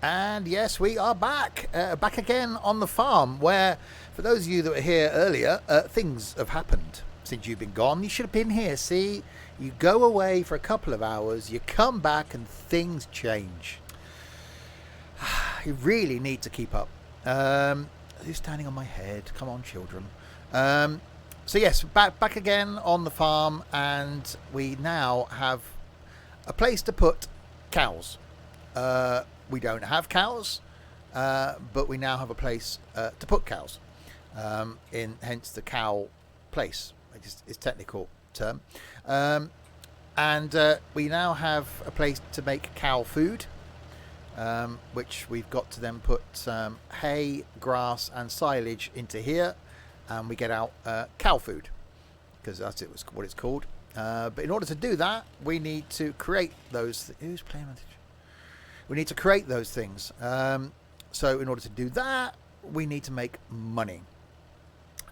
And yes, we are back. Back again on the farm, where, for those of you that were here earlier, things have happened since you've been gone. You should have been here, see? You go away for a couple of hours, you come back and things change. You really need to keep up. Who's standing on my head? Come on, children. So yes, back again on the farm, and we now have a place to put cows. We don't have cows, but we now have a place to put cows. Hence the cow place. It's technical term. And we now have a place to make cow food, which we've got to then put hay, grass and silage into here, and we get out cow food, because that's what it's called. But in order to do that, we need to create those. Who's playing on? We need to create those things. So in order to do that, we need to make money.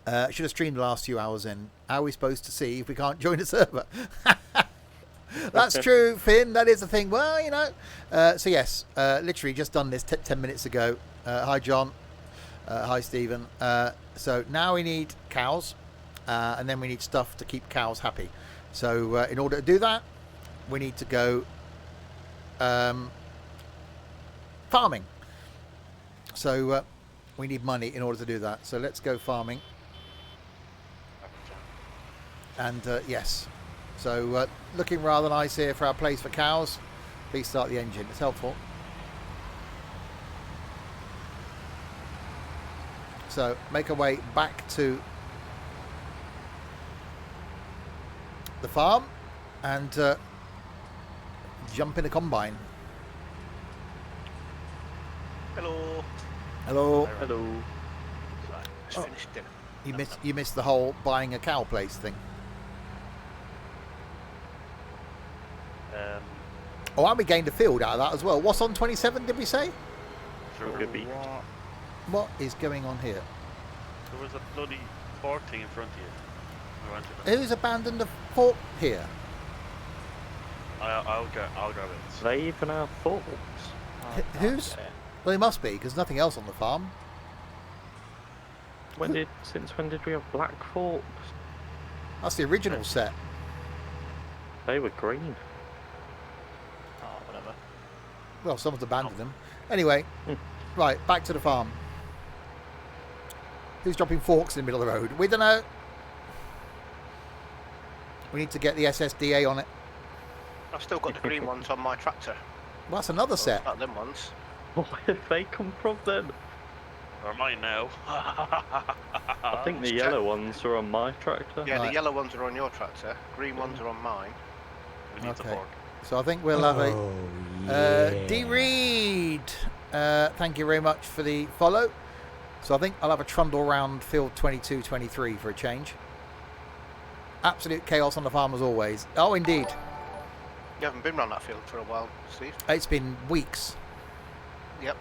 I should have streamed the last few hours in. How are we supposed to see if we can't join a server? That's true, Finn. That is the thing. Well, you know. So yes, literally just done this 10 minutes ago. Hi, John. Hi, Stephen. So now we need cows, and then we need stuff to keep cows happy. So in order to do that, we need to go farming. So we need money in order to do that. So let's go farming. And yes, so looking rather nice here for our place for cows. Please start the engine. It's helpful. So make our way back to the farm and jump in a combine. Hello. Hello. Hello. Sorry, just finished dinner. You missed the whole buying a cow place thing. Oh, and we gained a field out of that as well. What's on 27, did we say? Sugar beet. What is going on here? There was a bloody fork thing in front of you. Who's abandoned a fork here? I'll grab it. Do they even have forks? Who's? Well, they must be, because nothing else on the farm. Since when did we have black forks? That's the original set. They were green. Oh, whatever. Well, someone's abandoned them. Anyway, right, back to the farm. Who's dropping forks in the middle of the road? We don't know. We need to get the SSDA on it. I've still got the green ones on my tractor. Well, that's another set. Not them ones. Where have they come from then? They're mine now. I think the yellow ones are on my tractor. Yeah, Right. the yellow ones are on your tractor. Green ones are on mine. We need the Okay. fork. So I think we'll have a D Reed. Thank you very much for the follow. So I think I'll have a trundle round field 22-23 for a change. Absolute chaos on the farm as always. Oh, indeed. You haven't been round that field for a while, Steve. It's been weeks. Yep.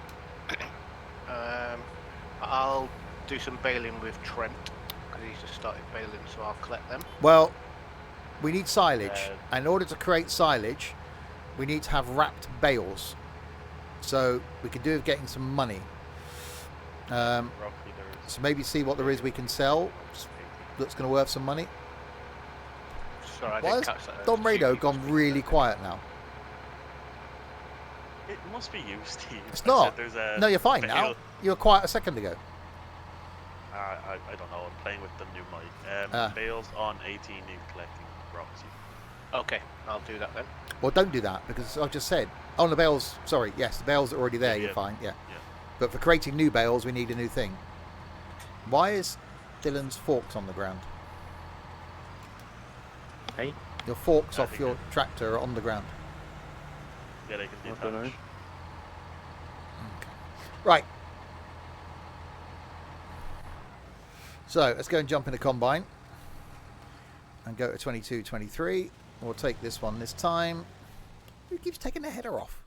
I'll do some baling with Trent, because he's just started baling, so I'll collect them. Well, we need silage. And in order to create silage, we need to have wrapped bales. So we could do with getting some money. Broccoli there is. So maybe see what there is we can sell that's going to worth some money. Sorry, I Why didn't has catch that. Don Rado gone really quiet now? It must be you, Steve. It's I not. said there's a No, you're fine bale. now. You were quiet a second ago. I don't know. I'm playing with the new mic. Bales on 18 need collecting rocks. Okay, I'll do that then. Well, don't do that, because I just said... Oh, the bales... Sorry, yes, the bales are already there. Yeah, You're yeah. fine, yeah. Yeah. But for creating new bales, we need a new thing. Why is Dylan's forks on the ground? Hey? Your forks I off think your it- tractor are on the ground. Yeah, they can I don't know. detach. Right. So, let's go and jump in the combine. And go to 22-23. We'll take this one this time. Who keeps taking their header off?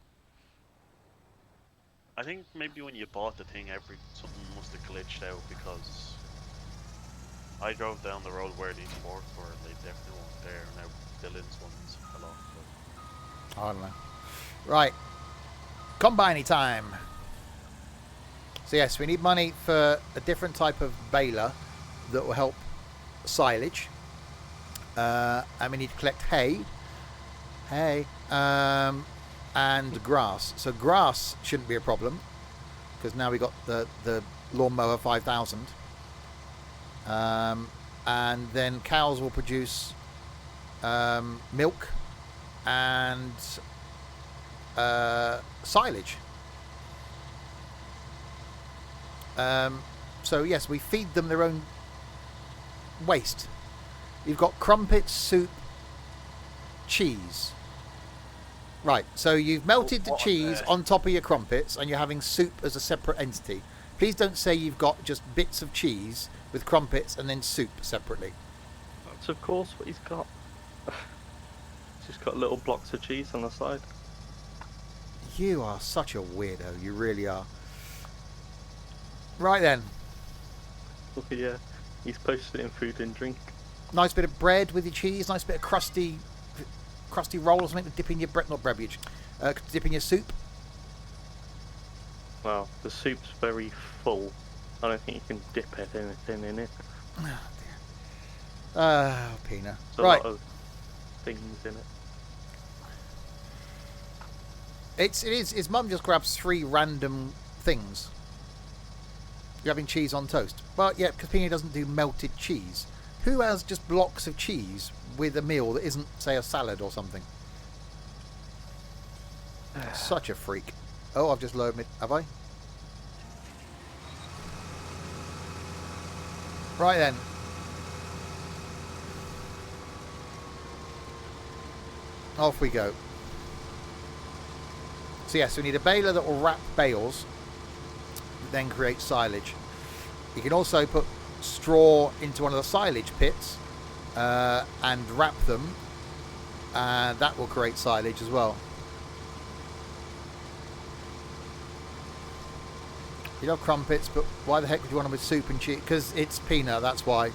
I think maybe when you bought the thing, something must have glitched out, because I drove down the road where these forks were and they definitely weren't there. Now Dylan's ones fell off. I don't know. Right. Combine time. So yes, we need money for a different type of baler that will help silage. And we need to collect hay. And grass. So grass shouldn't be a problem because now we got the lawnmower 5000. And then cows will produce milk and silage. So yes, we feed them their own waste. You've got crumpets, soup, cheese. Right, so you've melted the cheese on top of your crumpets and you're having soup as a separate entity. Please don't say you've got just bits of cheese with crumpets and then soup separately. That's of course what he's got. He's just got little blocks of cheese on the side. You are such a weirdo, you really are. Right then. Yeah, he's posted it in food and drink. Nice bit of bread with your cheese, nice bit of crusty roll or something to dip in your bread, not bread, dip in your soup. Well, the soup's very full. I don't think you can dip anything in it. Oh dear. Pina. There's Right. a lot of things in it. It is. His mum just grabs 3 random things. You're having cheese on toast. Well, yeah, because Pina doesn't do melted cheese. Who has just blocks of cheese with a meal that isn't, say, a salad or something? Such a freak. Oh, I've just lowered it. Have I? Right then. Off we go. So yes, we need a baler that will wrap bales, that then create silage. You can also put straw into one of the silage pits and wrap them, and that will create silage as well. You love crumpets, but why the heck would you want them with soup and cheese? Because it's Pina, that's why.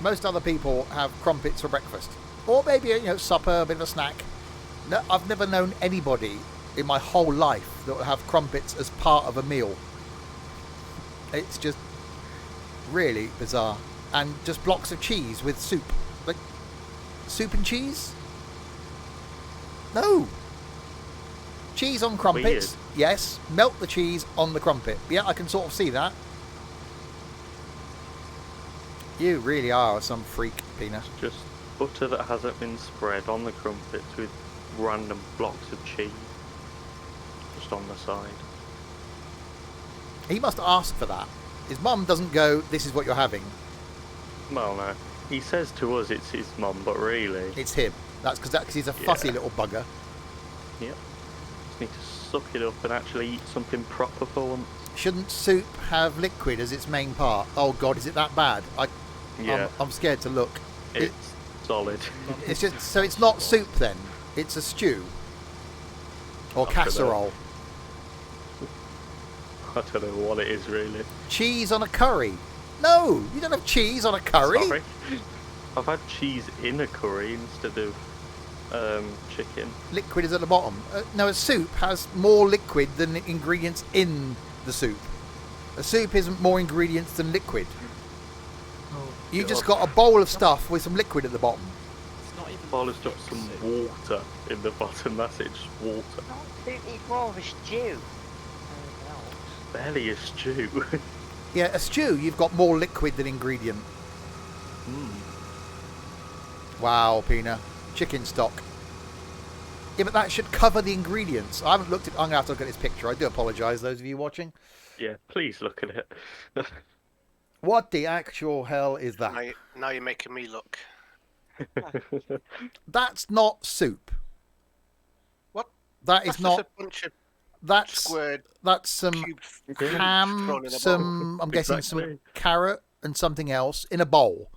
Most other people have crumpets for breakfast. Or maybe, supper, a bit of a snack. No, I've never known anybody in my whole life that will have crumpets as part of a meal. It's just really bizarre. And just blocks of cheese with soup. Like, soup and cheese? No. Cheese on crumpets. Weird. Yes. Melt the cheese on the crumpet. Yeah, I can sort of see that. You really are some freak, Pina. Just butter that hasn't been spread on the crumpets with random blocks of cheese just on the side. He must ask for that. His mum doesn't go, this is what you're having. Well, no. He says to us it's his mum, but really... It's him. That's because he's a fussy little bugger. Yep. Just need to suck it up and actually eat something proper for once. Shouldn't soup have liquid as its main part? Oh God, is it that bad? Yeah. I'm scared to look. It's solid. It's just, so it's not soup then. It's a stew. Or casserole. I don't know what it is really. Cheese on a curry. No, you don't have cheese on a curry. Sorry. I've had cheese in a curry instead of chicken. Liquid is at the bottom. No, a soup has more liquid than the ingredients in the soup. A soup isn't more ingredients than liquid. You just got a bowl of stuff with some liquid at the bottom. It's not even. Bowl is just some water in the bottom. That's it, just water. Soup is more of a stew. Barely a stew. Yeah, a stew, you've got more liquid than ingredient. Wow, Pina. Chicken stock. Yeah, but that should cover the ingredients. I haven't looked at... I'm going to have to look at this picture. I do apologise, those of you watching. Yeah, please look at it. What the actual hell is that? Now you're making me look. That's not soup. What? That is That's not... just a bunch of That's squared that's some cubes ham, thrown in a bowl. some... I'm guessing some Exactly. carrot and something else in a bowl.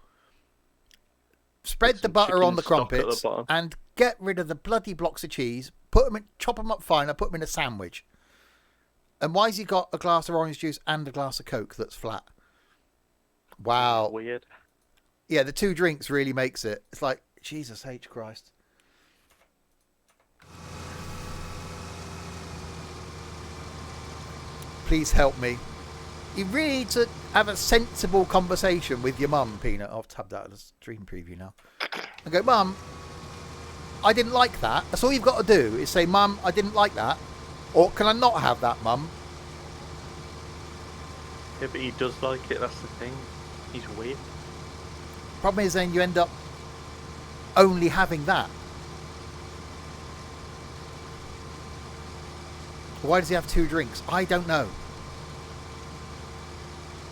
Spread the some butter chicken on the stock at the crumpets bottom. and get rid of the bloody blocks of cheese. Put them in, chop them up fine and put them in a sandwich. And why's he got a glass of orange juice and a glass of Coke that's flat? Wow. Weird. Yeah, the 2 drinks really makes it. It's like, Jesus H. Christ. Please help me. You really need to have a sensible conversation with your mum, Peanut. I've tabbed out of the stream preview now. And go, Mum, I didn't like that. That's all you've got to do is say, Mum, I didn't like that. Or can I not have that, Mum? Yeah, but he does like it, that's the thing. He's weird. Problem is then you end up only having that. Why does he have 2 drinks? I don't know.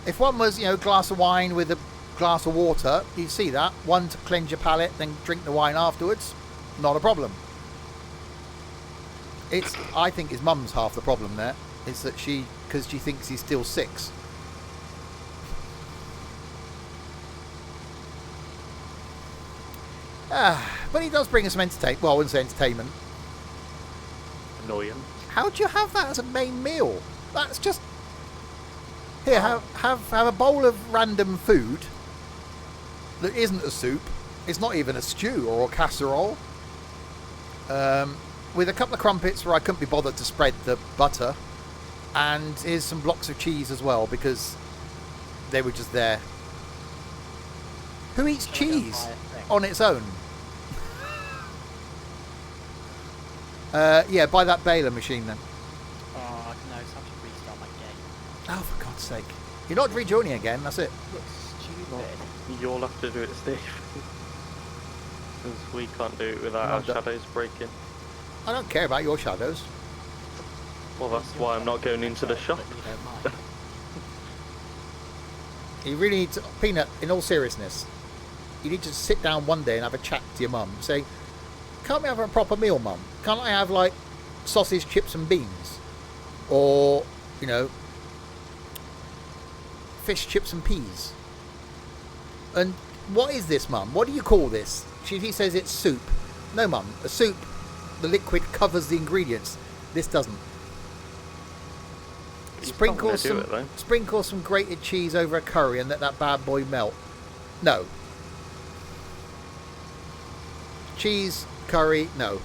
If one was, glass of wine with a glass of water, you'd see that. One to cleanse your palate, then drink the wine afterwards. Not a problem. I think his mum's half the problem there. Is that because she thinks he's still 6. But he does bring us some entertainment. Well, I wouldn't say entertainment. Annoying. How do you have that as a main meal? That's just... Here, have a bowl of random food that isn't a soup. It's not even a stew or a casserole. With a couple of crumpets where I couldn't be bothered to spread the butter. And here's some blocks of cheese as well, because they were just there. Who eats cheese on its own? Yeah, buy that baler machine then. Oh, no, it's time to restart my game. Oh, for God's sake. You're not rejoining again, that's it. Looks stupid. You'll have to do it, Steve. Because we can't do it without our shadows breaking. I don't care about your shadows. Well, that's why I'm not going into the shop. But you don't mind. You really need to... Peanut, in all seriousness, you need to sit down one day and have a chat to your mum. Say, can't we have a proper meal, Mum? Can't I have, like, sausage, chips and beans? Or, fish, chips and peas? And what is this, Mum? What do you call this? She says it's soup. No, Mum. A soup, the liquid covers the ingredients. This doesn't. Sprinkle some grated cheese over a curry and let that bad boy melt. No. Cheese, curry, no.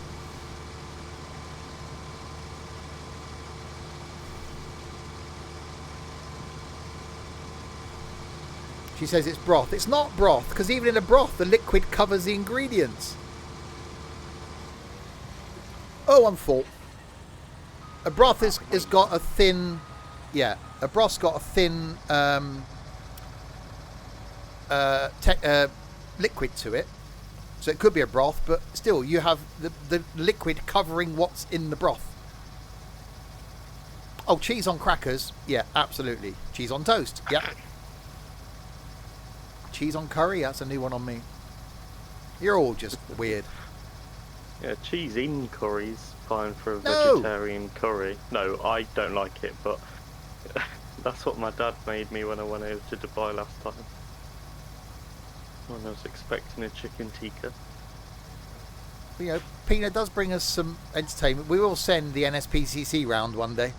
She says it's broth. It's not broth, because even in a broth, the liquid covers the ingredients. Oh, I'm full. A broth has got a thin... Yeah, a broth's got a thin liquid to it. So it could be a broth, but still, you have the liquid covering what's in the broth. Oh, cheese on crackers? Yeah, absolutely. Cheese on toast? Yeah. Cheese on curry? That's a new one on me. You're all just weird. Yeah, cheese in curry's fine for a vegetarian curry. No, I don't like it, but that's what my dad made me when I went over to Dubai last time. When I was expecting a chicken tikka. Pina does bring us some entertainment. We will send the NSPCC round one day.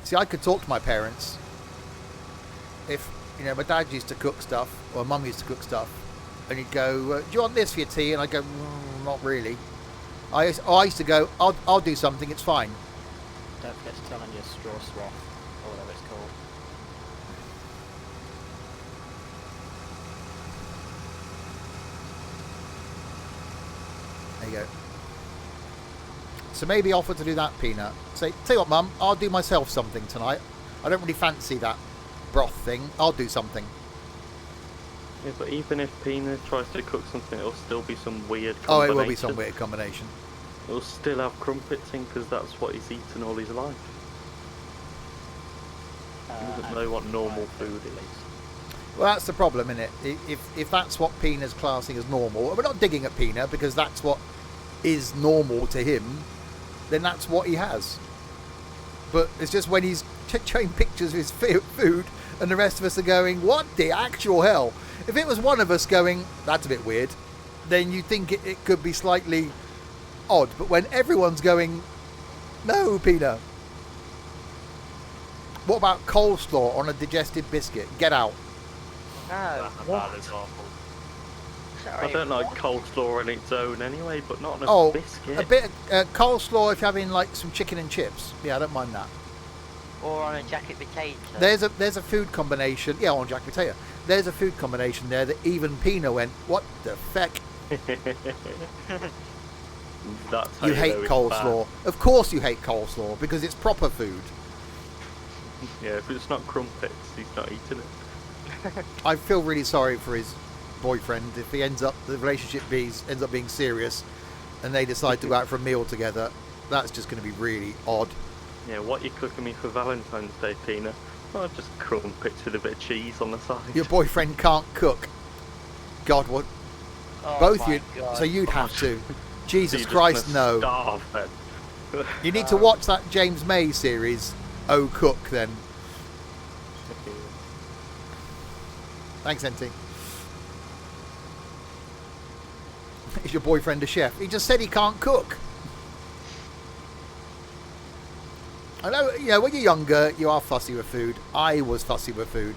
See, I could talk to my parents. If, my dad used to cook stuff, or mum used to cook stuff, and he'd go, do you want this for your tea? And I'd go, not really. I used to go, I'll do something, it's fine. Don't forget to tell them your straw swath, or whatever it's called. There you go. So maybe offer to do that, Peanut. Say, tell you what, Mum, I'll do myself something tonight. I don't really fancy that broth thing. I'll do something. Yeah, but even if Pina tries to cook something, it'll still be some weird combination. Oh, it will be some weird combination. It'll still have crumpets in, because that's what he's eaten all his life. He doesn't know what normal food is. Well, that's the problem, isn't it? If that's what Pina's classing as normal, we're not digging at Pina because that's what is normal to him, then that's what he has. But it's just when he's showing pictures of his food and the rest of us are going, what the actual hell? If it was one of us going, that's a bit weird, then you'd think it could be slightly odd. But when everyone's going, no, Pina. What about coleslaw on a digestive biscuit? Get out. No. That is awful. Sorry. I don't like coleslaw on its own anyway, but not on a Oh, biscuit. a bit of coleslaw if you're having like some chicken and chips. Yeah, I don't mind that. Or on a jacket potato. There's a food combination. Yeah, on jack potato. There's a food combination there that even Pina went, what the feck? That's how You know hate it's coleslaw. Of course you hate coleslaw because it's proper food. bad. Yeah, if it's not crumpets, he's not eating it. I feel really sorry for his boyfriend if he ends up the relationship ends up being serious, and they decide to go out for a meal together. That's just going to be really odd. Yeah, what you cooking me for Valentine's Day, Pina? Oh, just crumpets with a bit of cheese on the side. Your boyfriend can't cook. God, what? Oh Both my you. God. So you'd have to. So Jesus you're just Christ, gonna no. Starve, then. You need to watch that James May series, Oh Cook, then. Thanks, NT. Is your boyfriend a chef? He just said he can't cook. I know, you know, when you're younger, you are fussy with food. I was fussy with food.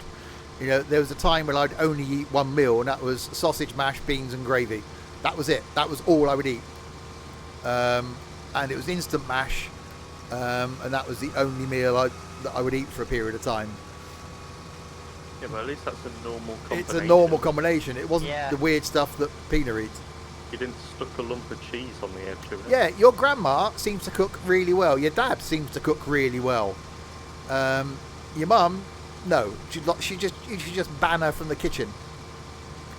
You know, there was a time when I'd only eat one meal, and that was sausage, mash, beans, and gravy. That was it. That was all I would eat. And it was instant mash, and that was the only meal that I would eat for a period of time. Yeah, but at least that's a normal combination. It's a normal combination. It wasn't Yeah. the weird stuff that Pina eats. You didn't stuck a lump of cheese on the edge of it. Yeah, your grandma seems to cook really well. Your dad seems to cook really well. Your mum, no, she just ban her from the kitchen.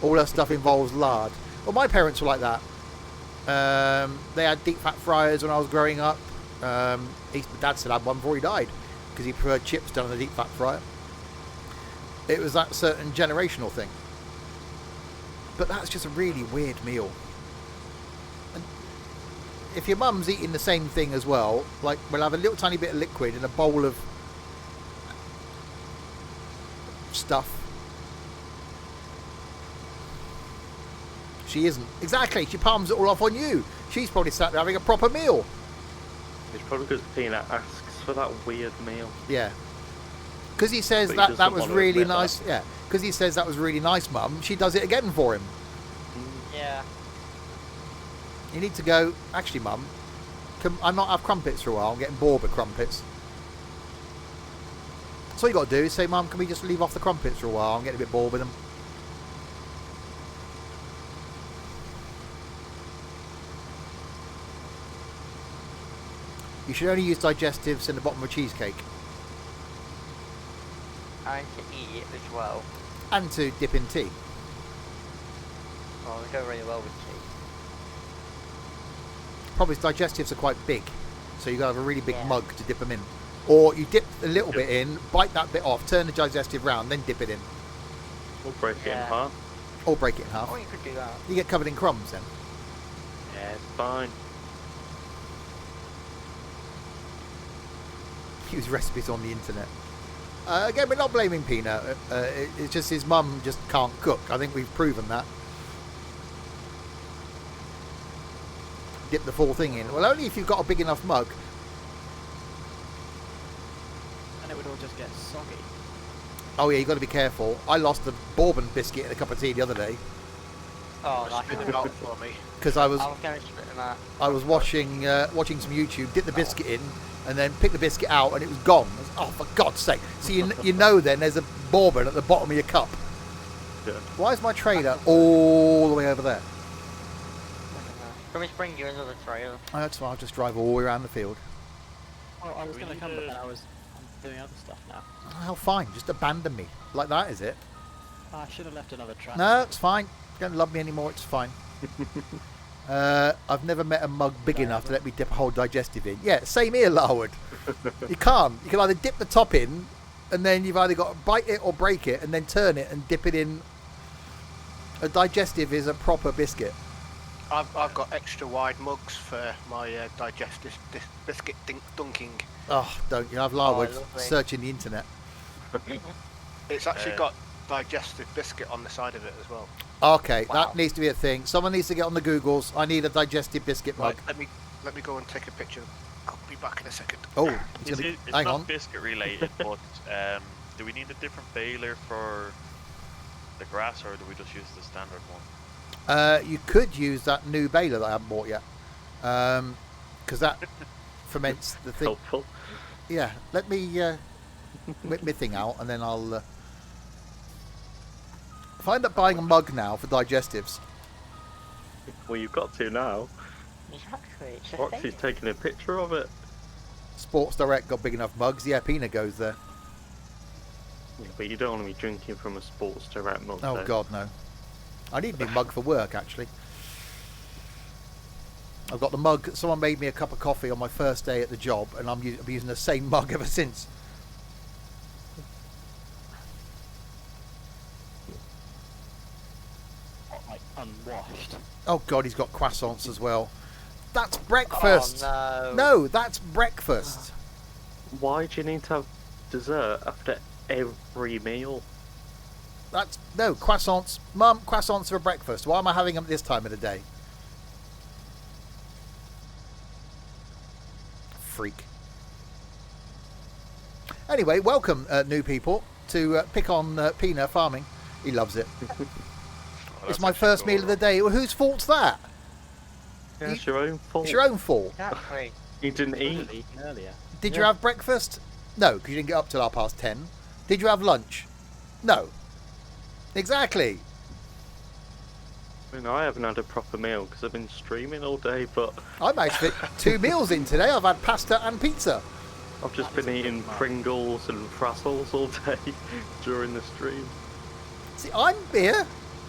All her stuff involves lard. Well, my parents were like that. They had deep fat fryers when I was growing up. My dad still had one before he died because he preferred chips done on a deep fat fryer. It was that certain generational thing. But that's just a really weird meal. And if your mum's eating the same thing as well, like we'll have a little tiny bit of liquid in a bowl of stuff. She isn't. Exactly. She palms it all off on you. She's probably sat there having a proper meal. It's probably because Pina asks for that weird meal. Yeah. Because he says But he that doesn't was want to really admit that. nice. Yeah. Because he says that was really nice, Mum. She does it again for him. Yeah. You need to go, actually, Mum, can I not have crumpets for a while? I'm getting bored with crumpets. So all you got to do is say, Mum, can we just leave off the crumpets for a while? I'm getting a bit bored with them. You should only use digestives in the bottom of a cheesecake. And to eat it as well. And to dip in tea. Oh, they go really well with tea. Problem is digestives are quite big. So you've got to have a really big Yeah. mug to dip them in. Or you dip a little bit in, bite that bit off, turn the digestive round, then dip it in. We'll break it in Yeah. half. Or break it in half. Oh, you could do that. You get covered in crumbs then. Yeah, it's fine. Use recipes on the internet. Again, we're not blaming Pina. It's just his mum just can't cook. I think we've proven that. Dip the full thing in. Well, only if you've got a big enough mug. And it would all just get soggy. Oh yeah, you've got to be careful. I lost a bourbon biscuit in a cup of tea the other day Oh, that's Spit them out for me. because I was I was going to spit them out. watching some YouTube, dip the biscuit in, and then pick the biscuit out, and it was gone. I was, oh, for God's sake! So you know then there's a bourbon at the bottom of your cup. Yeah. Why is my trailer all the way over there? Can we bring you another trailer? Oh, that's fine. I'll just drive all the way around the field. Well, I was We going to come, but need then a- I'm doing other stuff now. Oh, fine. Just abandon me. Like that, is it? I should have left another track. No, it's fine. Don't love me anymore. It's fine. I've never met a mug big enough to let me dip a whole digestive in. Yeah, same here, Larwood. You can't. You can either dip the top in, and then you've either got to bite it or break it, and then turn it and dip it in. A digestive is a proper biscuit. I've got extra wide mugs for my digestive biscuit dunking. Oh, don't you? I've Larwood lovely. searching the internet. It's actually got digestive biscuit on the side of it as well. Okay, Wow. that needs to be a thing. Someone needs to get on the Googles. I need a digestive biscuit mug. Right, let me go and take a picture. I'll be back in a second. Oh, he's It's, gonna, it's hang not on. biscuit related, but do we need a different baler for the grass, or do we just use the standard one? You could use that new baler that I haven't bought yet, because that ferments the thing. Helpful. Yeah, let me whip my thing out, and then I'll. If I end up buying a mug now for digestives, Well, you've got to now. Exactly. It's a Roxy's thing. taking a picture of it. Sports Direct got big enough mugs. Yeah, Pina goes there. Yeah, but you don't want to be drinking from a Sports Direct mug. Oh though. God, no. I need a new mug for work, actually. I've got the mug. Someone made me a cup of coffee on my first day at the job, and I'm using the same mug ever since. Like unwashed. Oh God, he's got croissants as well. That's breakfast. Oh no. No, that's breakfast. Why do you need to have dessert after every meal? That's no croissants. Mum, croissants for breakfast. Why am I having them at this time of the day? Freak. Anyway, welcome, new people, to pick on Pina farming. He loves it. Oh, It's that's my actually first cool. meal of the day. Well, whose fault's that? Yeah, it's your own fault. It's your own fault. Exactly. You didn't Should eat. have eaten earlier. Did you have breakfast? No, because you didn't get up till 10:30. Did you have lunch? No. Exactly. I mean, I haven't had a proper meal because I've been streaming all day, but I managed to fit 2 meals in today. I've had pasta and pizza. I've just been eating Pringles and Frazzles all day during the stream. See, I'm here.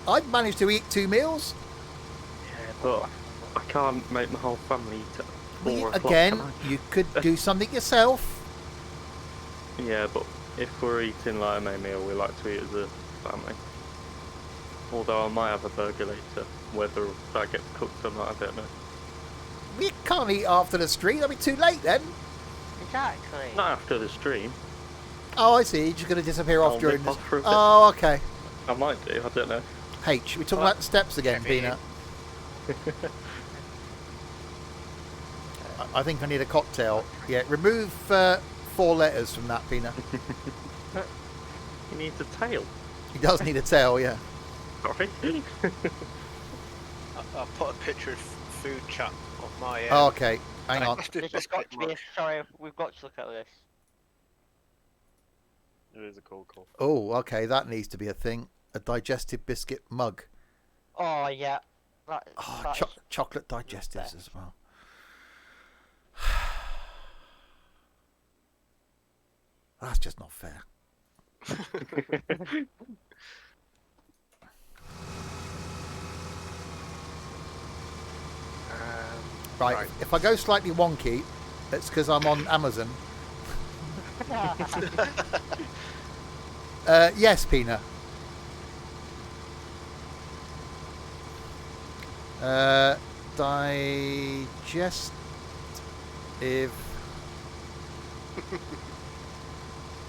I've managed to eat 2 meals. Yeah, but I can't make my whole family eat at 4 o'clock. Again, can I? you could do something yourself. Yeah, but if we're eating like a main meal, we like to eat as a family. Although I might have a burger later. Whether that gets cooked or not, I don't know. We can't eat after the stream. That'll be too late then. Exactly. Not after the stream. Oh, I see. You're just going to disappear I'll off during nip this. off for a bit. Oh, okay. I might do, I don't know. H, we talking about the steps again, Heavy. Peanut. I think I need a cocktail. Yeah, remove 4 letters from that, Peanut. He needs a tail. He does need a tail, yeah. Sorry. I'll put a picture of food chat of my. Oh, okay. Hang on. This has got to be. Sorry, we've got to look at this. It is a cool call. Oh, okay. That needs to be a thing. A digestive biscuit mug. Oh yeah. That, Oh, that is- chocolate digestives as well. That's just not fair. Right. If I go slightly wonky, it's because I'm on Amazon. Yes, Pina. Digestive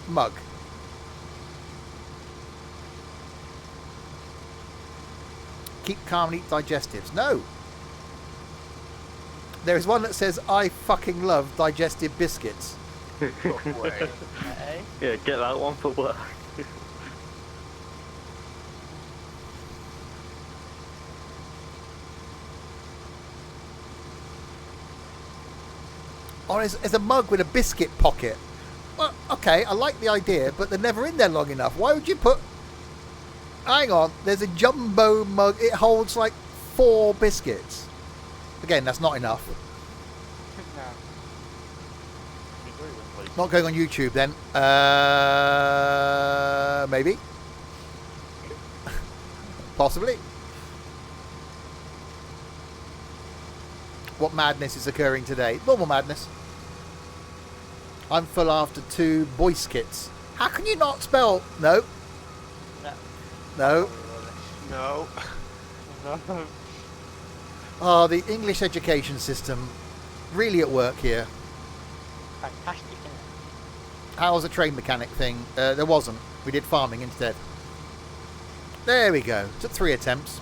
mug. Keep calm and eat digestives. No. There is one that says, I fucking love digestive biscuits. eh? Yeah, get that one for work. Or there's a mug with a biscuit pocket. Well, okay, I like the idea, but they're never in there long enough. Why would you put... Hang on, there's a jumbo mug. It holds like 4 biscuits. Again, that's not enough. Not going on YouTube then. Maybe. Possibly. What madness is occurring today? Normal madness. I'm full after 2 boy skits. How can you not spell? No. No. No. No. No. Oh, the English education system really at work here. Fantastic, isn't it? How was a train mechanic thing? There wasn't. We did farming instead. There we go. Took 3 attempts.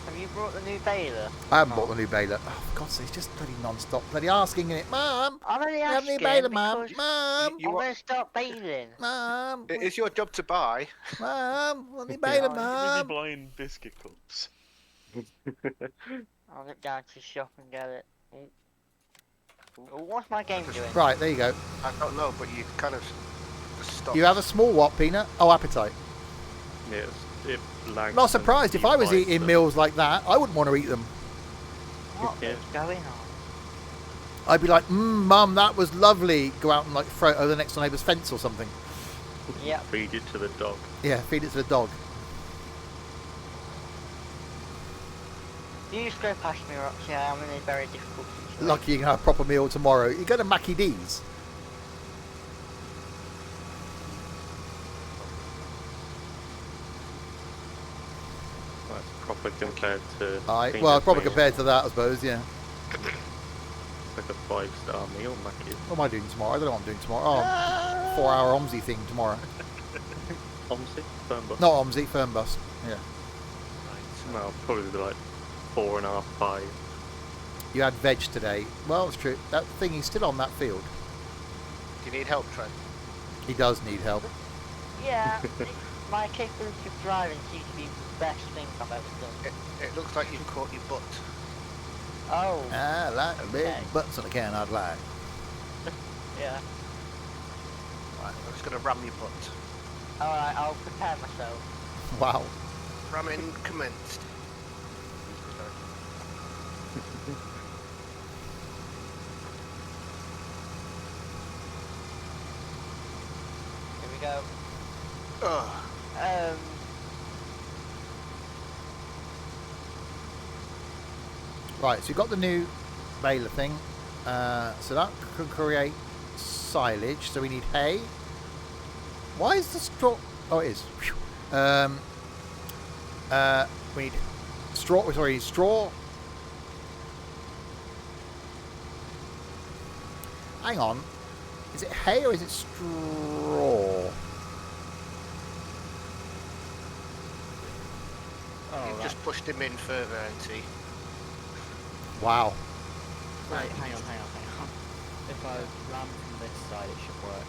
Have Have you brought the new baler? I haven't bought the new baler. Oh, for God's sake, it's just bloody non-stop bloody asking it. Mum, I'm only we have asking new baler, Mum. because Mum, You I'm what? going to start baling. Mum, It is your job to buy. Mum, we have new baler, Oh, You really Mum. blind biscuit cups. I'll get down to the shop and get it. What's my game doing? Right, there you go. I don't know, but you kind of stop. You have a small what, Peanut? Oh, appetite. Yes, it lags. Not surprised. If I was eating eating meals like that, I wouldn't want to eat them. What Yeah. is going on? I'd be like, Mum, that was lovely. Go out and like throw it over the next door neighbour's fence or something. Yep. Feed it to the dog. Yeah, feed it to the dog. You just go past me, Roxy. I'm in a very difficult situation. Lucky you can have a proper meal tomorrow. You go to Mackie D's. That's proper compared to. Aye. Well, probably compared to that, I suppose, yeah. Like a 5-star meal, Mackie. What am I doing tomorrow? I don't know what I'm doing tomorrow. Oh, 4-hour OMSI thing tomorrow. Omsi? Fernbus? Not OMSI, Fernbus. Yeah. No, probably be like 4.5, 5. You had veg today. Well, it's true. That thing is still on that field. Do you need help, Trent? He does need help. Yeah, my capability of driving seems to be the best thing I've ever done. It looks like you've caught your butt. Oh, I like big Okay. butts on a can, I'd like. yeah. Right, I'm just going to ram your butt. Alright, I'll prepare myself. Wow. Ramming commenced. Here we go. Ugh. Right, so you've got the new baler thing. So that can create silage. So we need hay. Why is the straw... Oh, it is. Phew. We need straw... Sorry, straw... Hang on. Is it hay or is it straw? You've just pushed him in further, NT. Wow. Right, hang on. If I ram from this side, it should work.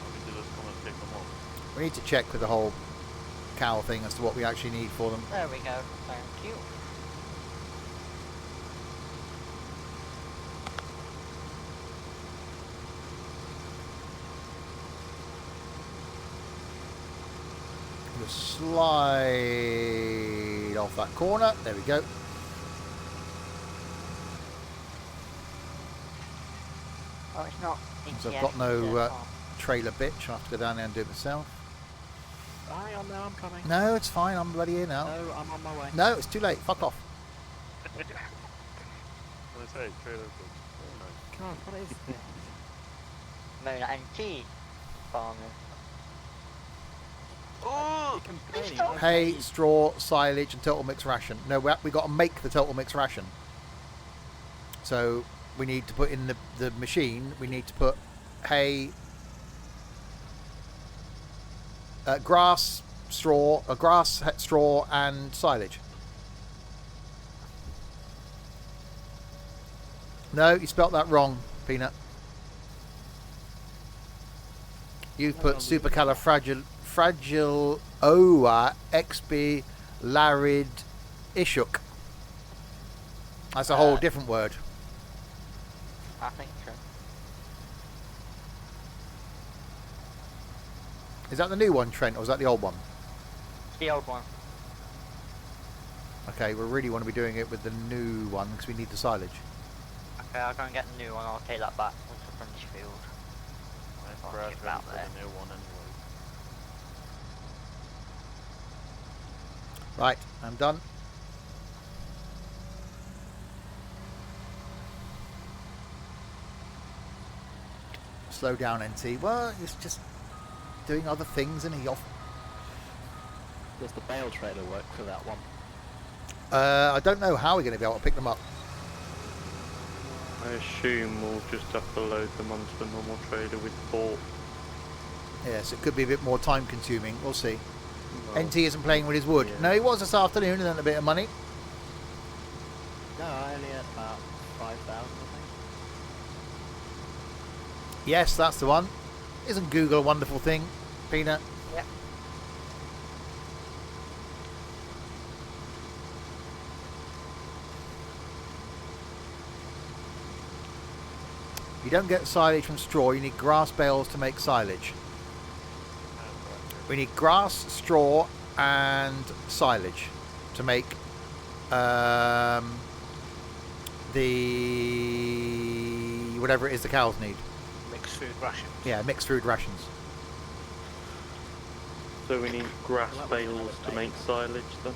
Or we could just come and pick them up. We need to check with the whole cow thing as to what we actually need for them. There we go. Thank you. Just slide off that corner. There we go. Oh, it's not. So I've ETS, got no it's, trailer bitch. I'll have to go down there and do it myself. Hang on now, I'm coming. No, it's fine. I'm bloody here now. No, I'm on my way. No, it's too late. Fuck off. What did I say? Trailer bridge. Very nice. God, what is this? Mona and tea farming. You're complaining. I Hay, paid- straw, silage, and total mix ration. No, we got to make the total mix ration. So we need to put in the machine. We need to put hay, grass, straw, straw, and silage. No, you spelt that wrong, Peanut. You've put supercalifragilisticexpialidocious. That's a whole different word. I think so. Is that the new one, Trent, or is that the old one? It's the old one. Okay, we really want to be doing it with the new one because we need the silage. Okay, I'll go and get the new one. I'll take that back once I've run this field. Nice I'll grass keep ready that for there. the new one anyway. Right, I'm done. Slow down, NT. Well, it's just doing other things, and he off. Does the bale trailer work for that one? I don't know how we're going to be able to pick them up. I assume we'll just have to load them onto the normal trailer with port. Yes, it could be a bit more time consuming. We'll see. NT isn't playing with his wood. Yeah. No, he was this afternoon and earned a bit of money. No, I only had about 5,000, I think. Yes, that's the one. Isn't Google a wonderful thing, Peanut? Yep. You don't get silage from straw. You need grass bales to make silage. We need grass, straw, and silage to make the whatever it is the cows need. Mixed food rations. Yeah, mixed food rations. So we need grass Well, that was bales another to make silage then?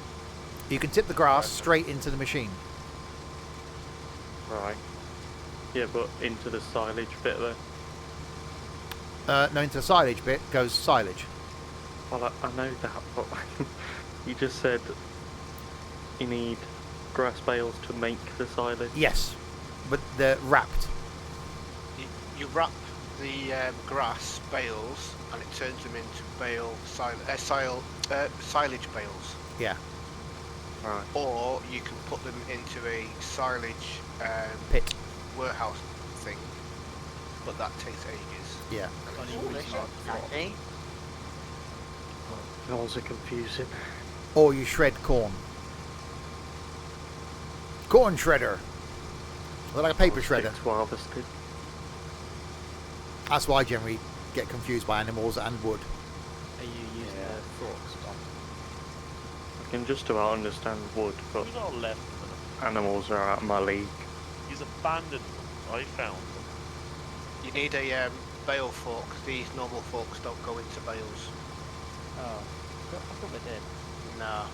You can tip the grass straight into the machine. Right. Yeah, but into the silage bit though. No, into the silage bit goes silage. Well, I know that, but you just said you need grass bales to make the silage. Yes, but they're wrapped. You wrap the grass bales and it turns them into silage bales. Yeah, Right. Or you can put them into a silage pit. warehouse thing, but that takes ages. Yeah. Only Ooh, use like Actually, Those are confusing. Or you shred corn. Corn shredder. They're like a paper shredder. Sticks were harvested. That's why I generally get confused by animals and wood. Are you using the forks, Tom? I can just about understand wood, but Who's all left of them? animals are out of my league. He's abandoned them. I found them. You need a bale fork. These normal forks don't go into bales. Oh, I thought they did. Nah.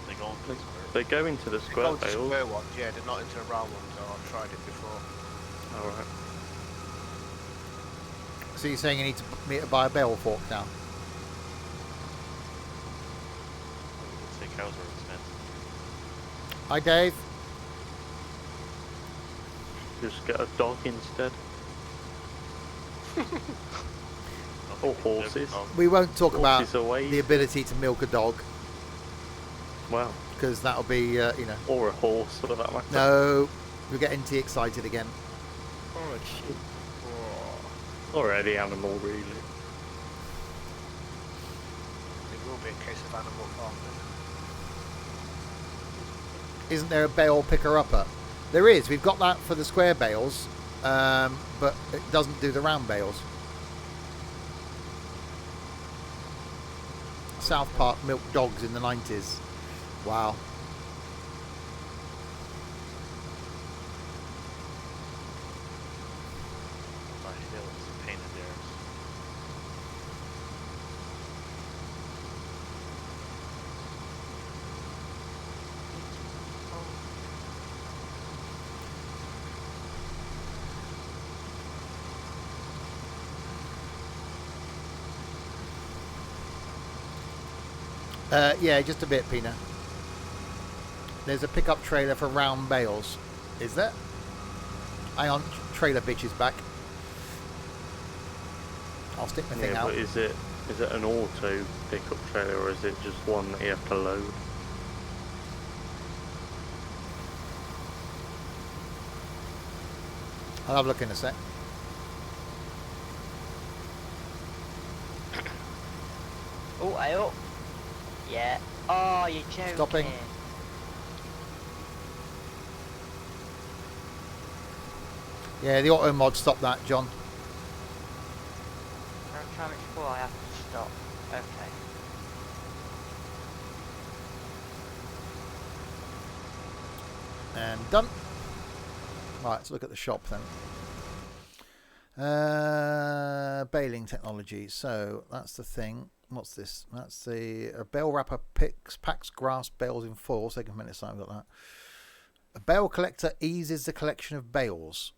They go into the square. They go into the They square go into bales. square ones, yeah, they're not into the round ones. Oh, I've tried it before. Alright. So you're saying you need to buy a bale fork now? Let's say cows are expensive. Hi, Dave. Just get a dog instead. Or Nothing horses. different. We won't talk about Horses away. the ability to milk a dog Well, because that'll be, you know. or a horse, for that matter. No, we're getting too excited again. Or a sheep. Or any animal, really. It will be a case of animal farming. Isn't there a bale picker-upper? There is. We've got that for the square bales, but it doesn't do the round bales. South Park milked dogs in the 90s. Wow. My hill is a pain in the arse. Yeah, just a bit, Pina. There's a pickup trailer for round bales. Is there? Hang on, trailer bitch is back. I'll stick my thing Yeah, out. but is it an auto pickup trailer, or is it just one that you have to load? I'll have a look in a sec. oh, I up. Yeah. Oh, you're joking. Stopping. Yeah, the auto mod stopped that, John. How much more I have to stop? Okay. And done. Right, let's look at the shop then. Baling technology. So that's the thing. What's this? That's the bale wrapper packs grass bales in foil. Second minute sign, we've got that. A bale collector eases the collection of bales.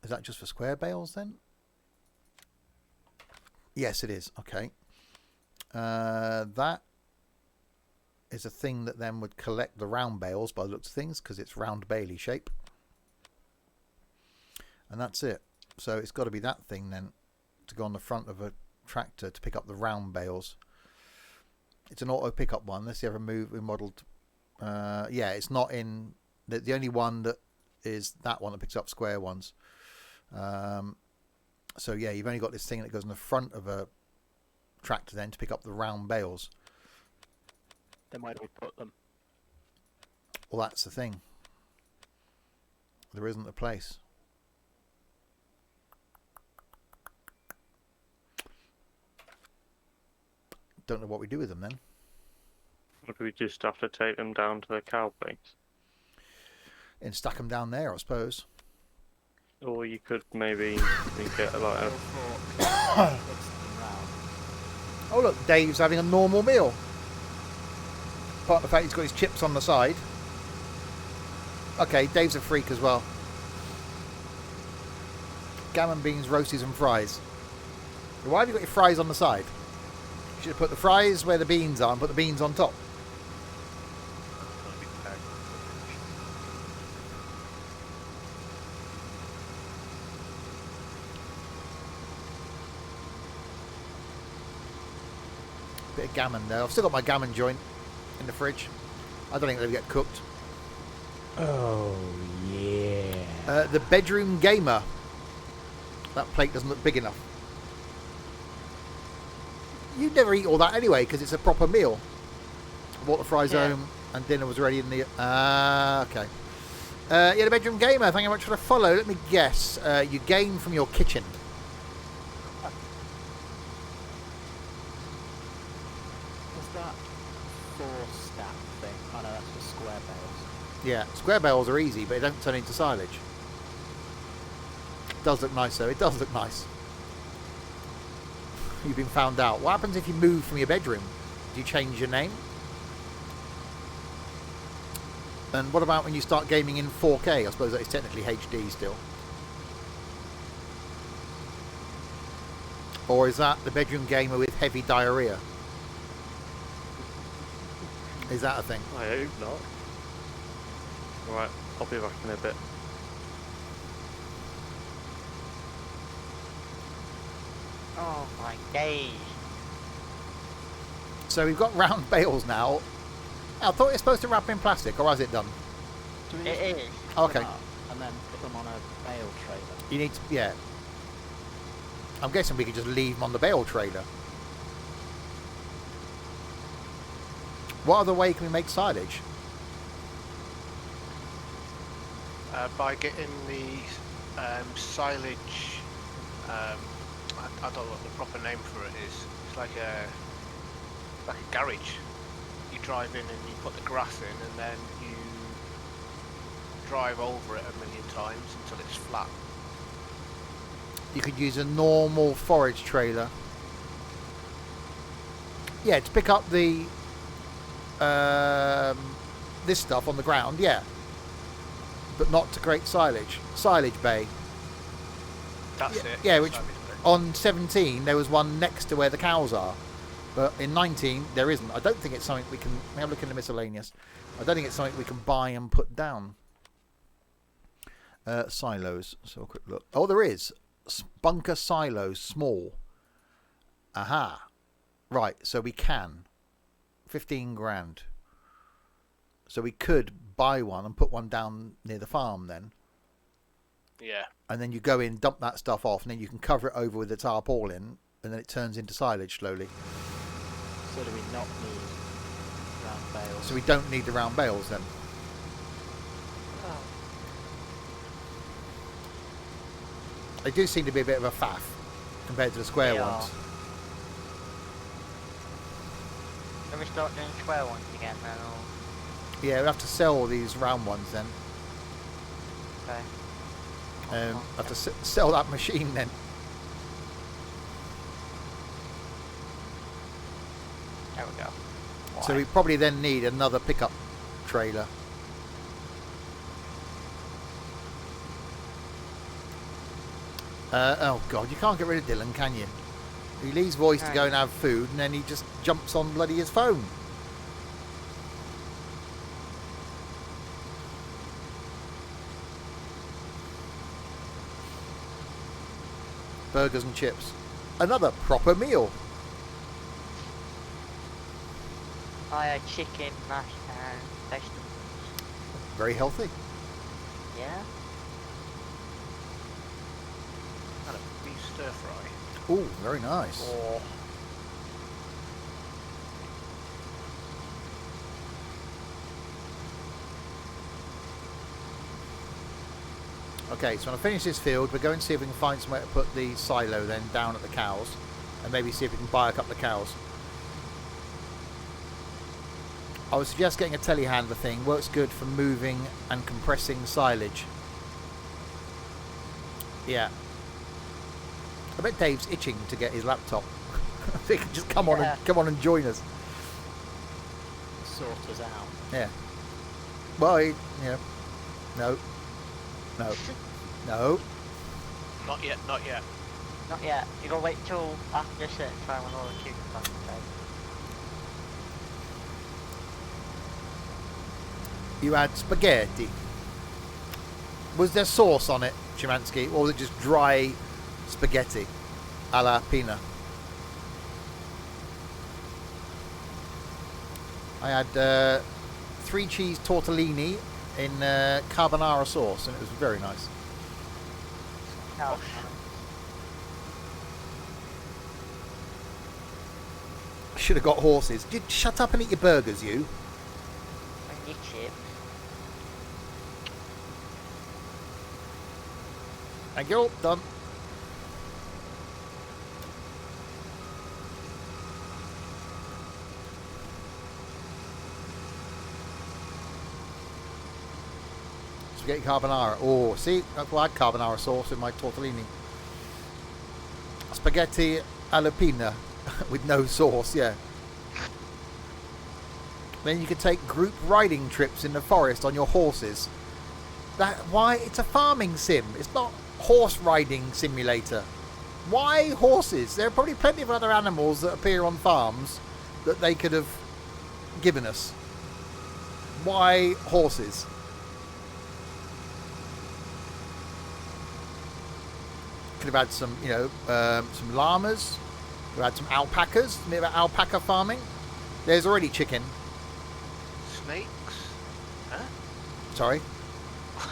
Is that just for square bales then? Yes, it is. Okay. That is a thing that then would collect the round bales by the looks of things, because it's round bailey shape. And that's it. So it's got to be that thing then to go on the front of a tractor to pick up the round bales. It's an auto pickup one. Let's see if I move remodeled. Yeah, it's not in the only one that is that one that picks up square ones. So yeah, you've only got this thing that goes in the front of a tractor then to pick up the round bales. Then where do we put them? Well, that's the thing. There isn't a place. Don't know what we do with them then. Would we just have to take them down to the cow place? And stack them down there, I suppose. Or you could maybe get like a... Oh look, Dave's having a normal meal. Apart from the fact he's got his chips on the side. Okay, Dave's a freak as well. Gammon beans, roasties and fries. Why have you got your fries on the side? You should have put the fries where the beans are and put the beans on top. Gonna be packed. Bit of gammon there. I've still got my gammon joint in the fridge. I don't think they'll get cooked. Oh, yeah. The bedroom gamer. That plate doesn't look big enough. You never eat all that anyway because it's a proper meal. I bought the fries home and dinner was ready in the... okay. Yeah, the bedroom gamer. Thank you very much for the follow. Let me guess. You gain from your kitchen. Was that 4-stack thing? Oh no, that's for square bales. Yeah, square bales are easy, but they don't turn into silage. It does look nice though. It does look nice. You've been found out. What happens if you move from your bedroom? Do you change your name? And what about when you start gaming in 4K? I suppose that is technically HD still. Or is that the bedroom gamer with heavy diarrhea? Is that a thing? I hope not. Right, I'll be back in a bit. Oh my days. So we've got round bales now. I thought it's supposed to wrap in plastic, or has it done? Do we It just is. pick Okay. them up and then put them on a bale trailer? You need to, yeah. I'm guessing we could just leave them on the bale trailer. What other way can we make silage? By getting the silage, I don't know what the proper name for it is. It's like a garage. You drive in and you put the grass in, and then you drive over it a million times until it's flat. You could use a normal forage trailer. Yeah, to pick up the this stuff on the ground, yeah. But not to create silage. Silage bay. That's Yeah, it. yeah, which- Silage bin. On 17, there was one next to where the cows are. But in 19, there isn't. I don't think it's something we can... Let me have a look in the miscellaneous. I don't think it's something we can buy and put down. Silos. So a quick look. Oh, there is. Bunker silos, small. Aha. Right, so we can. 15 grand. So we could buy one and put one down near the farm then. Yeah. And then you go in, dump that stuff off, and then you can cover it over with the tarpaulin, and then it turns into silage slowly. So do we not need round bales? So we don't need the round bales then. Oh. They do seem to be a bit of a faff compared to the square They are. ones. Can we start doing square ones again then, or... Yeah, we'll have to sell all these round ones then. Okay. Have to sell that machine then. There we go. So we probably then need another pickup trailer. Oh god, you can't get rid of Dylan, can you? He leaves voice to go and have food, and then he just jumps on bloody his phone. Burgers and chips. another proper meal. I had chicken, mash and vegetables. Very healthy. Yeah. And a beef stir fry. Oh, very nice. Or Okay, so when I finish this field, we're going to see if we can find somewhere to put the silo then down at the cows, and maybe see if we can buy a couple of cows. I would suggest getting a telehandler thing. Works good for moving and compressing silage. Yeah. I bet Dave's itching to get his laptop. He can just come on and join us. Sort us out. Yeah. Well, no. No. Not yet, not yet. not yet. You gotta wait till after a certain time when all the chickens are on the table. You had spaghetti. Was there sauce on it, Chimansky, or was it just dry spaghetti a la pina? I had 3 cheese tortellini in carbonara sauce, and it was very nice. No. I should have got horses. Shut up and eat your burgers, you. And your chips. Thank you. Done. Spaghetti carbonara. Oh, see, that's why I had carbonara sauce in my tortellini. Spaghetti alla pina with no sauce, yeah. Then you could take group riding trips in the forest on your horses. Why? It's a farming sim. It's not horse riding simulator. Why horses? There are probably plenty of other animals that appear on farms that they could have given us. Why horses? Could have had some, some llamas. Could have had some alpacas. Maybe about alpaca farming. There's already chicken. Snakes? Huh? Sorry.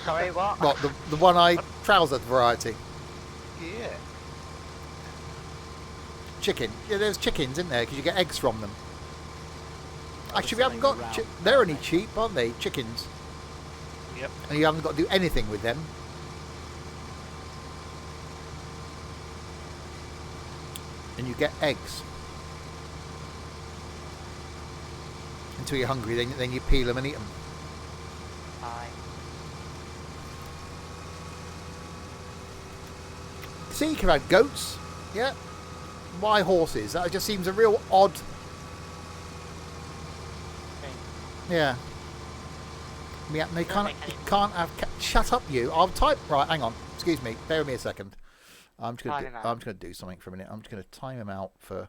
Sorry, what? What, the one-eyed trouser variety? Yeah. Chicken. Yeah, there's chickens in there because you get eggs from them. I Actually, was we haven't saying got... around, they're only aren't they? cheap, aren't they? Chickens. Yep. And you haven't got to do anything with them. And you get eggs. Until you're hungry, then you peel them and eat them. Aye. See, you could have had goats. Yeah. Why horses? That just seems a real odd... Thing. Yeah. Yeah, they Doesn't make you any- can't have... Shut up, you. I'll type... Right, hang on. Excuse me. Bear with me a second. I'm just Time him out. going to do something for a minute. I'm just going to time him out for...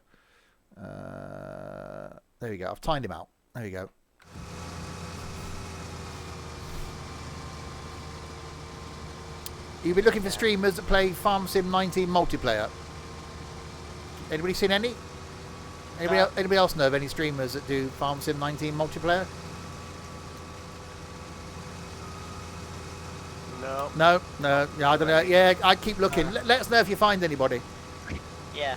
there we go. I've timed him out. There you go. You've been looking for streamers that play Farm Sim 19 multiplayer. Anybody seen any? Anybody else know of any streamers that do Farm Sim 19 multiplayer? No. No, yeah, I don't know. Yeah, I keep looking. Let us know if you find anybody. Yeah.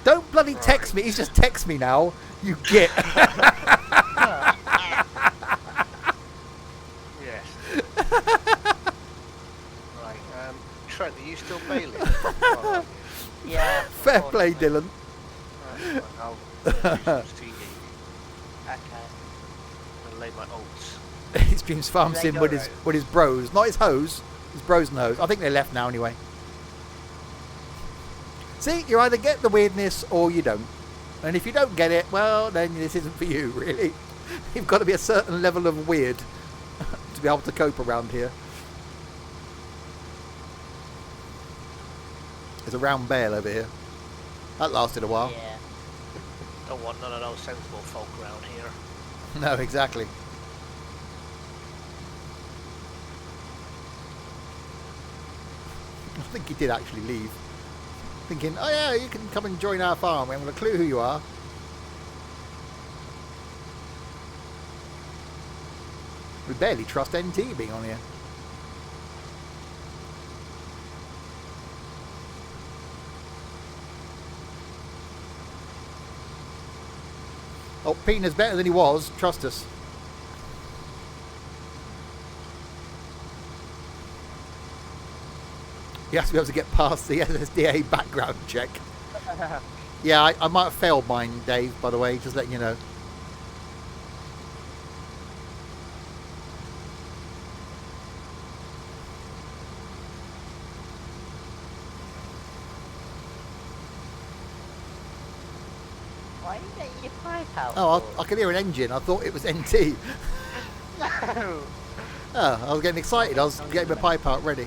Don't bloody text me. He's just text me now. You git. Yes. Right. Trent, are you still bailing? Yeah. Fair play, Dylan. Right, I'll do some TV Okay. and lay my oats. He streams Farm They Sim go with his bros, not his hoes. His bros and hoes. I think they left now anyway. See, you either get the weirdness or you don't. And if you don't get it, well, then this isn't for you, really. You've got to be a certain level of weird to be able to cope around here. There's a round bale over here. That lasted a while. Yeah. Don't want none of those sensible folk around here. No, exactly. think he did actually leave. Thinking, oh yeah, you can come and join our farm. We haven't got a clue who you are. We barely trust NT being on here. Oh, Peter's better than he was. Trust us. You have to be able to get past the SSDA background check. Yeah, I might have failed mine, Dave, by the way, just letting you know. Why are you getting your pipe out? Oh, for? I could hear an engine. I thought it was NT. No! Oh, I was getting excited. I was getting my pipe out ready.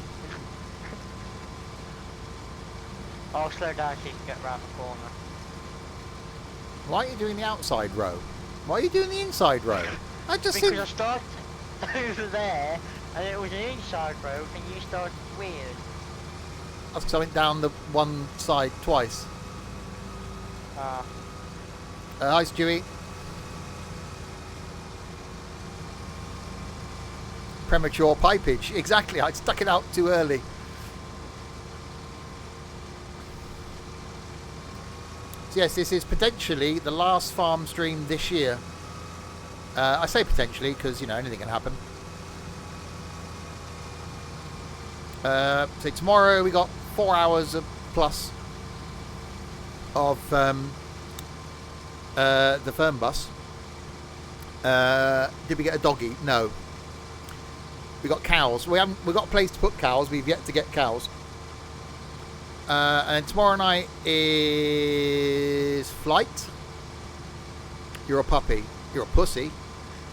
I'll slow down so you can get round the corner. Why are you doing the outside row? Why are you doing the inside row? I just Because seem... I started over there, and it was an inside road, and you started weird. That's because I went down the one side twice. Hi, Stewie. Premature pipage. Exactly, I stuck it out too early. So yes, this is potentially the last farm stream this year. I say potentially because, you know, anything can happen. So tomorrow we got 4 hours of plus of the firm bus. Did we get a doggy? No. We got cows. We got a place to put cows. We've yet to get cows. And tomorrow night is flight. You're a puppy. You're a pussy.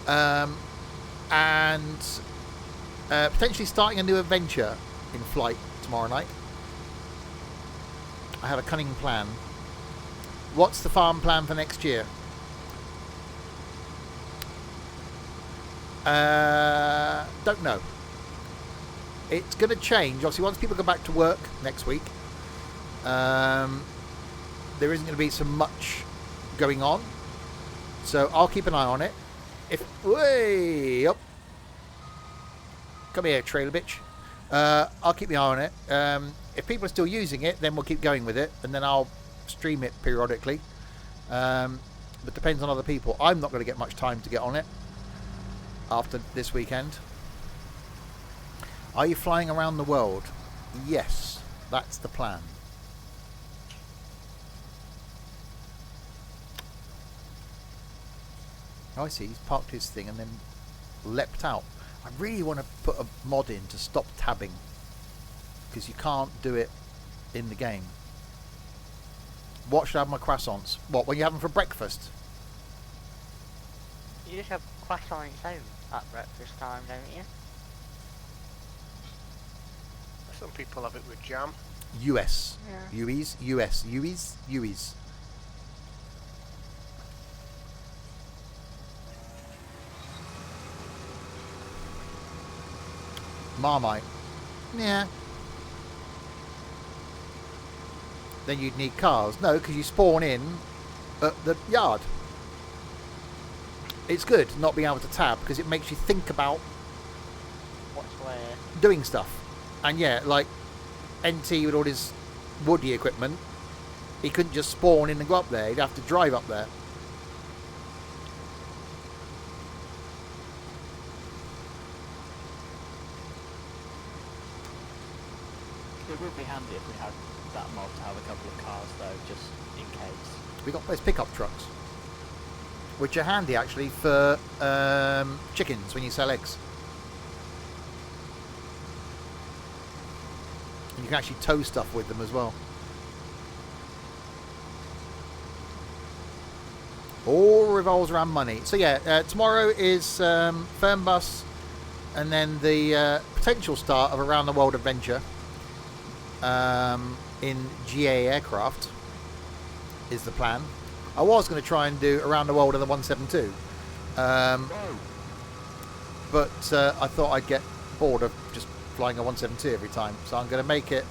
And potentially starting a new adventure in flight tomorrow night. I have a cunning plan. What's the farm plan for next year? Don't know. It's going to change. Obviously, once people go back to work next week, there isn't going to be so much going on. So I'll keep an eye on it. If way up, come here, trailer bitch. I'll keep the eye on it. If people are still using it, then we'll keep going with it, and then I'll stream it periodically. But depends on other people. I'm not going to get much time to get on it after this weekend. Are you flying around the world? Yes, that's the plan. Oh, I see. He's parked his thing and then leapt out. I really want to put a mod in to stop tabbing, because you can't do it in the game. What should I have my croissants? What, when you have them for breakfast? You just have croissants home at breakfast time, don't you? Some people have it with jam. US. Yeah. US. US. US. US. Marmite. Yeah. Then you'd need cars. No, because you spawn in at the yard. It's good not being able to tab, because it makes you think about What's where? doing stuff. And yeah, like NT with all his woody equipment, he couldn't just spawn in and go up there. He'd have to drive up there. It would be handy if we had that mod to have a couple of cars though, just in case. We got those pickup trucks, which are handy actually for chickens when you sell eggs. And you can actually tow stuff with them as well. All revolves around money. So yeah, tomorrow is firm bus, and then the potential start of a round the world adventure in GA aircraft is the plan. I was going to try and do around the world in the 172, but I thought I'd get bored of just flying a 172 every time, so I'm going to make it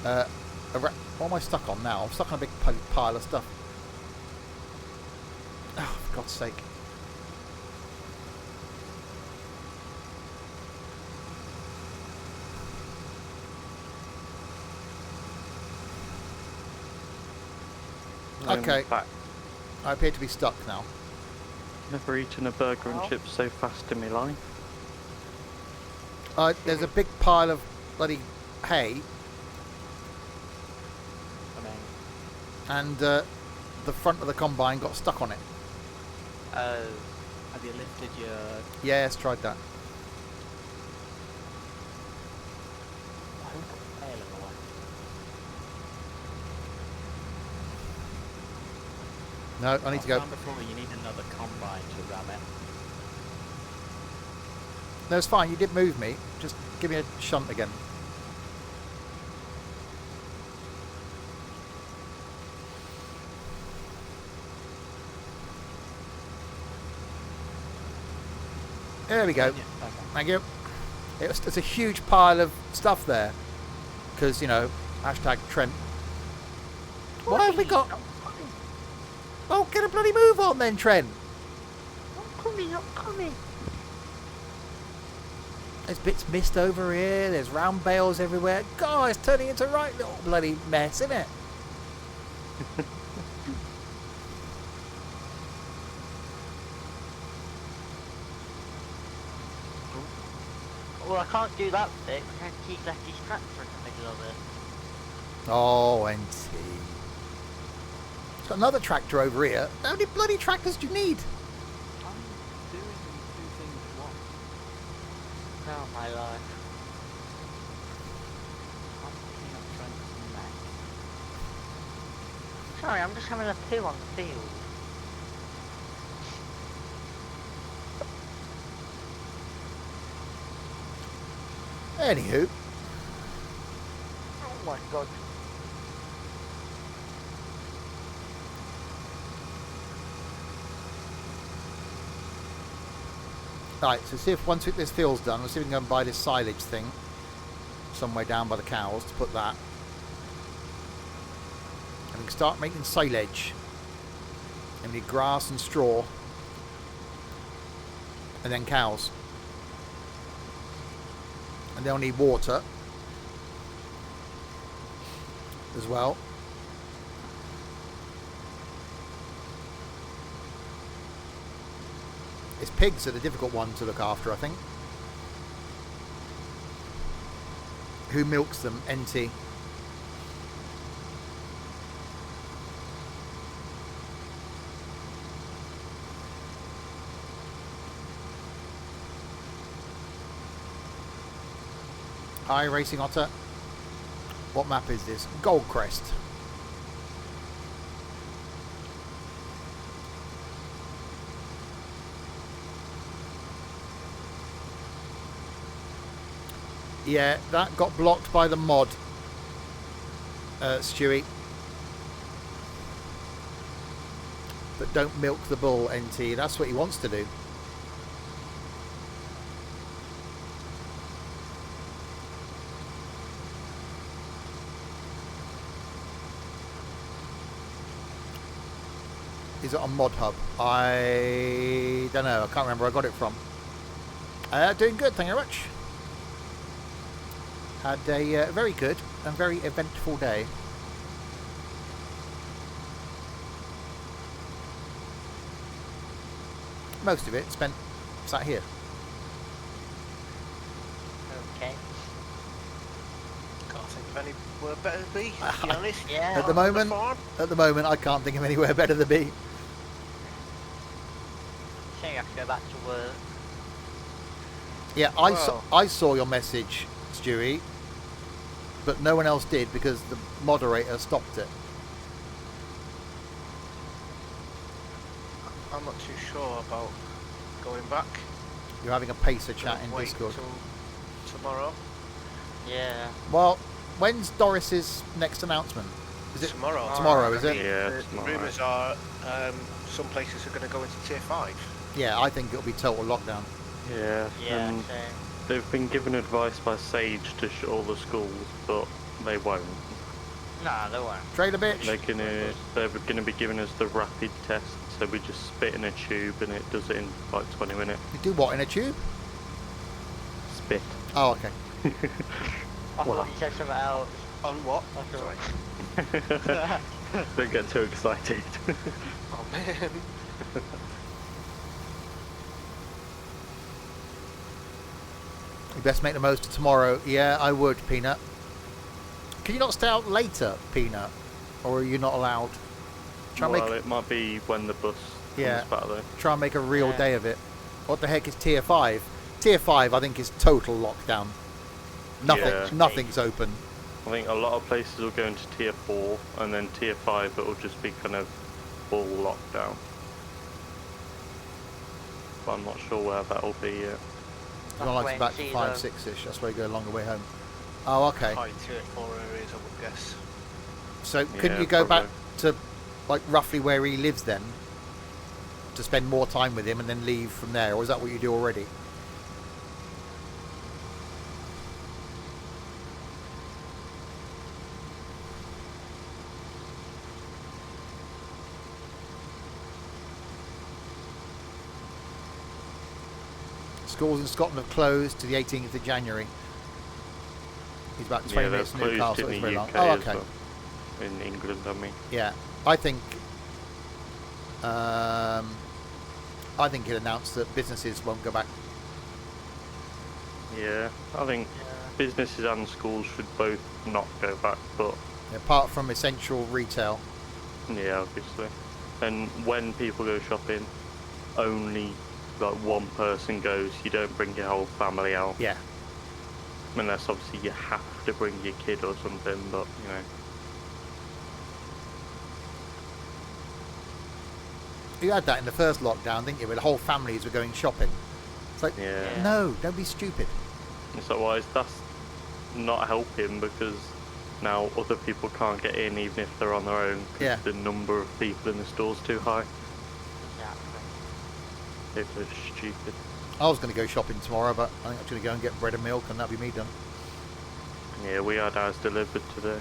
What am I stuck on now? I'm stuck on a big pile of stuff. Oh, for God's sake. Okay. I appear to be stuck now. Never eaten a burger and chips so fast in my life. There's a big pile of bloody hay. And the front of the combine got stuck on it. Oh. Have you lifted your... Yes, tried that. No, I need to go. Before you need another combine to ram it. No, it's fine. You did move me. Just give me a shunt again. There we go. Yeah, okay. Thank you. It's a huge pile of stuff there. Because, you know, #Trent. What have we got? Oh, get a bloody move on then, Trent. I'm coming. There's bits missed over here. There's round bales everywhere. God, it's turning into a right little bloody mess, isn't it? Well, I can't do that bit because he left his tractor in the middle of it. Oh, NT. It's got another tractor over here. How many bloody tractors do you need? I'm doing two things at once. Oh my life. I'm picking up Trent's neck. Sorry, I'm just having a poo on the field. Anywho. Oh my god. Right, so see if once this field's done, we'll see if we can go and buy this silage thing somewhere down by the cows to put that. And we can start making silage. And we need grass and straw. And then cows. And they'll need water as well. It's pigs are the difficult one to look after, I think. Who milks them? NT. Hi, Racing Otter. What map is this? Goldcrest. Yeah, that got blocked by the mod, Stewie. But don't milk the bull, NT. That's what he wants to do. Is it on Mod Hub? I don't know. I can't remember where I got it from. Doing good, thank you very much. Had a very good and very eventful day. Most of it spent sat here. Okay. Can't think of anywhere better to be, to be honest. Yeah. At the moment, I can't think of anywhere better to be. So you have to go back to work. Yeah, I saw your message, Stewie, but no one else did because the moderator stopped it. I'm not too sure about going back. You're having a pacer chat in Wait Discord. till tomorrow. Yeah. Well, when's Doris's next announcement? Is it Tomorrow. tomorrow? Is it? Yeah, The tomorrow. rumours are some places are going to go into tier 5. Yeah, I think it'll be total lockdown. Yeah, Yeah. and So, they've been given advice by Sage to all the schools, but They won't. Nah, they won't. Trailer bitch. They're gonna be giving us the rapid test, so we just spit in a tube and it does it in like 20 minutes. You do what in a tube? Spit. Oh, okay. I thought you said something else. On what? Sorry. Don't get too excited. Oh man. You best make the most of tomorrow. Yeah, I would, Peanut. Can you not stay out later, Peanut? Or are you not allowed? Well, it might be when the bus comes back though. Try and make a real day of it. What the heck is Tier 5? Tier 5, I think, is total lockdown. Nothing's open. I think a lot of places will go into Tier 4, and then Tier 5 it will just be kind of full lockdown. But I'm not sure where that'll be yet. Well, like it's back to 5, 6-ish. That's where you go a longer way home. Oh, okay. High Tier 4 areas, I would guess. So couldn't you go back to like roughly where he lives then? To spend more time with him and then leave from there? Or is that what you do already? Schools in Scotland have closed to the 18th of January. He's about 20 minutes from Newcastle. In It's the very UK long. Oh, okay. as well. In England, I mean. Yeah, I think he'll announce that businesses won't go back. Yeah, I think businesses and schools should both not go back, but Apart from essential retail. yeah, obviously. And when people go shopping, only like one person goes. You don't bring your whole family out. Yeah. Unless obviously you have to bring your kid or something, but you know. You had that in the first lockdown, didn't you? Where the whole families were going shopping. It's like, no, don't be stupid. So why that's not helping, because now other people can't get in even if they're on their own, because the number of people in the store's too high. People are stupid. I was going to go shopping tomorrow, but I think I'm going to go and get bread and milk, and that'll be me done. Yeah, we had ours delivered today.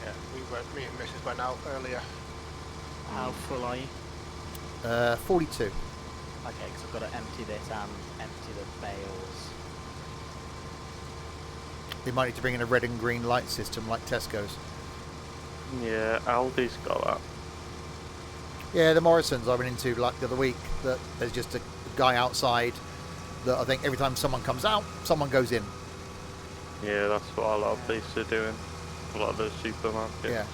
Yeah, me and Mrs. went out earlier. How full are you? 42. Okay, because I've got to empty this and empty the bales. They might need to bring in a red and green light system like Tesco's. Yeah, Aldi's got that. Yeah, the Morrisons I went into like the other week, that there's just a guy outside that I think every time someone comes out, someone goes in. Yeah, that's what a lot of places are doing. A lot of those supermarkets. Yeah.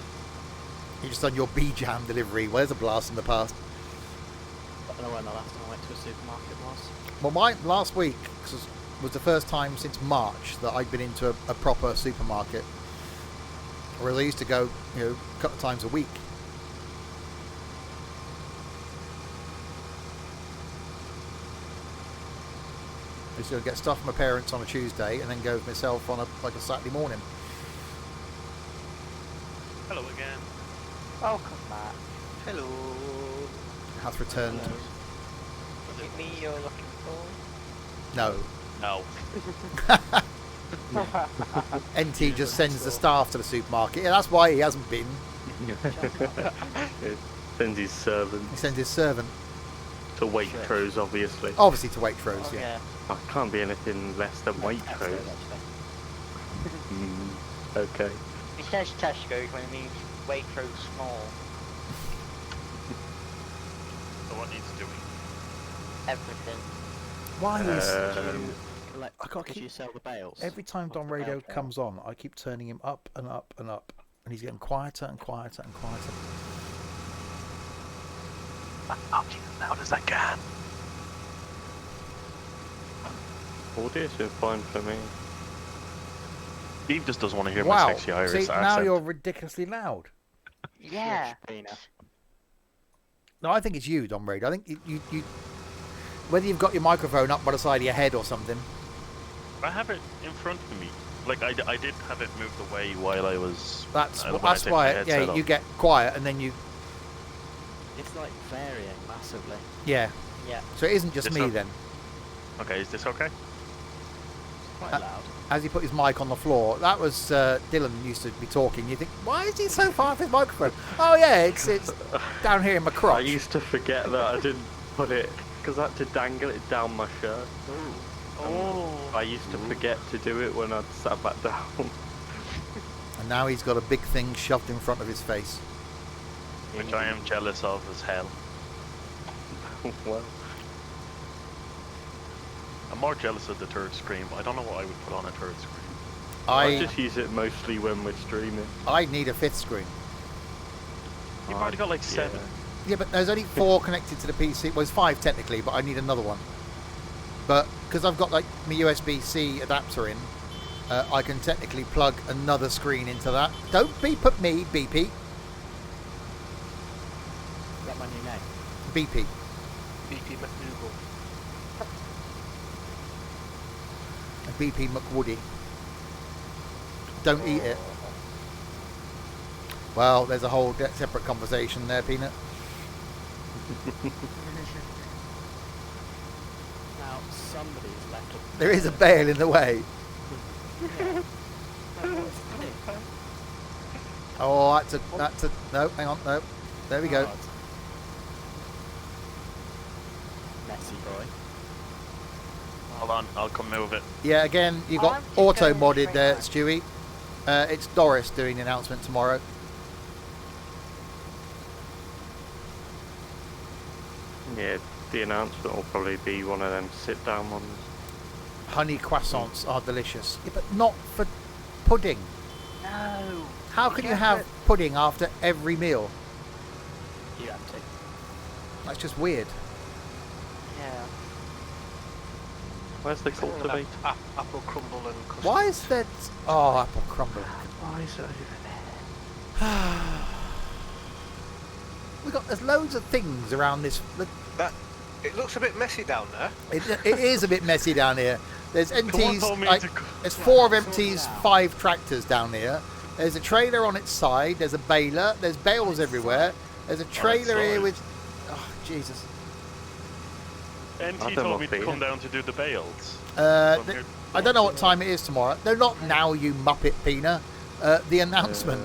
You just done your B-Jam delivery. Well, there's a blast from the past. I don't know when the last time I went to a supermarket was. Well, my last week was the first time since March that I'd been into a proper supermarket. Whereas I used to go, a couple of times a week. I used to get stuff from my parents on a Tuesday and then go with myself on a Saturday morning. Hello again. Welcome back. Hello. Hath returned. Is it me you're looking for? No. No. NT just sends the staff to the supermarket. Yeah, that's why he hasn't been. It sends his servant. He sends his servant. To Waitrose, obviously. Obviously to Waitrose, Oh, yeah. I can't be anything less than Waitrose. Okay. It says Tesco's when it means Waitrose small. So what needs doing? Everything. Why is... I can't keep you sell the bales. Every time Don Radio comes on, I keep turning him up and up and up. And he's getting quieter and quieter and quieter. I'm talking as loud as I can. Audio's been fine for me. Steve just doesn't want to hear Wow. my sexy Irish See, accent. now you're ridiculously loud. Yeah. No, I think it's you, Don Radio. I think you whether you've got your microphone up by the side of your head or something. I have it in front of me. Like I did have it moved away while I was. That's when I why. took my headset You off. get quiet and then you. It's like varying massively. Yeah. Yeah. So it isn't just It's me not- then. Okay, is this okay? It's quite loud. as he put his mic on the floor. That was Dylan used to be talking. You think, why is he so far off his microphone? Oh yeah, it's down here in my crotch. I used to forget that I didn't put it because I had to dangle it down my shirt. I used to forget to do it when I'd sat back down. And now he's got a big thing shoved in front of his face. Which I am jealous of as hell. Well, I'm more jealous of the third screen, but I don't know what I would put on a third screen. I just use it mostly when we're streaming. I need a 5th screen. You've already got like 7. Yeah, but there's only 4 connected to the PC. Well, it's 5 technically, but I need another one. But because I've got like my USB-C adapter in, I can technically plug another screen into that. Don't beep at me, BP. Is that my new name? BP. BP McNoogle. BP McWoody. Don't eat it. Well, there's a whole separate conversation there, Peanut. Now, somebody's left a... There is a bale in the way. Oh, that's a... No, hang on, no. There we go. Messy boy. Hold on, I'll come move it. Yeah, again, you got I'm just auto going modded there, straight Stewie. It's Doris doing the announcement tomorrow. Yeah, the announcement will probably be one of them sit-down ones. Honey croissants are delicious. Yeah, but not for pudding. No. How can you have pudding after every meal? You have to. That's just weird. Yeah. Where's the Something like cultivate? apple crumble and custard. Why is that? Oh, apple crumble. Why is it over There's loads of things around this. It looks a bit messy down there. It is a bit messy down here. There's Someone MTs. told me Like, to go- there's 4 of Yeah, sort MTs, it out. 5 tractors down here. There's a trailer on its side. There's a baler. There's bales everywhere. There's a trailer here side. with. Oh Jesus. NT I don't told know me to what come they- down to do the bales. I don't know what time it is tomorrow. No, not now, you muppet Pina. The announcement.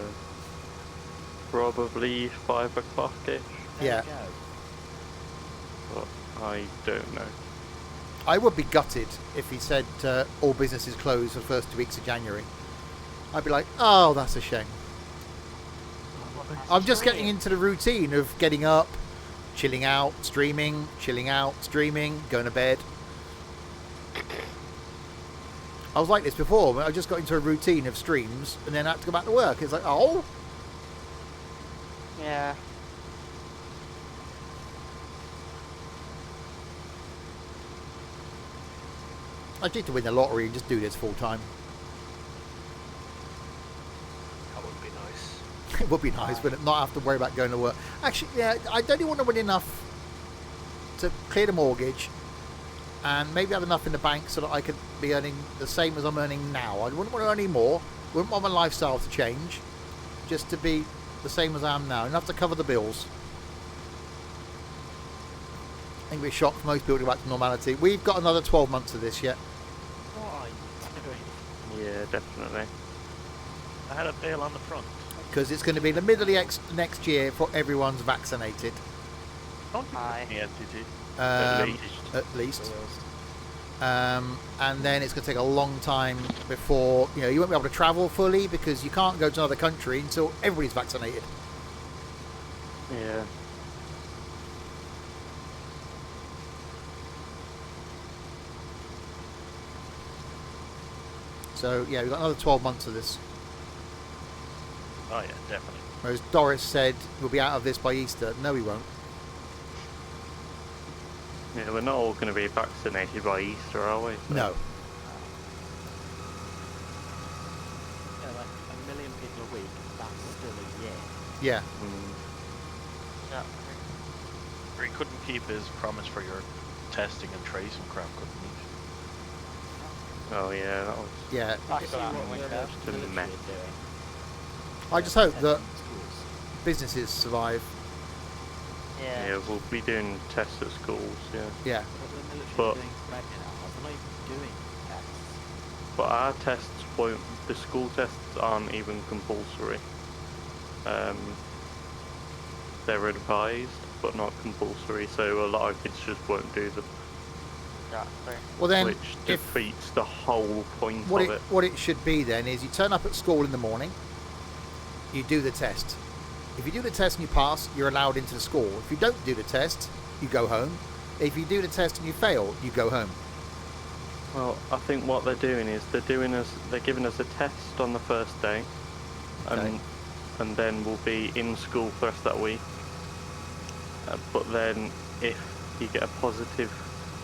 Probably 5 o'clock-ish, Yeah. There but I don't know. I would be gutted if he said all businesses closed for the first 2 weeks of January. I'd be like, oh, that's a shame. I'm just getting into the routine of getting up, chilling out, streaming, going to bed. I was like this before, but I just got into a routine of streams and then I had to go back to work. It's like, oh, Yeah. I need to win the lottery and just do this full time. That would be nice. It would be nice, but not have to worry about going to work. Actually, yeah, I don't even want to win enough to clear the mortgage and maybe have enough in the bank so that I could be earning the same as I'm earning now. I wouldn't want to earn any more. Wouldn't want my lifestyle to change. Just to be the same as I am now. Enough to cover the bills. I think we're shocked most people to go back to normality. We've got another 12 months of this yet. What are you doing? Yeah, definitely. I had a bale on the front. Because it's going to be the middle of next year before everyone's vaccinated. Don't Aye. me NTT. At least. And then it's going to take a long time before, you know, you won't be able to travel fully because you can't go to another country until everybody's vaccinated. Yeah. So, yeah, we've got another 12 months of this. Oh yeah, definitely. Whereas Doris said we'll be out of this by Easter. No, we won't. Yeah, we're not all going to be vaccinated by Easter, are we? So- No. Yeah, like 1 million people a week, that's still a year. Yeah. Mm. Yeah. Or he couldn't keep his promise for your testing and tracing crap, couldn't he? Oh yeah, that was... Yeah. That's See what what the we military have to are doing. I just hope that Testing schools. businesses survive. Yeah. Yeah, we'll be doing tests at schools, yeah. Yeah. But the military But- are doing right now. They're not even doing tests. but our tests won't. The school tests aren't even compulsory. They're advised, but not compulsory. So a lot of kids just won't do them, Exactly. Well then, which if defeats the whole point of it. what it should be then is you turn up at school in the morning, you do the test. If you do the test and you pass, you're allowed into the school. If you don't do the test, you go home. If you do the test and you fail, you go home. Well, I think what they're doing is they're giving us a test on the first day, Okay. and then we'll be in school for the rest of that week. But then, if you get a positive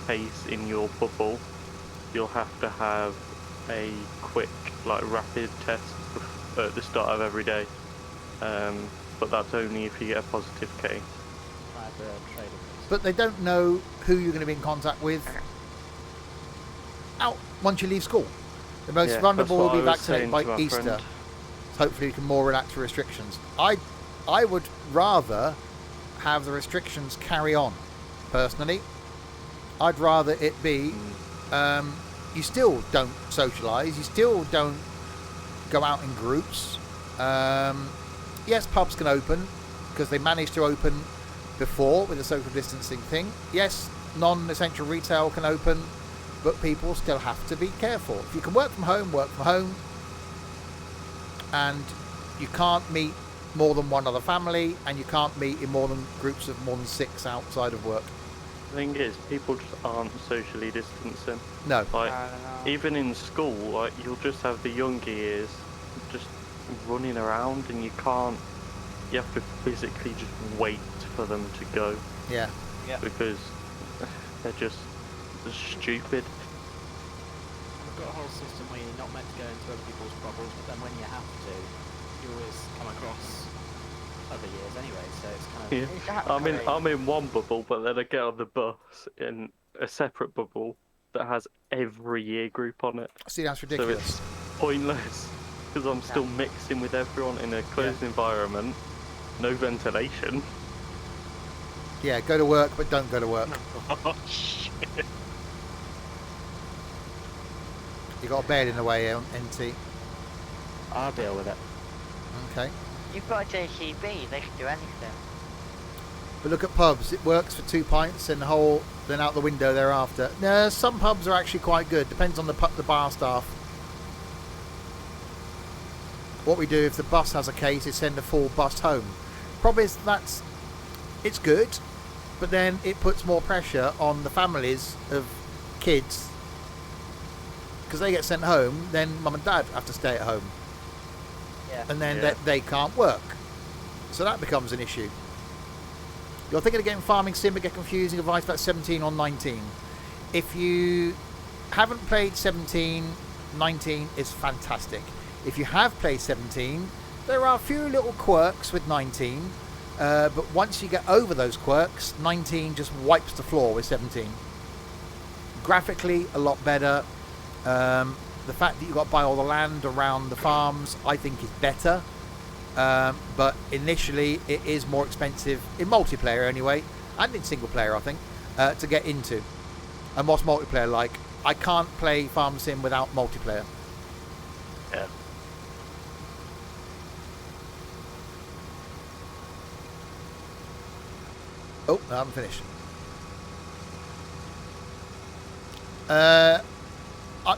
case in your bubble, you'll have to have a quick, rapid test at the start of every day. But that's only if you get a positive case. I have a trader. But they don't know who you're going to be in contact with out once you leave school. The most Yeah, vulnerable will that's be what I was vaccinated saying by to my Easter. friend. Hopefully we can more relax the restrictions. I would rather have the restrictions carry on, personally. I'd rather it be you still don't socialise, you still don't go out in groups. Yes, pubs can open because they managed to open before with the social distancing thing. Yes, non-essential retail can open, but people still have to be careful. If you can work from home, work from home. And you can't meet more than one other family, and you can't meet in more than groups of more than 6 outside of work. The thing is, people just aren't socially distancing. No. Like, I don't know. even in school, you'll just have the younger years just running around, and you have to physically just wait for them to go, Yeah. because they're just stupid. We've got a whole system where you're not meant to go into other people's bubbles, but then when you have to, you always come across other years anyway, so it's kind of... Yeah. Exactly. I'm in one bubble, but then I get on the bus in a separate bubble that has every year group on it. See, that's So ridiculous. it's pointless, because I'm still mixing with everyone in a closed environment, no ventilation. Yeah, go to work, but don't go to work. Oh shit. You got a bed in the way, NT. I'll deal with it. Okay. You've got a JCB, they can do anything. But look at pubs. It works for 2 pints and then out the window thereafter. No, some pubs are actually quite good. Depends on the bar staff. What we do if the bus has a case is send a full bus home. Problem is it's good, but then it puts more pressure on the families of kids because they get sent home. Then mum and dad have to stay at home, Yeah. and then Yeah. they can't work. So that becomes an issue. You're thinking of getting Farming Sim, but get confusing advice about 17 or 19. If you haven't played 17, 19 is fantastic. If you have played 17, there are a few little quirks with 19, but once you get over those quirks, 19 just wipes the floor with 17. Graphically, a lot better. The fact that you've got to buy all the land around the farms, I think is better. But initially, it is more expensive in multiplayer anyway, and in single player, I think, to get into. And what's multiplayer like? I can't play Farm Sim without multiplayer. Yeah. Oh, no, I haven't finished.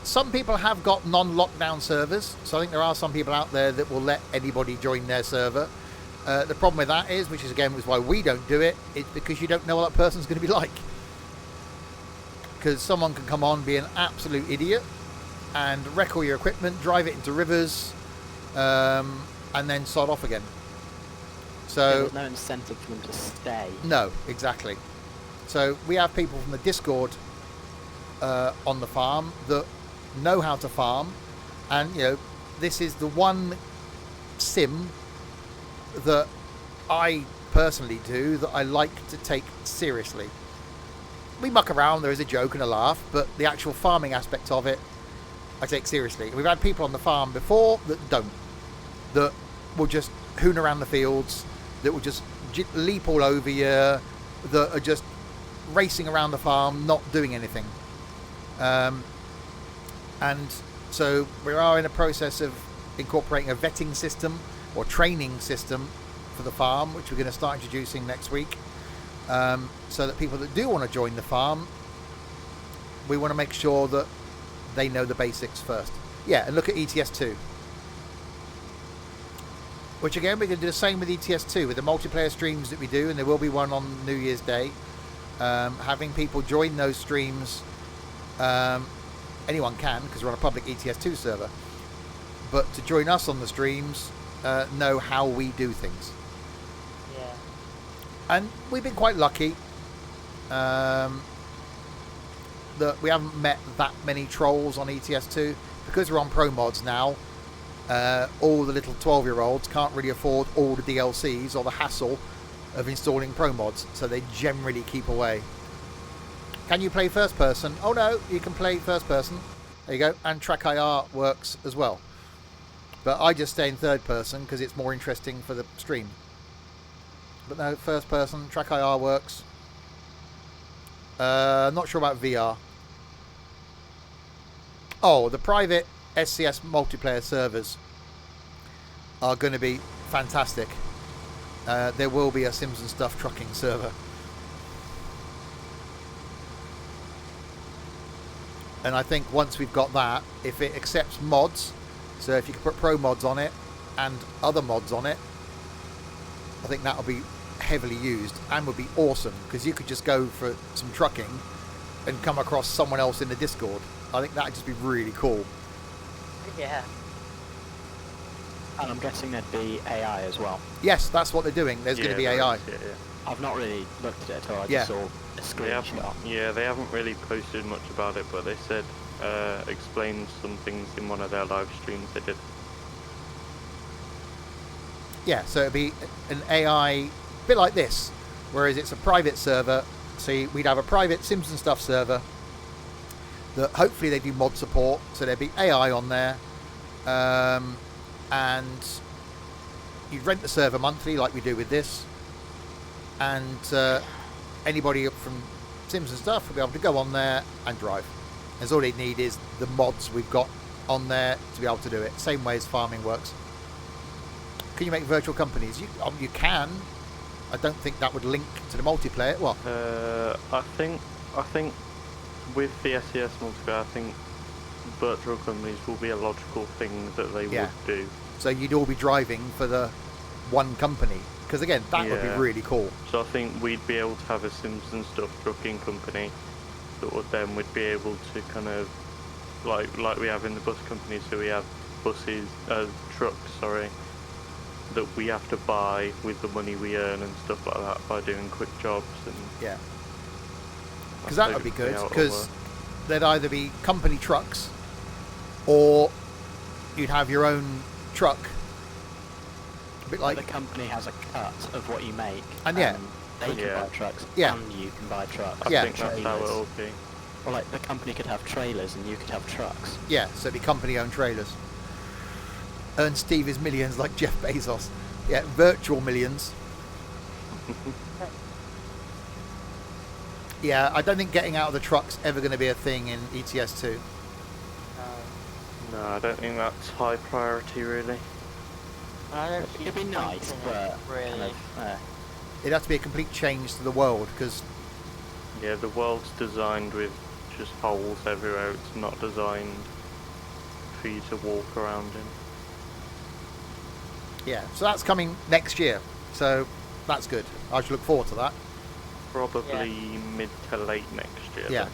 Some people have got non-lockdown servers, so I think there are some people out there that will let anybody join their server. The problem with that is, which is again was why we don't do it, it's because you don't know what that person's going to be like. Because someone can come on, be an absolute idiot, and wreck all your equipment, drive it into rivers, and then sod off again. So There's no incentive for them to stay. no, exactly. So we have people from the Discord on the farm that know how to farm, and this is the one sim that I personally do that I like to take seriously. We muck around, there is a joke and a laugh, but the actual farming aspect of it I take seriously. We've had people on the farm before that don't, that will just hoon around the fields, that will just leap all over you, that are just racing around the farm, not doing anything. And So we are in a process of incorporating a vetting system or training system for the farm, which we're going to start introducing next week, so that people that do want to join the farm, we want to make sure that they know the basics first. Yeah, and look at ETS2. Which again, we're going to do the same with ETS2, with the multiplayer streams that we do, and there will be one on New Year's Day. Having people join those streams, anyone can, because we're on a public ETS2 server. But to join us on the streams, know how we do things. Yeah. And we've been quite lucky that we haven't met that many trolls on ETS2, because we're on pro mods now. All the little 12-year-olds can't really afford all the DLCs or the hassle of installing pro mods, so they generally keep away. Can you play first person? Oh no, you can play first person. There you go. And track IR works as well. But I just stay in third person because it's more interesting for the stream. But no, first person, track IR works. Not sure about VR. Oh, the private SCS multiplayer servers are going to be fantastic. There will be a Sims and Stuff trucking server. And I think once we've got that, if it accepts mods, so if you can put pro mods on it and other mods on it, I think that'll be heavily used and would be awesome, because you could just go for some trucking and come across someone else in the Discord. I think that'd just be really cool. Yeah. And I'm guessing there'd be AI as well. Yes, that's what they're doing. There's going to be AI. Yeah. I've not really looked at it at all. I Yeah. just saw a screenshot. They haven't really posted much about it, but they said explained some things in one of their live streams they did. Yeah, so it'd be an AI, a bit like this, whereas it's a private server. So we'd have a private Sims and Stuff server that hopefully they do mod support, so there'd be AI on there, and you'd rent the server monthly like we do with this, and anybody from Sims and Stuff will be able to go on there and drive. As all they need is the mods we've got on there to be able to do it. Same way as farming works. Can you make virtual companies? You can. I don't think that would link to the multiplayer. Well, I think with the SES multiplayer, I think virtual companies will be a logical thing that they would do. So you'd all be driving for the one company, because again, that would be really cool. So I think we'd be able to have a Sims and Stuff trucking company that would then would be able to kind of like we have in the bus company. So we have trucks, that we have to buy with the money we earn and stuff like that by doing quick jobs and because that would be good, because there'd either be company trucks or you'd have your own truck, a bit like the company has a cut of what you make, and they can buy trucks, and you can buy trucks. I think that's how it'll be. Or like the company could have trailers and you could have trucks. Yeah, so it'd be company-owned trailers. Earn Steve his millions like Jeff Bezos. Yeah, virtual millions. Yeah, I don't think getting out of the truck's ever going to be a thing in ETS2. No, I don't think that's high priority really. It'd be nice, but really. It'd have to be a complete change to the world, because the world's designed with just holes everywhere. It's not designed for you to walk around in. Yeah, so that's coming next year, so that's good. I should look forward to that. Probably mid to late next year. Yeah.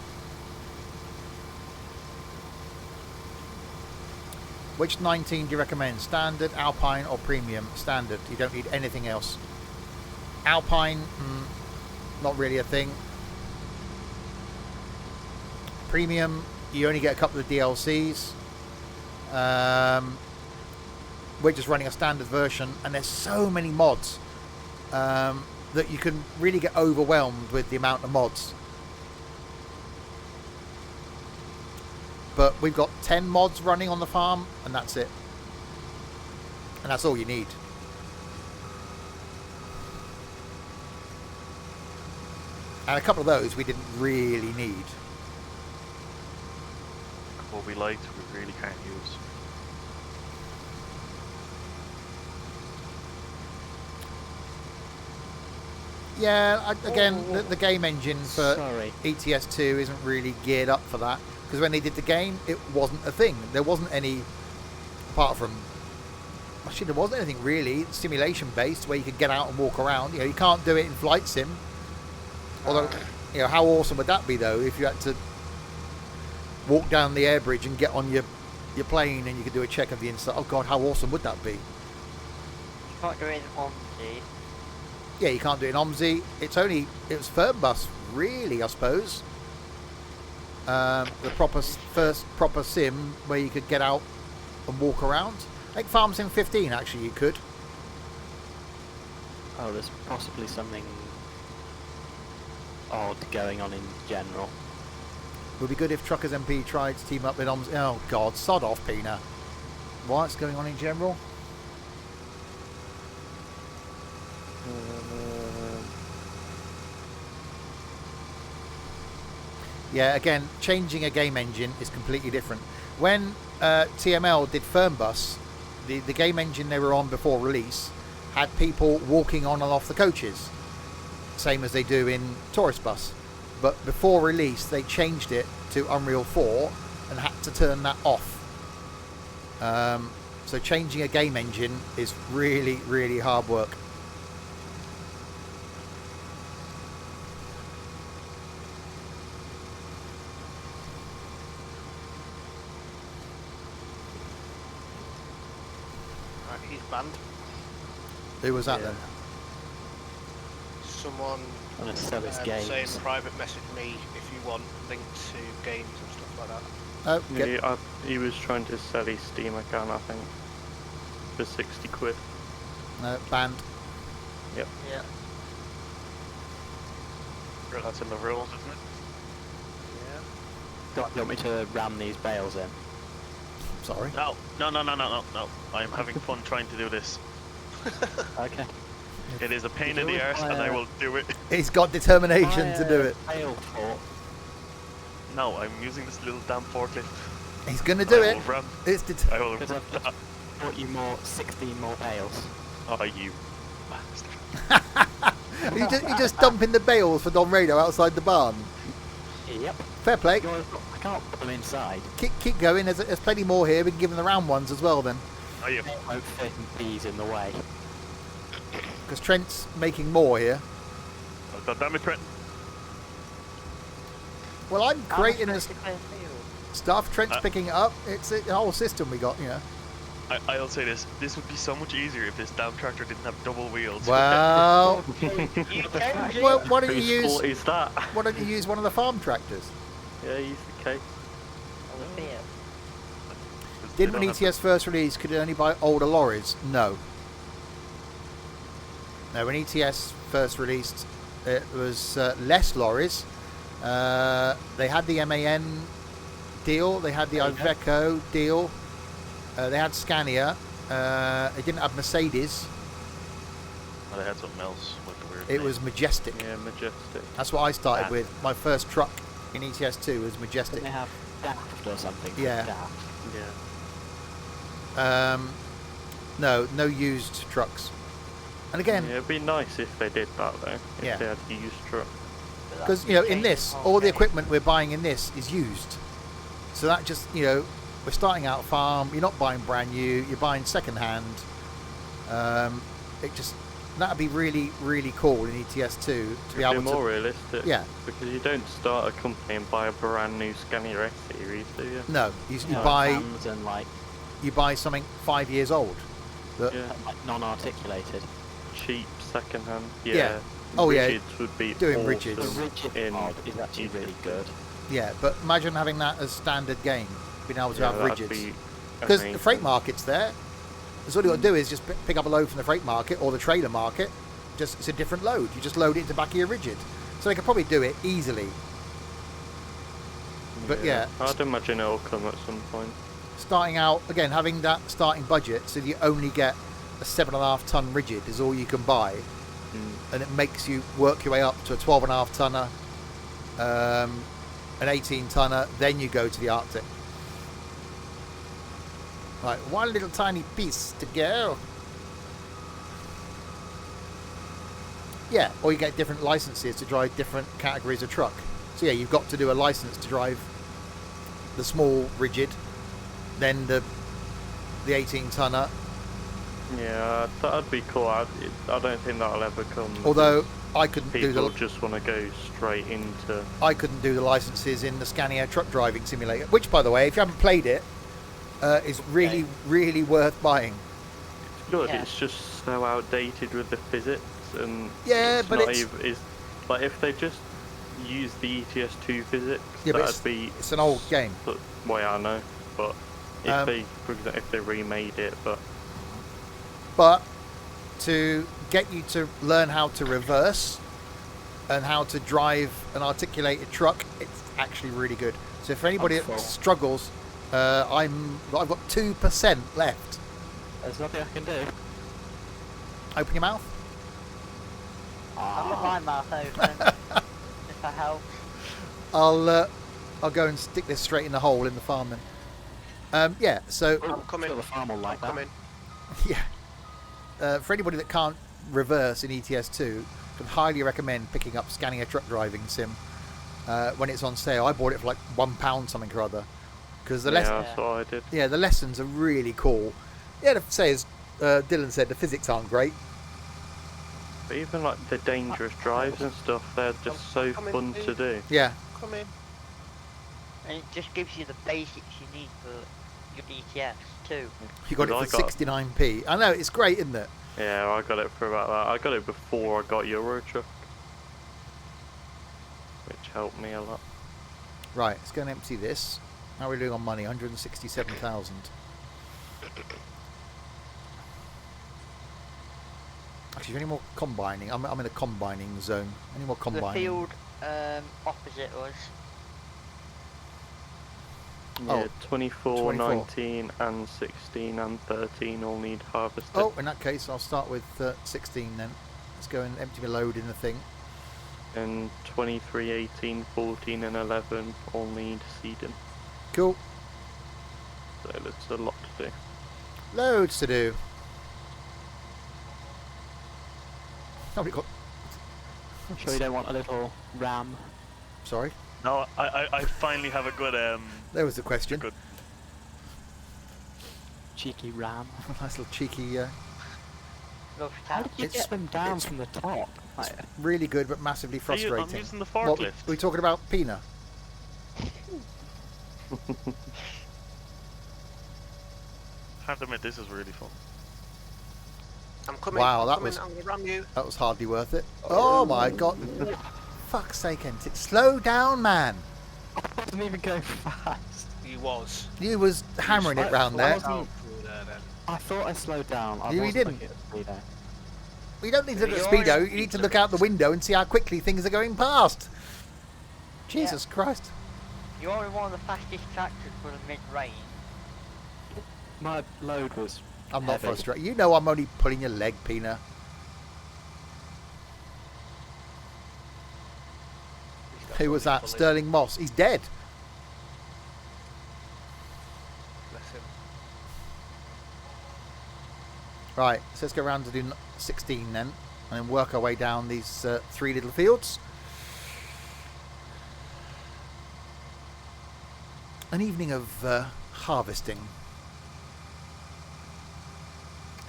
Which 19 do you recommend? Standard, Alpine, or Premium? Standard. You don't need anything else. Alpine, not really a thing. Premium, you only get a couple of DLCs. We're just running a standard version, and there's so many mods that you can really get overwhelmed with the amount of mods. But we've got 10 mods running on the farm, and that's it. And that's all you need. And a couple of those we didn't really need. what we liked, we really can't use. Yeah, again, the game engine for Sorry. ETS2 isn't really geared up for that, because when they did the game, it wasn't a thing. There wasn't any, apart from, actually there wasn't anything really simulation based where you could get out and walk around. You know, you can't do it in Flight Sim. Although, you know, how awesome would that be though if you had to walk down the air bridge and get on your plane and you could do a check of the inside? Oh god, how awesome would that be? You can't do it in OMSI. Yeah, you can't do it in OMSI. It was Fernbus, really, I suppose. The first proper sim where you could get out and walk around. I think Farm Sim 15 actually you could. Oh, there's possibly something odd going on in general. It would be good if Truckers MP tried to team up with OMSI. Oh god, sod off, Pina. What's going on in general? Yeah, again, changing a game engine is completely different. When TML did Fernbus, the game engine they were on before release had people walking on and off the coaches, same as they do in Tourist Bus. But before release, they changed it to Unreal 4 and had to turn that off. So changing a game engine is really, really hard work. Right, he's banned. Who was that Yeah. then? Someone I'm going to sell his games. saying private message me if you want linked to games and stuff like that. Oh, get, He was trying to sell his Steam account, I think, for 60 quid. banned. Yep. Yeah. Sure, that's in the rules, isn't it? Yeah. Do you want me to ram these bales in? Sorry. No. I'm having fun trying to do this. Okay. It is a pain You in the do it arse, by and I a- will do it. He's got determination to do it. Bale fort. No, I'm using this little damn forklift. He's going to do I it. will ram. It's I will. Because I've just bought you 16 more bales. Oh, you bastard. you just dumping the bales for Don Rado outside the barn. Yep. Fair play. I can't put them inside. Keep going. There's plenty more here. We can give them the round ones as well then. Oh, you. They won't fit these in the way. Because Trent's making more here. Oh, God damn it, Trent. Well, I'm How creating much this space to clear field? stuff. Trent's picking it up. It's a whole system we got, you know. I'll say this. This would be so much easier if this damn tractor didn't have double wheels. Well, You can well, why don't you Whose fault use is that? one of the farm tractors? Yeah, use the case. On the field. Didn't when ETS first released, could it only buy older lorries? No. No, when ETS first released, it was less lorries. They had the MAN deal, they had the Iveco deal, they had Scania, they didn't have Mercedes, Oh, they had something else with the weird it name. was Majestic. Yeah, Majestic. That's what I started Ah. with. My first truck in ETS2 was Majestic. Didn't they have Daft or something? Yeah. Daft. Yeah. No used trucks. And again, Yeah, it'd be nice if they did that though. If Yeah. they had used truck. But because that's you know, in changing this, the whole all the game. equipment we're buying in this is used. So that just, you know, we're starting out farm. You're not buying brand new. You're buying second hand. That'd be really, really cool in ETS2 to be It'd able be more to. realistic. Yeah. Because you don't start a company and buy a brand new Scania S series, do you? No, you You know, buy fans and like something 5 years old. That, Yeah. non-articulated. Cheap second hand. Yeah. Yeah. Oh, yeah. Rigids would be Doing awesome rigids. The rigid in mod is actually really good. yeah, but imagine having that as standard game, being able to Yeah, have that'd rigids. be Because the amazing. freight market's there. So all you got to do is just pick up a load from the freight market or the trailer market. Just it's a different load. You just load it into the back of your rigid. So they could probably do it easily. But yeah, I'd imagine it'll come at some point. starting out again, having that starting budget, so you only get a 7.5 ton rigid is all you can buy, and it makes you work your way up to a 12.5 tonner, an 18 tonner. Then you go to the Arctic. Right, one little tiny piece to go. Yeah, or you get different licenses to drive different categories of truck. So yeah, you've got to do a license to drive the small rigid, then the 18-tonner. Yeah, that'd be cool. I don't think that'll ever come. Although I couldn't do People the just want to go straight into. I couldn't do the licenses in the Scania truck driving simulator, which, by the way, if you haven't played it, is really, really worth buying. It's good. Yeah. It's just so outdated with the physics, and Yeah, it's but not it's- even, it's like if they just use the ETS2 physics, Yeah, but that'd be it's an old game. the way I know. But if Um, they, for example, if they remade it, But to get you to learn how to reverse and how to drive an articulated truck, it's actually really good. So for anybody that struggles, I've got 2% left. There's nothing I can do. Open your mouth. I've got my mouth open. If that helps. I'll go and stick this straight in the hole in the farm then. Yeah. So I'm coming. Sure the farm will like I'm that. coming. yeah. For anybody that can't reverse in ETS2, can highly recommend picking up Scania Truck Driving Sim when it's on sale. I bought it for like £1 something or other because the yeah, lesson, that's what I did. yeah, the lessons are really cool. Yeah, to say as Dylan said, the physics aren't great. But even like the dangerous drives and stuff, they're just so Come in, fun please. to do. Yeah, Come in. And it just gives you the basics you need for your ETS too. you got it I for got- 69p. I know it's great, isn't it? Yeah, I got it for about that. I got it before I got Euro Truck, which helped me a lot. Right, let's go and empty this. How are we doing on money? 167,000. Actually, any more combining? I'm in a combining zone. Any more The combining? field opposite us. Oh, Yeah, 24, 24. 19, and 16 and 13 all need harvested. Oh, in that case, I'll start with 16 then. Let's go and empty my load in the thing. And 23, 18, 14, and 11 all need seeding. Cool. So that's a lot to do. Loads to do. Nobody got... Sure you don't want a little ram? Sorry. No, I finally have a good There was the question. good. Cheeky ram. Nice little cheeky... Love How tab. did you It's- get them down it's- from the top? Like, really good, but massively frustrating. I'm using the What, forklift. we talking about Pina? Have to admit, this is really fun. I'm coming. Wow, I'm that coming. was- I'm gonna ram you. That was hardly worth it. Oh my god. Fuck's sake, Ent. Slow down, man. I wasn't even going fast. You was. You was hammering it round I there. wasn't- Oh, through there then. I thought I slowed down. I You wasn't didn't. looking at the speedo. You don't need to look at You're speedo. You need to look out the window and see how quickly things are going past. Jesus Christ. You're in one of the fastest tractors for the mid-range. My load was I'm not heavy. frustrated. You know I'm only pulling your leg, Pina. He's got Who was body that? fully. Sterling Moss. He's dead. Bless him. Right, so let's go around to do 16 then, and then work our way down these 3 little fields. An evening of harvesting.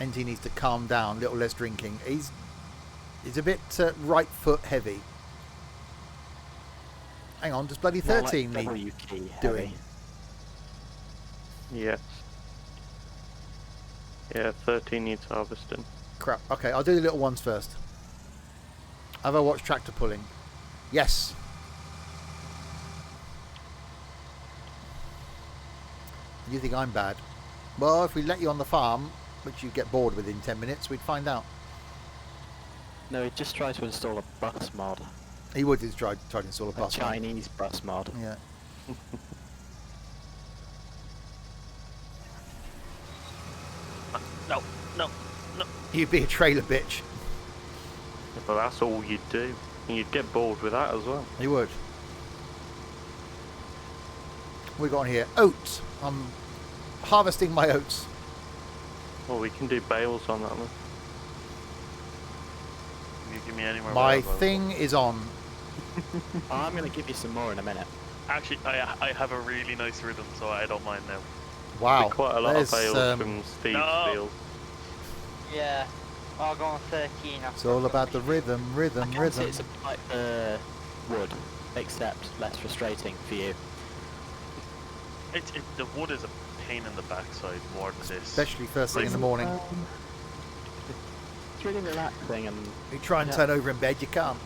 NT needs to calm down, a little less drinking. He's a bit right foot heavy. Hang on, does bloody More 13 like need WT doing? heavy. Yes. Yeah, 13 needs harvesting. Crap. Okay, I'll do the little ones first. Have I watched tractor pulling? Yes. You think I'm bad? Well, if we let you on the farm, which you get bored within 10 minutes, we'd find out. No, he just tried to install a bus mod. He would just try to install a A bus. Chinese bus mod. Yeah. No, no, no. You'd be a trailer bitch. But that's all you'd do. And you'd get bored with that as well. He would. We got on here oats. I'm harvesting my oats. Well, we can do bales on that one. Can you give me any more? My bales, thing is on. I'm going to give you some more in a minute. Actually, I have a really nice rhythm, so I don't mind now. Wow. Quite a lot There's, of bales from Steve's No. field. Yeah. I'll go on 13 after. It's all about the rhythm. I guess it's a bit like the wood, except less frustrating for you. The wood is a pain in the backside more than this. Especially first thing in the morning. It's really relaxing and... You try and yeah. turn over in bed, you can't.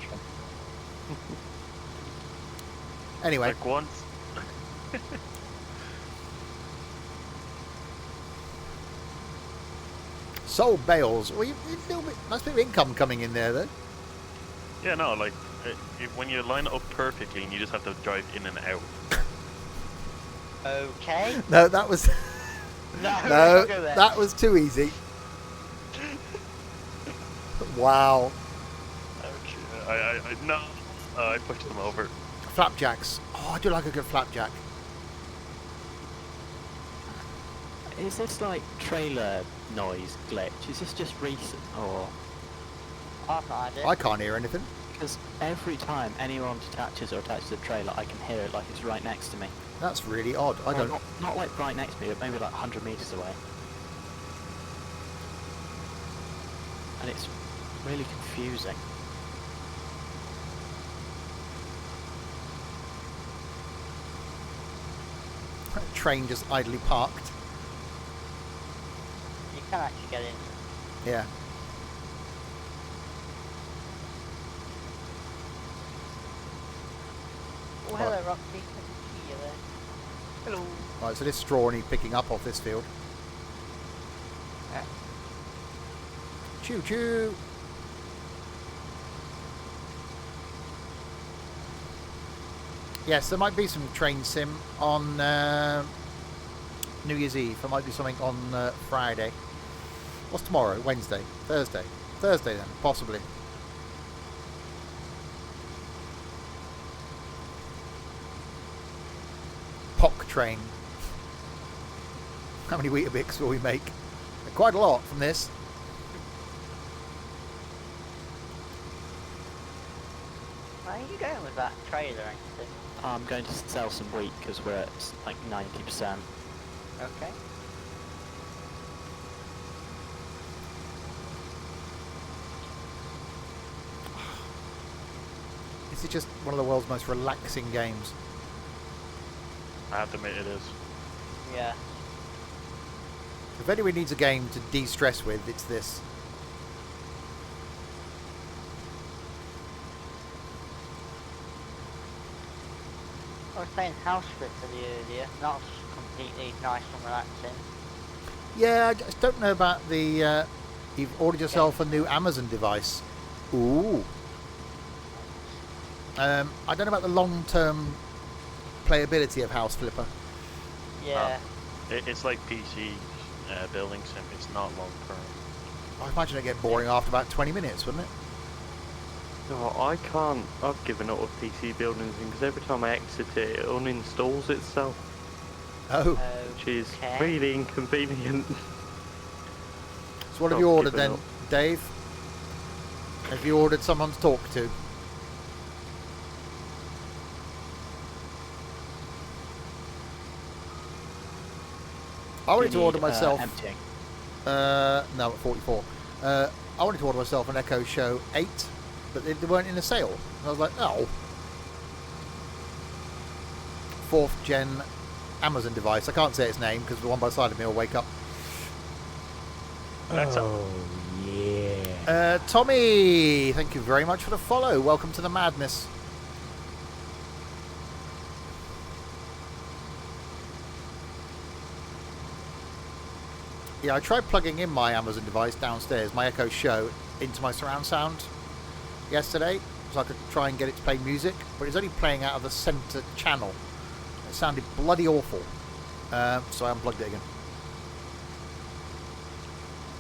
Anyway, Like once. sold bales. Well, nice bit of income coming in there, though. Yeah, no, like when you line it up perfectly and you just have to drive in and out. Okay. No, that was No, no, go there. that was too easy. Wow. Okay, I no, I pushed them over. Flapjacks. Oh, I do like a good flapjack. Is this like trailer noise glitch? Is this just recent or... I've not had it. I can't hear anything. Because every time anyone detaches or attaches a trailer, I can hear it like it's right next to me. That's really odd. I Well, don't. not like right next to me, but maybe like 100 metres away. And it's really confusing. Train just idly parked. You can actually get in. Yeah. Oh, hello, Roxy. I can see you there. Hello. Right, so this straw need picking up off this field. Yeah. Choo choo. Yes, there might be some train sim on New Year's Eve. There might be something on Friday. What's tomorrow? Wednesday? Thursday? Thursday then, possibly. POC train. How many Weetabix will we make? Quite a lot from this. Where are you going with that trailer, actually? I'm going to sell some wheat because we're at like 90%. Okay. This is just one of the world's most relaxing games. I have to admit it is. Yeah. If anyone needs a game to de-stress with, it's this. I was saying house flip for the earlier. Not completely nice and relaxing. Yeah, I just don't know about the... you've ordered yourself a new Amazon device. Ooh. I don't know about the long-term playability of House Flipper. Yeah. It's like PC building sim. It's not long term. I imagine it'd get boring after about 20 minutes, wouldn't it? No, I can't. I've given up with PC building because every time I exit it, it uninstalls itself, Oh. which is Okay. really inconvenient. So what have I've you ordered given then, up. Dave? Have you ordered someone to talk to? I wanted to order myself... Emptying. no, at 44. I wanted to order myself an Echo Show 8, but they weren't in a sale. And I was like, oh. 4th gen Amazon device. I can't say its name because the one by the side of me will wake up. Alexa. Tommy, thank you very much for the follow. Welcome to the madness. Yeah, I tried plugging in my Amazon device downstairs, my Echo Show, into my surround sound yesterday, so I could try and get it to play music, but it's only playing out of the centre channel. It sounded bloody awful, so I unplugged it again.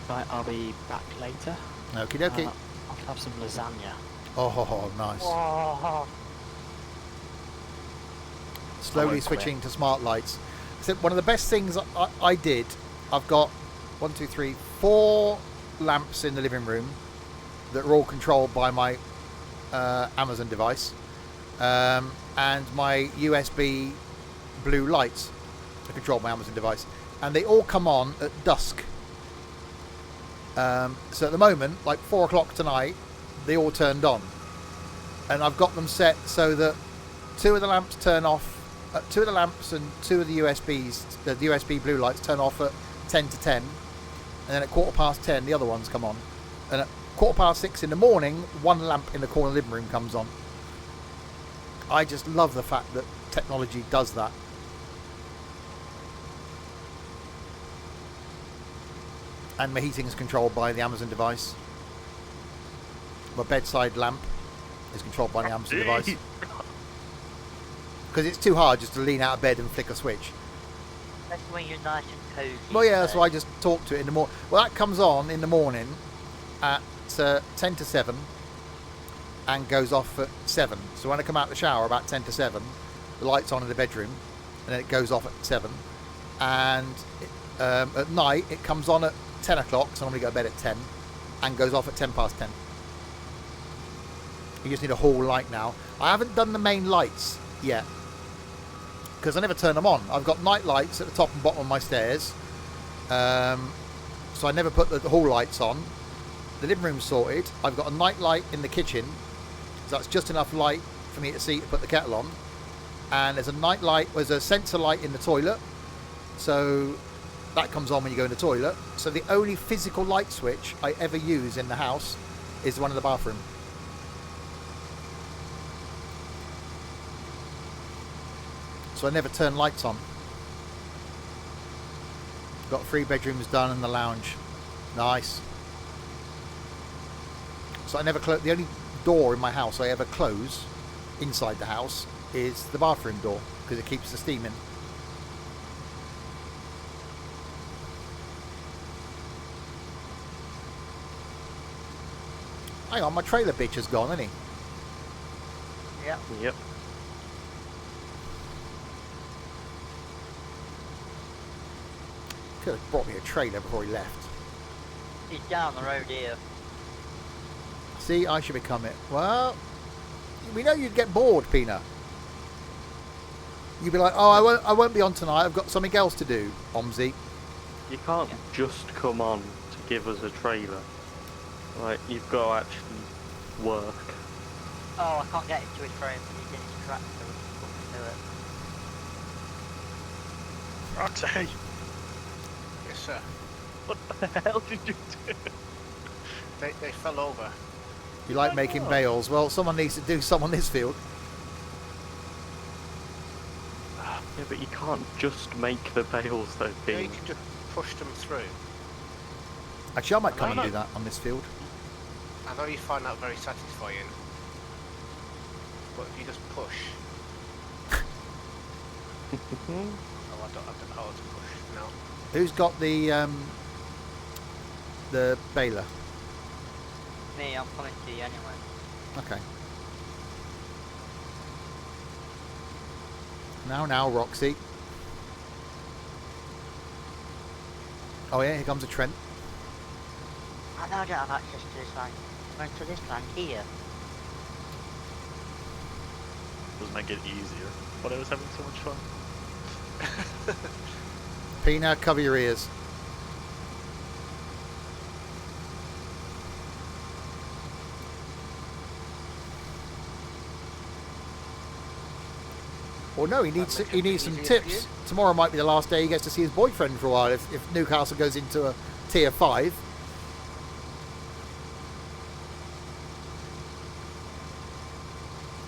Right, I'll be back later. Okie dokie. I'll have some lasagna. Oh, nice. Whoa. Slowly won't quit. switching to smart lights. one of the best things I did. I've got 1, 2, 3, 4 lamps in the living room that are all controlled by my Amazon device, and my USB blue lights are controlled by my Amazon device, and they all come on at dusk. So at the moment, like 4 o'clock tonight, they all turned on, and I've got them set so that 2 of the lamps turn off. 2 of the lamps and 2 of the USBs, the USB blue lights, turn off at 10 to 10, and then at 10:15 the other ones come on, and at 6:15 in the morning 1 lamp in the corner living room comes on. I just love the fact that technology does that. And my heating is controlled by the Amazon device. My bedside lamp is controlled by the Amazon device. Because it's too hard just to lean out of bed and flick a switch. That's when you're nice and cozy. Well, yeah, that's why I just talk to it in the morning. Well, that comes on in the morning at 10 to 7 and goes off at 7. So when I come out of the shower about 10 to 7, the light's on in the bedroom, and then it goes off at 7. And at night, it comes on at 10 o'clock, so I normally go to bed at 10, and goes off at 10:10. You just need a hall light now. I haven't done the main lights yet, because I never turn them on. I've got night lights at the top and bottom of my stairs, so I never put the hall lights on. The living room's sorted. I've got a night light in the kitchen, so that's just enough light for me to see to put the kettle on. And there's a night light, there's a sensor light in the toilet, so that comes on when you go in the toilet. So the only physical light switch I ever use in the house is the one in the bathroom. So I never turn lights on. Got 3 bedrooms done and the lounge. Nice. So I never close. The only door in my house I ever close inside the house is the bathroom door, because it keeps the steam in. Hang on, my trailer bitch has gone, hasn't he? Yep. Yep. Could have brought me a trailer before he left. He's down the road here. See, I should become it. Well, we know you'd get bored, Pina. You'd be like, oh, I won't be on tonight. I've got something else to do, Omzi. You can't just come on to give us a trailer. Like, you've got to actually work. Oh, I can't get into his frame because he's in his tractor. Couldn't do it. Roxy, Yes, sir. what the hell did you do? They fell over. You like making bales. Well, someone needs to do some on this field. Yeah, but you can't just make the bales though, Yeah, you Dean. can just push them through. Actually, I might come No, and no. do that on this field. I know you find that very satisfying. But if you just push... Oh, I don't have the power to push now. Who's got the baler? Me, I'm coming to you anyway. Okay. Now, Roxy. Oh yeah, here comes a Trent. I know I don't have access to this land. Run to this land here. Does make it easier, but I was having so much fun. Pina, cover your ears. Well, no, he needs That some makes it tips. easier for Tomorrow might be the last day he gets to see his boyfriend for a while. If Newcastle goes into a tier 5.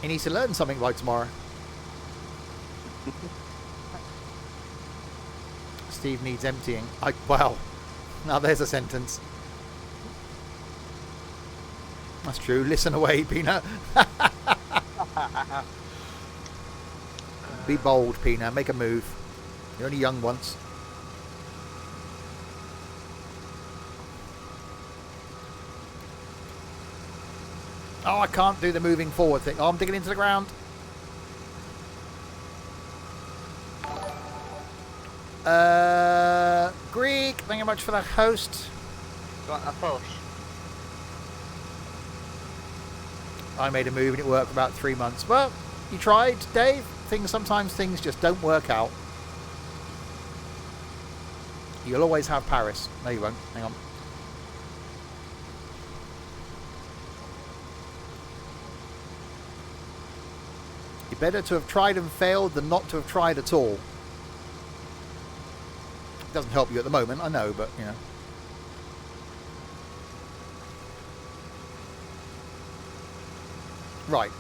He needs to learn something by tomorrow. Steve needs emptying. Wow. Now there's a sentence. That's true. Listen away, Pina. Be bold, Pina. Make a move. You're only young once. Oh, I can't do the moving forward thing. Oh, I'm digging into the ground. Greek, thank you very much for that host. You want a push? I made a move and it worked for about 3 months. Well, you tried, Dave. Sometimes things just don't work out. You'll always have Paris. No, you won't. Hang on. You're better to have tried and failed than not to have tried at all. It doesn't help you at the moment, I know, but, you know. Right.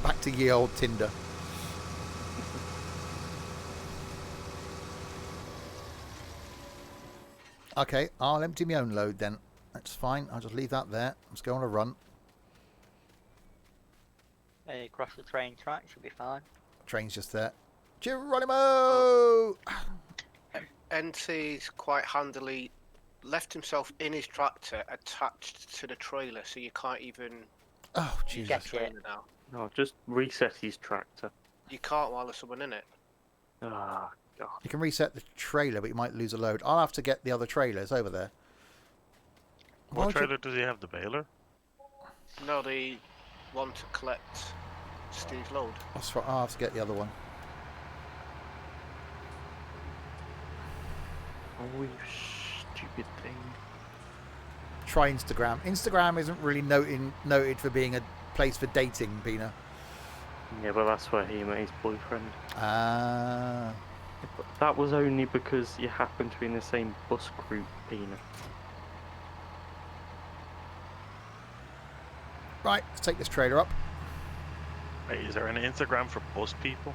Back to ye old Tinder. Okay, I'll empty my own load then. That's fine. I'll just leave that there. Let's go on a run. Cross the train track, should be fine. Train's just there. Geronimo! NT's quite handily left himself in his tractor attached to the trailer, so you can't even Oh, use Jesus. the Get it. trailer now. No, just reset his tractor. You can't while there's someone in it. Ah, God. You can reset the trailer, but you might lose a load. I'll have to get the other trailers over there. Why What would you- trailer does he have? The baler? No, they want to collect Steve's load. That's right, I'll have to get the other one. Oh, you stupid thing. Try Instagram. Instagram isn't really noted for being a place for dating, Pina. Yeah, but that's where he met his boyfriend. Ah. But that was only because you happened to be in the same bus group, Pina. Right, let's take this trailer up. Wait, is there an Instagram for bus people?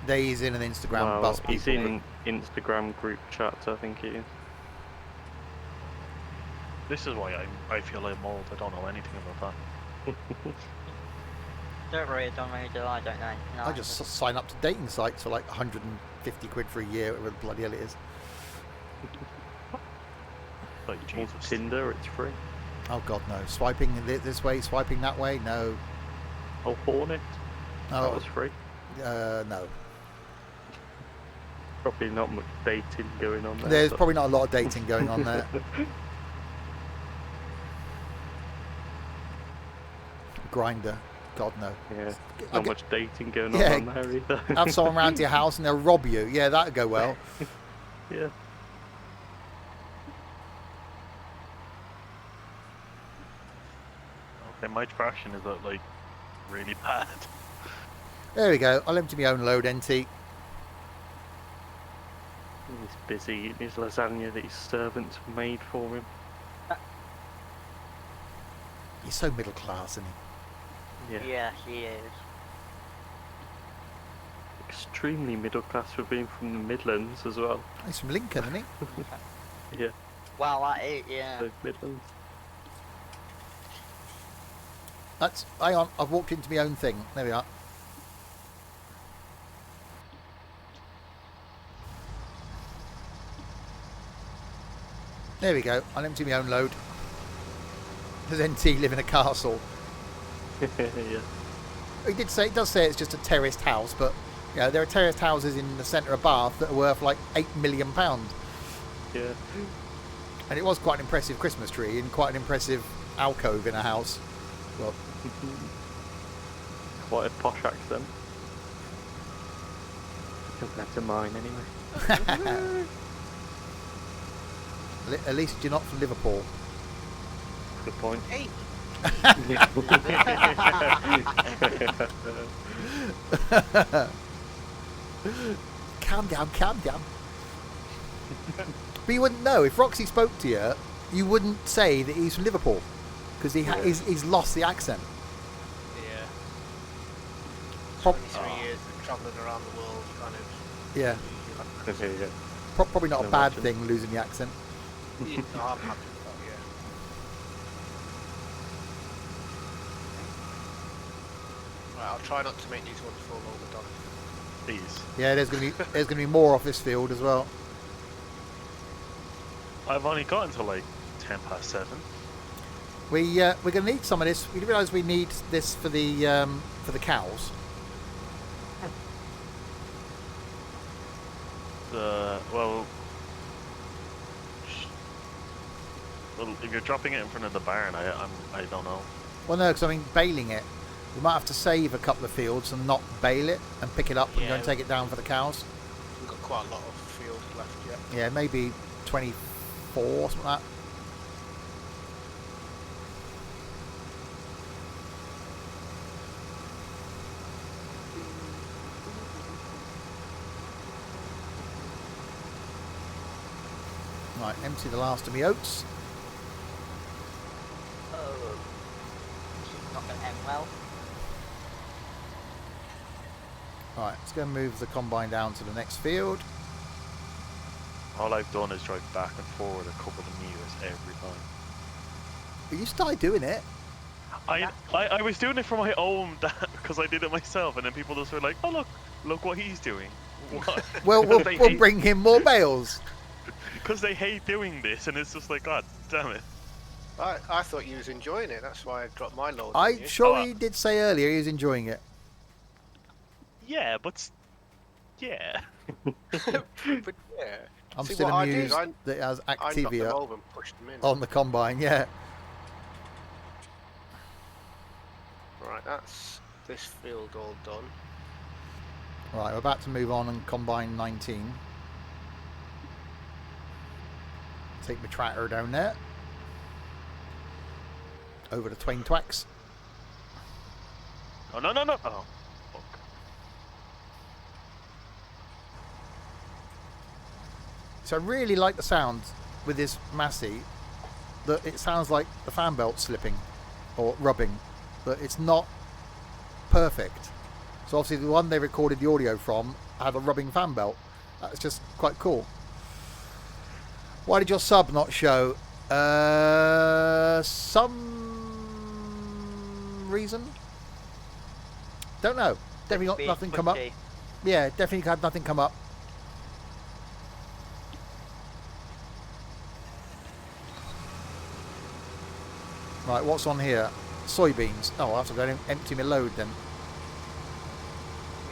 He's in an Instagram Well, bus he's people. in Instagram group chats, I think it is. This is why I feel I'm old. I don't know anything about that. Don't worry, I don't really do. I don't know. No, I just sign up to dating sites for like 150 quid for a year, whatever the bloody hell it is. Like On Jesus. Tinder, it's free. Oh God, no. Swiping this way, swiping that way, no. Oh, Hornet, that Oh, was free. no. Probably not much dating going on there. There's but- probably not a lot of dating going on there. Grinder, God no. Yeah, I'll not get- much dating going Yeah. on there either. Have someone round to your house and they'll rob you. Yeah, that'd go well. Yeah. Okay, my traction is like really bad. There we go. I'll empty my own load, NT. He's busy eating his lasagna that his servants made for him. He's so middle class, isn't he? Yeah. Yeah, he is. Extremely middle class for being from the Midlands as well. He's from Lincoln, isn't he? Yeah, Well, that is, yeah. the Midlands. That's. Hang on. I've walked into my own thing. There we are. There we go. I'll empty my own load. Does NT live in a castle? Yeah. It does say it's just a terraced house, but you know, there are terraced houses in the centre of Bath that are worth like £8 million. Yeah. And it was quite an impressive Christmas tree and quite an impressive alcove in a house. Well, Quite a posh accent. Compared to mine, anyway. at least you're not from Liverpool. Good point. Hey, Calm down, calm down. But you wouldn't know. If Roxy spoke to you, you wouldn't say that he's from Liverpool. Because he's lost the accent. yeah. Prob- 23 years of travelling around the world, kind of. Yeah. Yeah. Probably not a Can bad imagine. thing, losing the accent. Yeah, no, I'm happy with that, yeah. Right, I'll try not to make these ones fall over, Don. Please. Yeah, there's gonna be more off this field as well. I've only gotten to like 7:10. We're gonna need some of this. We realise we need this for the cows. Well, if you're dropping it in front of the barn, I don't know. Well, no, because I mean, baling it. We might have to save a couple of fields and not bale it and pick it up and go Yeah. and take it down for the cows. We've got quite a lot of field left yet. Yeah, maybe 24, something like that. Right, empty the last of my oats. Oh, this is not going to end well. Right, let's go and move the combine down to the next field. All I've done is drive back and forward a couple of meters every time. But you started doing it. I was doing it for my own because I did it myself, and then people just were like, "Oh look what he's doing." What? Well, we'll, They we'll hate- bring him more bales. Because they hate doing this, and it's just like, God damn it. I thought you was enjoying it. That's why I dropped my load. on I you. sure Oh, he did say earlier he was enjoying it. Yeah, but yeah. But yeah. I'm See, still what I did is amused I that it has knocked them Activia over and pushed them in. on the combine, yeah. Right, that's this field all done. Right, we're about to move on and combine 19. Take my tractor down there. Over to Twain Twacks. Oh no. Oh, fuck. So I really like the sound with this Massey, that it sounds like the fan belt slipping or rubbing, but it's not perfect. So obviously the one they recorded the audio from had a rubbing fan belt. That's just quite cool. Why did your sub not show? Some reason? Don't know. Definitely not Being nothing come up. pushy. Yeah, definitely had nothing come up. Right, what's on here? Soybeans. Oh, I'll have to go and empty my load then.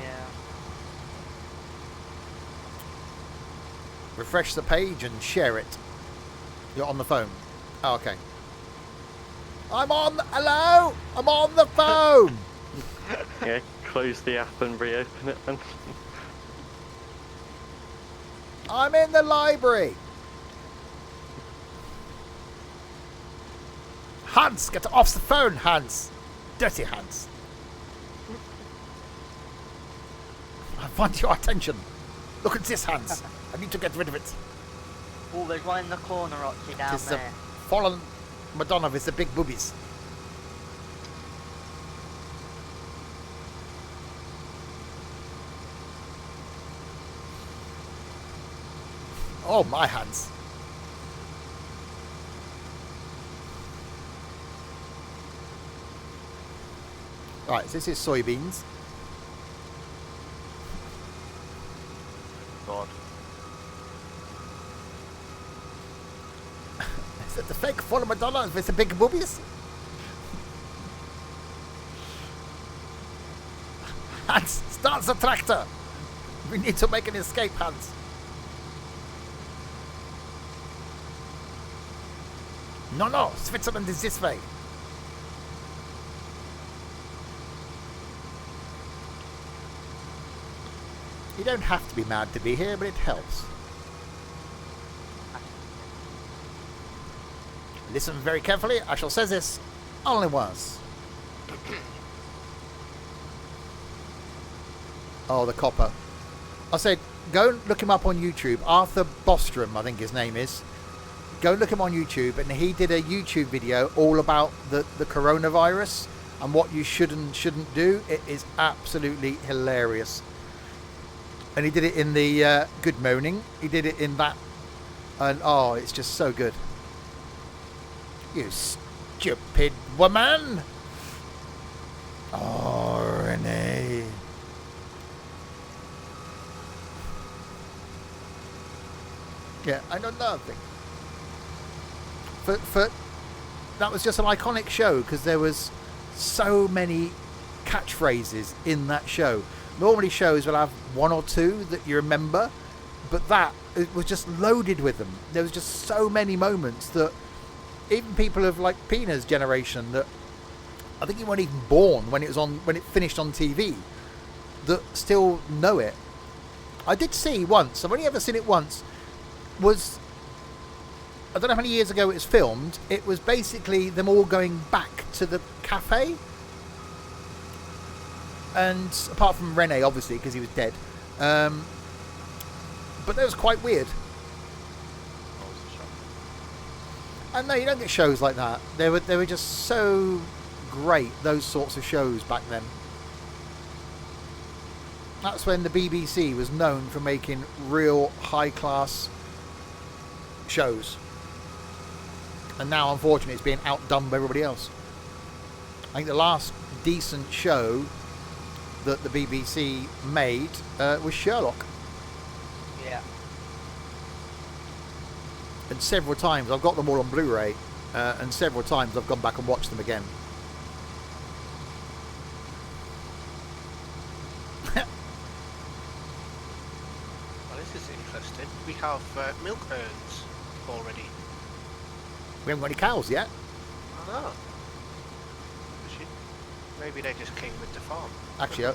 Yeah. Refresh the page and share it. You're on the phone. Oh, okay. Hello? I'm on the phone! Yeah, close the app and reopen it then. I'm in the library. Hans, get off the phone, Hans. Dirty Hans. I want your attention. Look at this, Hans. I need to get rid of it. Oh, there's one in the corner, Roxy, down It's the there. fallen Madonna with the big boobies. Oh, my hands. Right, so this is soybeans. God. Is it the fake fallen Madonna with the big boobies? Hans, start the tractor. We need to make an escape, Hans. No, Switzerland is this way. You don't have to be mad to be here, but it helps. Listen very carefully, I shall say this only once. Oh, the copper. I said, go and look him up on YouTube. Arthur Bostrom, I think his name is. Go look him on YouTube, and he did a YouTube video all about the coronavirus and what you should and shouldn't do. It is absolutely hilarious. And he did it in the Good Moaning. He did it in that. And oh, it's just so good. You stupid woman. Oh, Renee. Yeah, I know nothing. For that was just an iconic show because there was so many catchphrases in that show. Normally shows will have one or two that you remember, but that it was just loaded with them. There was just so many moments that even people of like Pina's generation, that I think you weren't even born when it finished on TV, that still know it. I did see once, I've only ever seen it once, was, I don't know how many years ago it was filmed, it was basically them all going back to the cafe. And apart from Rene, obviously, because he was dead. But that was quite weird. And no, you don't get shows like that. They were just so great, those sorts of shows back then. That's when the BBC was known for making real high-class shows. And now, unfortunately, it's being outdone by everybody else. I think the last decent show that the BBC made was Sherlock. Yeah. And several times, I've got them all on Blu-ray, and several times I've gone back and watched them again. Well, this is interesting. We have milk urns already. We haven't got any cows yet. I know. Maybe they just came with the farm. Actually,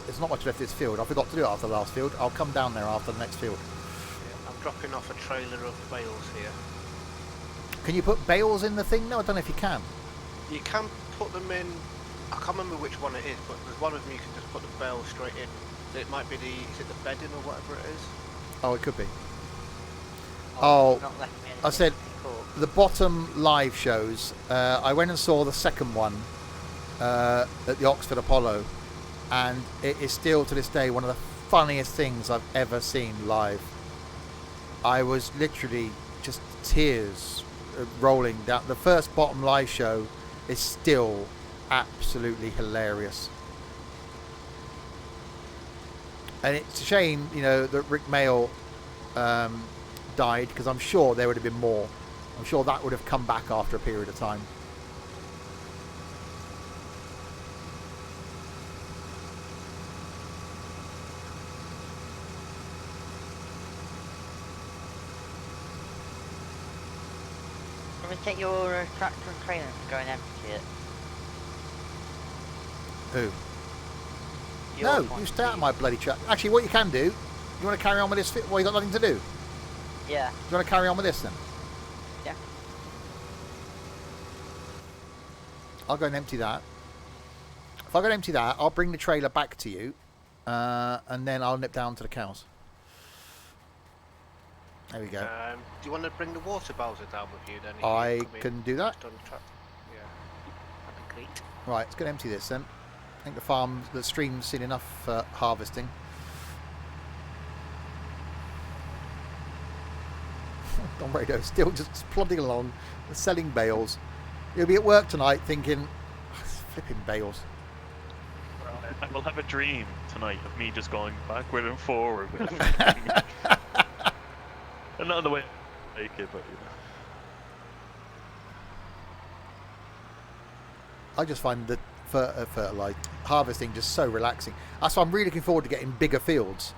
there's not much left of this field. I forgot to do it after the last field. I'll come down there after the next field. Yeah, I'm dropping off a trailer of bales here. Can you put bales in the thing? No, I don't know if you can. You can put them in. I can't remember which one it is, but there's one of them you can just put the bale straight in. It might be is it the bedding or whatever it is? Oh, it could be. Oh, Not left me I said anything cool. the bottom live shows. I went and saw the second one at the Oxford Apollo, and it is still to this day one of the funniest things I've ever seen live. I was literally just tears rolling down. The first bottom live show is still absolutely hilarious. And it's a shame, that Rick Mayall died, because I'm sure there would have been more. I'm sure that would have come back after a period of time. Let me take your tractor and trailer and go and empty it. Who? Yours No, one, you stay out of please. my bloody chat. Actually, what you can do, you want to carry on with this? Well, you got nothing to do. Yeah. You want to carry on with this then? Yeah. I'll go and empty that. If I go and empty that, I'll bring the trailer back to you, and then I'll nip down to the cows. There we go. Do you want to bring the water bowser down with you then? If I you come in can do that. just on the track? Yeah. That'd be great. Right, let's go and empty this then. I think the stream's seen enough harvesting. Don Radio still just plodding along, selling bales. He'll be at work tonight thinking, flipping bales. I will have a dream tonight of me just going backward and forward with and not the way I make it, but I just find that fertilizer harvesting just so relaxing. That's why I'm really looking forward to getting bigger fields,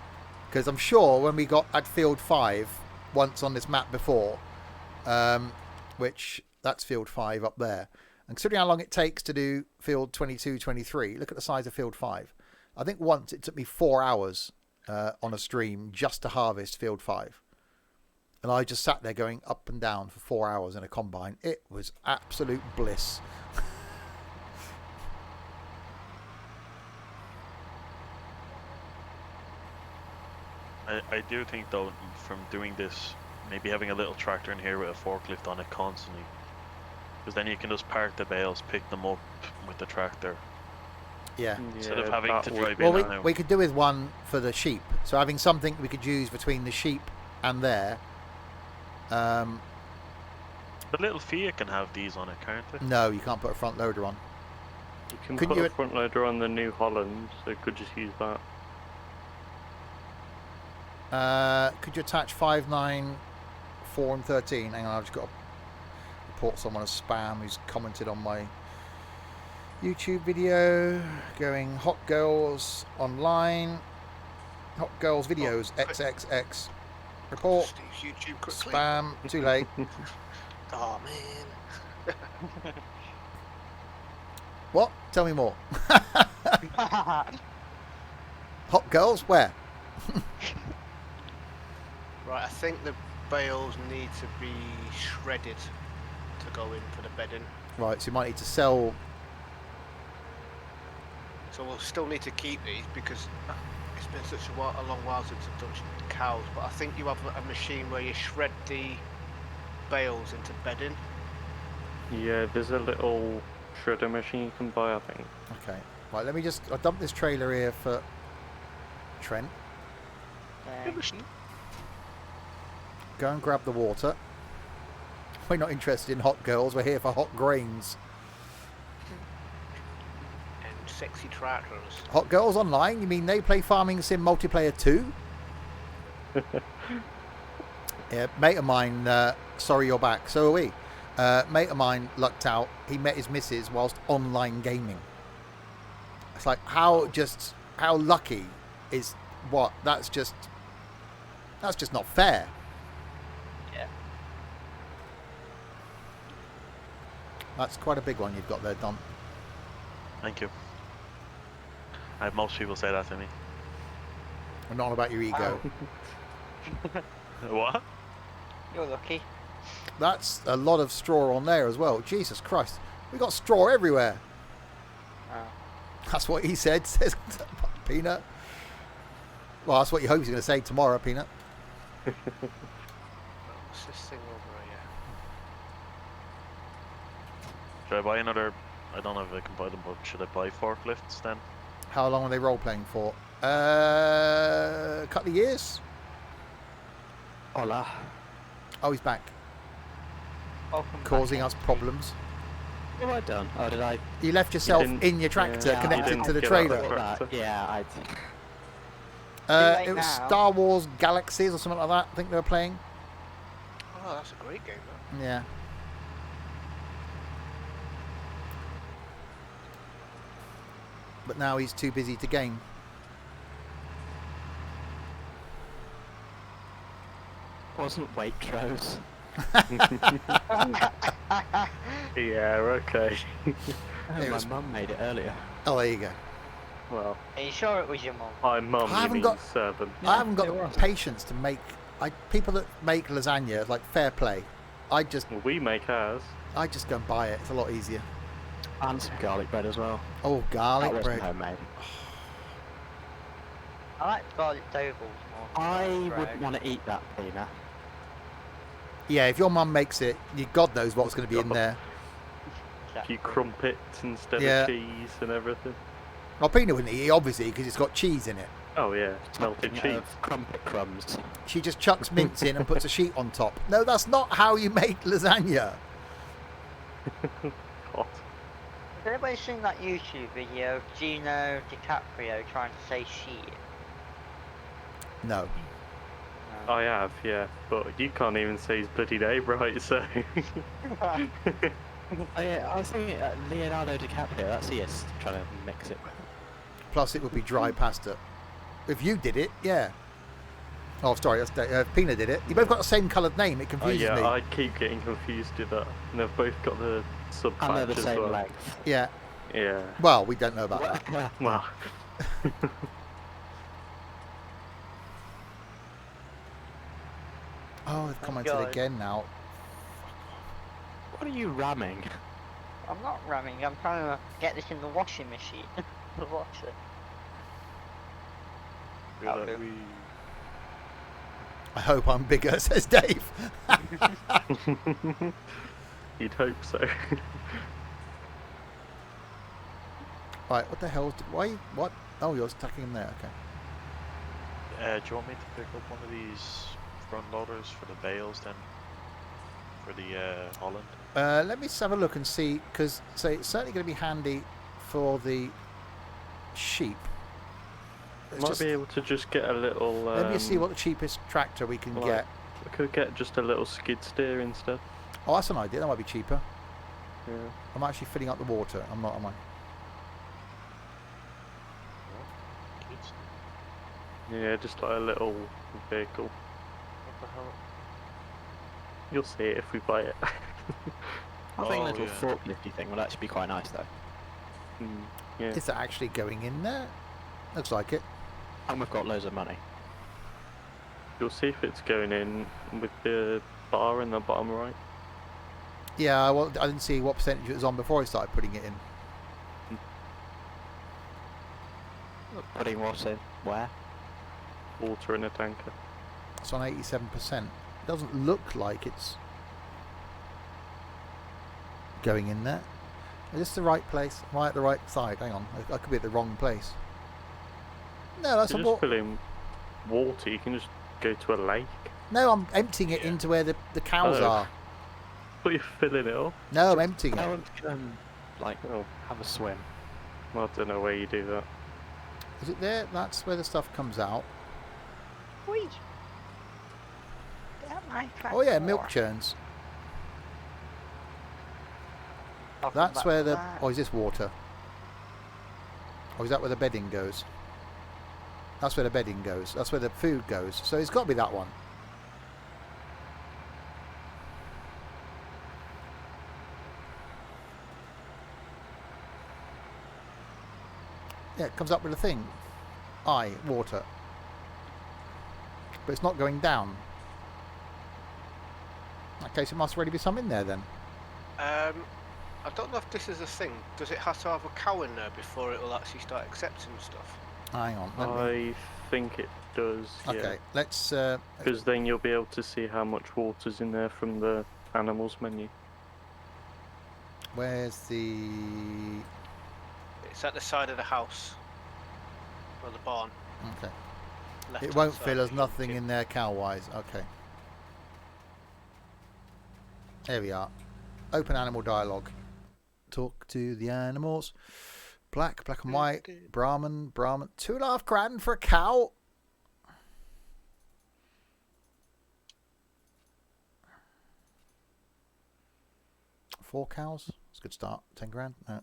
because I'm sure when we got at field 5 once on this map before, which that's field 5 up there, and considering how long it takes to do field 22, 23, look at the size of field 5. I think once it took me 4 hours on a stream just to harvest field 5. And I just sat there going up and down for 4 hours in a combine. It was absolute bliss. I do think though, from doing this, maybe having a little tractor in here with a forklift on it constantly, because then you can just park the bales, pick them up with the tractor, Yeah. instead of having to drive Well, in and out. we could do with one for the sheep. So having something we could use between the sheep and there. The little Fiat can have these on it, can't they? No, you can't put a front loader on. You can Couldn't put you- a front loader on the New Holland, so you could just use that. Could you attach 5, 9, 4 and 13? Hang on, I've just got to report someone as spam who's commented on my YouTube video. Going Hot Girls Online. Hot Girls videos XXX. Report. Steve's YouTube quickly. Spam. Too late. Oh man. What? Tell me more. Hot Girls? Where? Right, I think the bales need to be shredded to go in for the bedding. Right, so you might need to sell. So we'll still need to keep these because it's been such a long while since I've done cows. But I think you have a machine where you shred the bales into bedding. Yeah, there's a little shredder machine you can buy, I think. Okay. Right, let me just. I'll dump this trailer here for Trent. Go and grab the water. We're not interested in hot girls. We're here for hot grains. And sexy tractors. Hot Girls Online? You mean they play Farming Sim multiplayer too? Yeah, mate of mine. Sorry, you're back. So are we. Mate of mine lucked out. He met his missus whilst online gaming. It's like how lucky is what? That's just not fair. Yeah. That's quite a big one you've got there, Don. Thank you. Most people say that to me. I'm not on about your ego. What? You're lucky. That's a lot of straw on there as well. Jesus Christ. We got straw everywhere. Oh. That's what he said, says Peanut. Well, that's what you hope he's going to say tomorrow, Peanut. What's this thing over here? Should I buy another? I don't know if I can buy them, but should I buy forklifts then? How long are they role-playing for? A couple of years? Hola. Oh, he's back. Welcome Causing back. us problems. What have I done? Oh, did I? You left yourself didn't- in your tractor yeah, connected you to the didn't get out trailer. of That? Yeah, I. Too late It was now. Star Wars Galaxies or something like that. I think they were playing. Oh, that's a great game, that. Yeah. But now he's too busy to game. Wasn't Waitrose. Yeah, okay. It My was- mum made it earlier. Oh, there you go. Well, Are you sure it was your mum? my mum, I you haven't mean got- servant. I haven't got it the was. patience to make. People that make lasagna, like fair play. I just Well, we make ours. go and buy it. It's a lot easier. And some garlic bread as well. Oh, That garlic wasn't bread. homemade. I like garlic doughballs more. than I garlic bread. wouldn't want to eat that, Pina. Yeah, if your mum makes it, God knows what's going to be in there. A few crumpets instead Yeah. of cheese and everything. Well, Pina wouldn't eat it, obviously, because it's got cheese in it. Oh yeah, melted Thinking cheese. of crumpet crumbs. She just chucks mince in and puts a sheet on top. No, that's not how you make lasagna. Hot. Has anybody seen that YouTube video of Gino DiCaprio trying to say shit? No. No. I have, yeah, but you can't even say his bloody name right, so. Oh yeah, I was thinking Leonardo DiCaprio. That's he is trying to mix it with. Plus, it would be dry pasta. If you did it, yeah. Oh, sorry, that's Pina did it. You both got the same coloured name. It Oh confuses yeah, me. I keep getting confused with that. And they've both got the sub And they're patch the as same well. length. Yeah. Yeah. Well, we don't know about that. Well. Oh, they've commented God. again now. What are you ramming? I'm not ramming, I'm trying to get this in the washing machine. The washer. Feel That'll that do. I hope I'm bigger, says Dave. You'd hope so. Right, what the hell? Why? What? Oh, you're attacking him there. Okay. Do you want me to pick up one of these front loaders for the bales then? For the Holland? Let me just have a look and see, because it's certainly going to be handy for the sheep. Let's Might just- be able to just get a little. let me see what the cheapest tractor we can right. get. We could get just a little skid steer instead. Oh, that's an idea. That might be cheaper. Yeah. I'm actually filling up the water. I'm not, am I? Yeah, just like a little vehicle. What the hell? You'll see it if we buy it. I think a Oh, little yeah. forklifty thing would actually be quite nice though. Yeah. Is that actually going in there? Looks like it. And we've got loads of money. You'll see if it's going in with the bar in the bottom right. Yeah, well, I didn't see what percentage it was on before I started putting it in. Putting what in? Where? Water in a tanker. It's on 87%. It doesn't look like it's going in there. Is this the right place? Am I at the right side? Hang on, I could be at the wrong place. No, that's You a just fill in water, you can just go to a lake. No, I'm emptying it into where the cows Oh. are. But you're filling it up. No, I'm emptying I it. want to like, have a swim. I don't know where you do that. Is it there? That's where the stuff comes out. Wait. Get my Oh yeah, tractor. milk churns. I'll come That's back where to the... that. Or is this water? Or is that where the bedding goes? That's where the bedding goes. That's where the food goes. So it's got to be that one. Yeah, it comes up with a thing. Water. But it's not going down. In that case, it must already be some in there then. I don't know if this is a thing. Does it have to have a cow in there before it will actually start accepting stuff? Hang on. Let me... I think it does, yeah. Okay, let's... Because then you'll be able to see how much water's in there from the animals menu. where's the... It's at the side of the house. Or the barn. Okay. It left-hand won't side fill if us you nothing look in there cow-wise. Okay. There we are. Open animal dialogue. Talk to the animals. Black and white. Brahman. 2.5 grand for a cow. Four cows. That's a good start. 10 grand. No.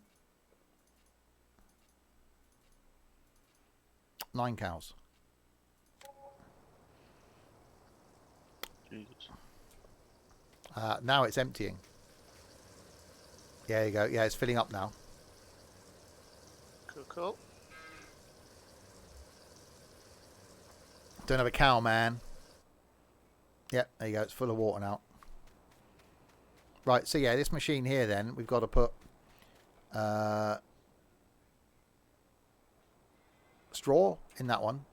9 cows. Jesus. Now it's emptying. Yeah, there you go. Yeah, it's filling up now. Cool. Don't have a cow, man. Yep, there you go. It's full of water now. Right, so yeah, this machine here then, we've got to put straw in that one,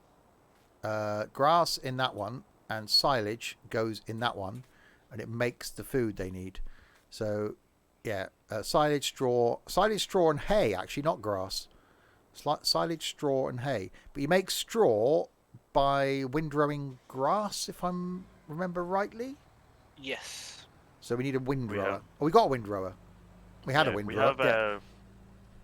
grass in that one, and silage goes in that one, and it makes the food they need. So, yeah, silage, straw, and hay, actually, not grass. Silage, straw, and hay. But you make straw by windrowing grass, if I remember rightly. Yes. So we need a windrower. have- Oh, we got a windrower. We had a Yeah, windrower.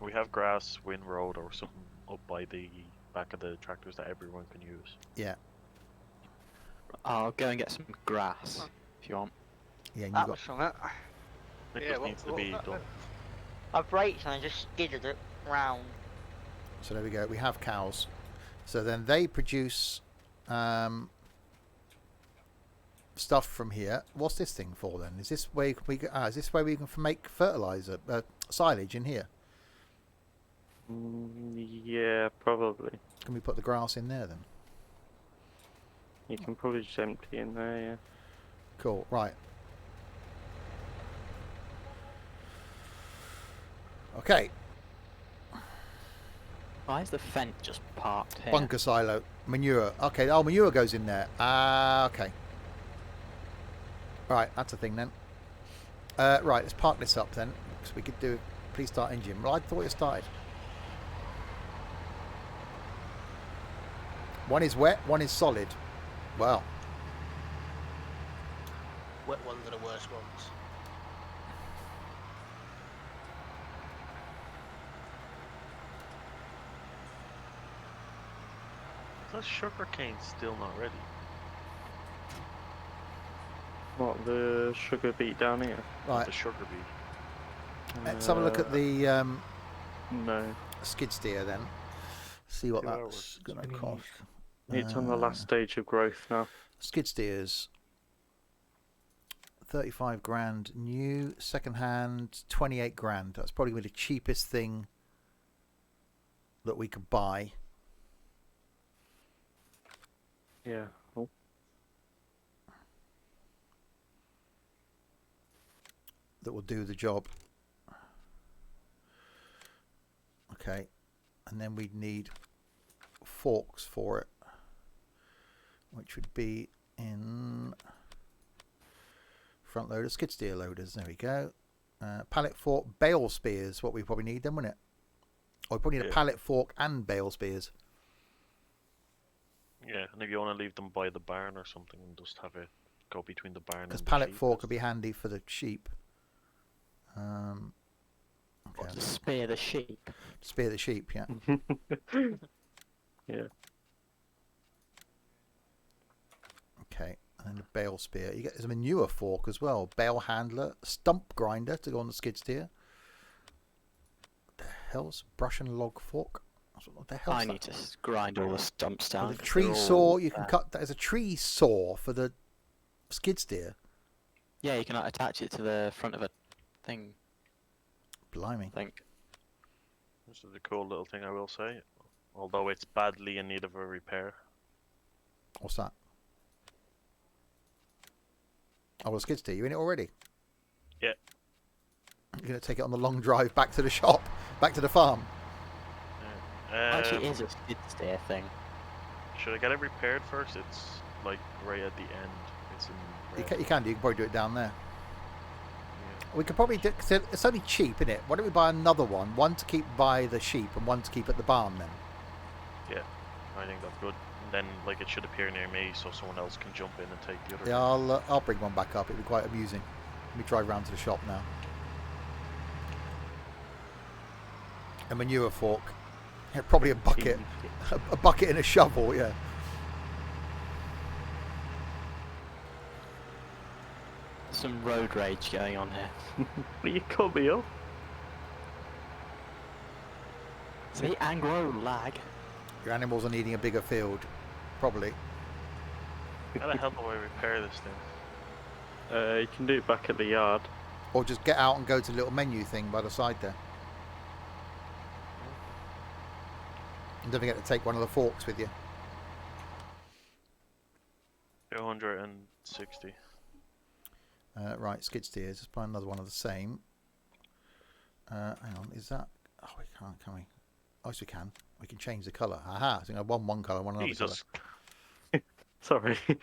we have grass, windrowed, or something up by the back of the tractors that everyone can use. Yeah. I'll go and get some grass if you want. Yeah, and you That got... was something. It Yeah, just what- needs to what be was that done. I braked and I just skidded it round. So there we go. We have cows. So then they produce stuff from here. What's this thing for then? Is this where we can, is this where we can make fertilizer, silage in here? Yeah, probably. Can we put the grass in there then? You can probably just empty in there, yeah. Cool. Right. Okay. Why is the fence just parked here? Bunker silo. Manure. Okay. Oh, manure goes in there. Okay. Right. That's a thing then. Right. Let's park this up then. So we could do... Please start engine. Well, I thought it started. One is wet. One is solid. Well. Wet ones are the worst ones. Is that sugar cane still not ready? What, the sugar beet down here? Right. The sugar beet. Let's have a look at the No. skid steer then. See what Two that's hours. going to cost. It's on the last stage of growth now. Skid steers. 35 grand new, second hand 28 grand. That's probably the cheapest thing that we could buy. Yeah. Oh. That will do the job. Okay, and then we'd need forks for it, which would be in front loader, skid steer loaders. There we go. Pallet fork, bale spears. What we probably need then, wouldn't it? Or we probably need a pallet fork and bale spears. Yeah, and if you want to leave them by the barn or something, and just have it go between the barn. Because and the pallet sheep. fork would be handy for the sheep. Okay. To spear the sheep. Spear the sheep, yeah. Yeah. Okay, and then the bale spear. You get there's a manure fork as well. Bale handler, stump grinder to go on the skid steer. What the hell's brush and log fork? What the hell? I need to grind all the stumps down. The 'cause tree they're all saw. You can there. cut that as a tree saw for the skid steer. Yeah, you can attach it to the front of a thing. Blimey. I think. This is a cool little thing, I will say. Although it's badly in need of a repair. What's that? Oh, well, skid steer. You in it already? Yeah. You're going to take it on the long drive back to the shop, back to the farm. Actually, is a skid steer thing. Should I get it repaired first? It's like right at the end. It's in You red. can do. You can probably do it down there. Yeah. We could probably do. Cause it's only cheap, isn't it? Why don't we buy another one? One to keep by the sheep and one to keep at the barn then. Yeah, I think that's good. And then like it should appear near me, so someone else can jump in and take the other. Yeah, I'll bring one back up. It'd be quite amusing. Let me drive round to the shop now. A manure fork. Yeah, probably a bucket. A bucket and a shovel. Yeah. Some road rage going on here. Will you cut me up? See, angro lag. Your animals are needing a bigger field. Probably. How the hell do I repair this thing? You can do it back at the yard. Or just get out and go to the little menu thing by the side there. And don't forget to take one of the forks with you. 260. Right, skid steers. Let's buy another one of the same. Hang on, is that... Oh, we can't, can we? Oh, yes, we can. We can change the colour. Aha, so I want one colour, one another colour. Jesus. Sorry. I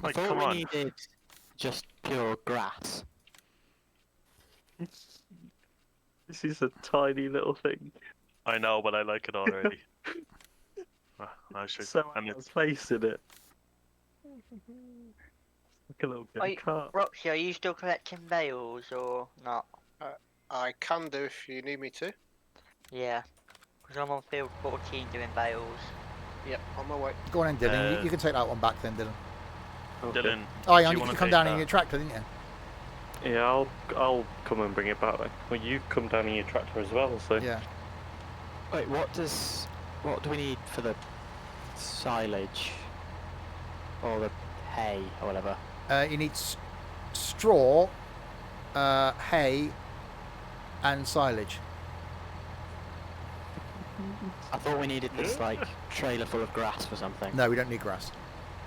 Like, thought come we on. needed just pure grass. This is a tiny little thing. I know, but I like it already. I should. So and out it's of place in it. Like a little Are bit you, of cart. Roxy, are you still collecting bales or not? I can do if you need me to. Yeah, because I'm on field 14 doing bales. Yep, on my way. Go on then, Dylan. Uh, You can take that one back then, Dylan. Okay. Dylan. Oh, hang do on, you wanna can come take down that? in your tractor, didn't you? Yeah, I'll come and bring it back then. Well, you come down in your tractor as well, so. Yeah. Wait, what do we need for the silage? Or the hay, or whatever? You need straw, hay, and silage. I thought we needed this, like, trailer full of grass for something. No, we don't need grass.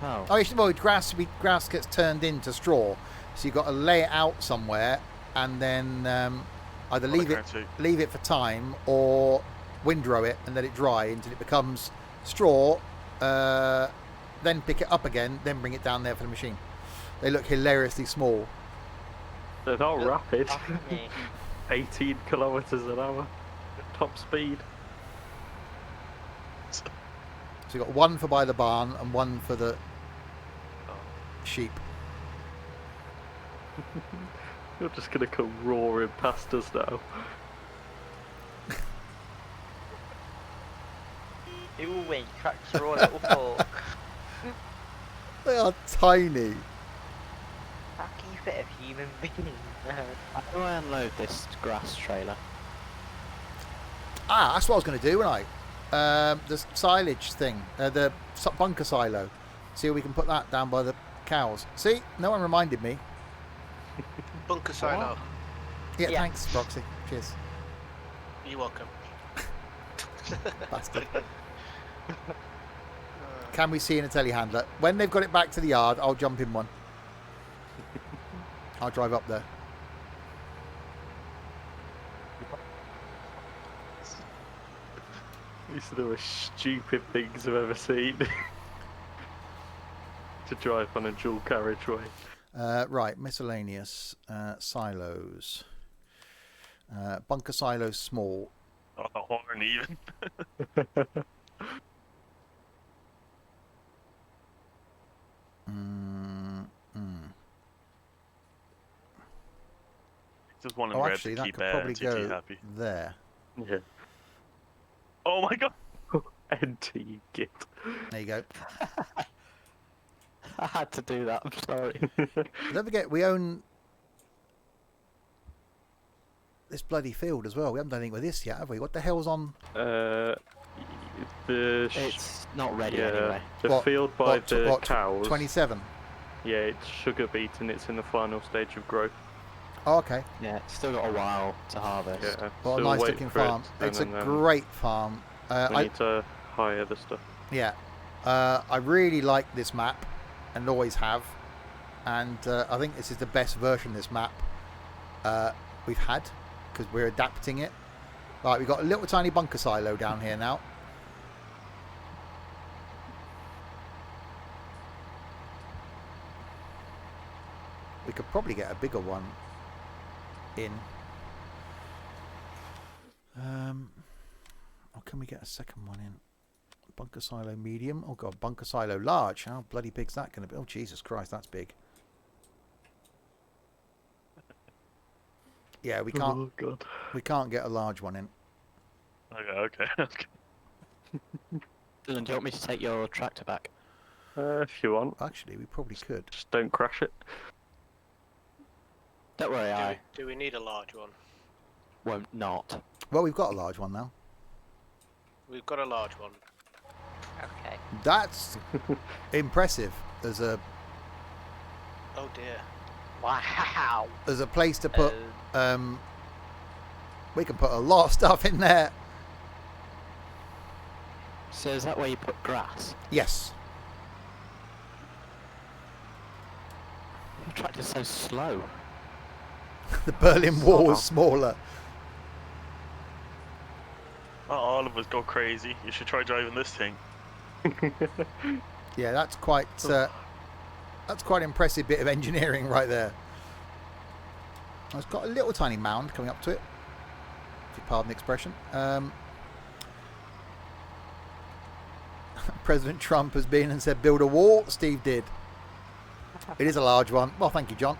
Oh. Oh, well, grass gets turned into straw, so you've got to lay it out somewhere, and then either Well, I leave it can't see. leave it for time, or windrow it and let it dry until it becomes straw. Then pick it up again, then bring it down there for the machine. They look hilariously small. They're not Look, rapid. me. 18 kilometers an hour. Top speed. So you've got one for by the barn and one for the sheep. You're just gonna come roaring past us now. Who will win? Tractor or little fork? They are tiny. How can you fit a human being? How do I unload this grass trailer? Ah, that's what I was going to do, wasn't I? The silage thing, the bunker silo. See if we can put that down by the cows. See, no one reminded me. Bunker silo. Yeah, Yeah. thanks, Roxy. Cheers, You're welcome. bastard. Can we see in a telehandler? When they've got it back to the yard, I'll jump in one. I'll drive up there. These are the most stupid things I've ever seen. To drive on a dual carriageway. Right, miscellaneous silos. Bunker silos small. Oh, the horn even. Just one in Oh, red actually, to that keep could probably TT go happy. there. Yeah. Oh my god! Enter you git. There you go. I had to do that. I'm sorry. Don't forget, we own this bloody field as well. We haven't done anything with this yet, have we? What the hell's on? It's not ready yeah, anyway. the What- field by the cows. 27. Yeah, it's sugar beet and it's in the final stage of growth. Oh, okay. Yeah, it's still got a while to harvest. Yeah. Well, a still nice wait looking for it, farm. It's a and then, great farm. We need to hire the stuff. Yeah. I really like this map and always have. And I think this is the best version of this map we've had because we're adapting it. Right, we've got a little tiny bunker silo down here now. We could probably get a bigger one in. Or can we get a second one in? Bunker silo medium. Oh god, bunker silo large. How bloody big's that going to be? Oh Jesus Christ, that's big. Yeah, we can't. Oh god. We can't get a large one in. Okay. Dylan, do you want me to take your tractor back? If you want, Actually, we probably could. just don't crash it. Don't worry, I Do we need a large one? won't not. Well, we've got a large one now. We've got a large one. Okay. That's impressive as a Oh dear. Wow. place to put. We can put a lot of stuff in there. So is that where you put grass? Yes. Your tractor's so slow. The Berlin Wall was smaller. Not all of us go crazy. You should try driving this thing. Yeah, that's quite impressive bit of engineering right there. It's got a little tiny mound coming up to it, if you pardon the expression. President Trump has been and said build a wall. Steve did. It is a large one. Well, thank you, John.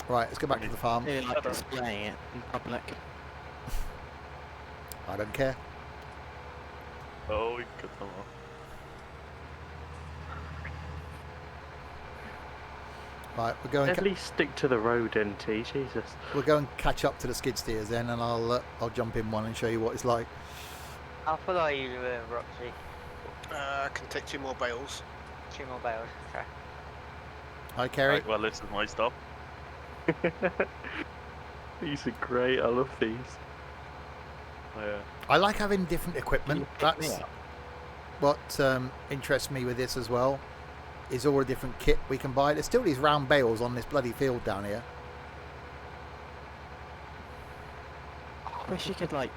Right, let's go back to the farm. Really like displaying it in public. I don't care. Oh, we cut them off. Right, we're going. At least stick to the road, NT. Jesus. We'll go and catch up to the skid steers then, and I'll jump in one and show you what it's like. How full are you, Roxy? I can take 2 more bales. 2 more bales. Okay. Hi, Kerry. Right, well, this is my stop. These are great. I love these. I like having different equipment. That's Yeah. what interests me with this as well. Is all the different kit we can buy. There's still these round bales on this bloody field down here. I wish you could like.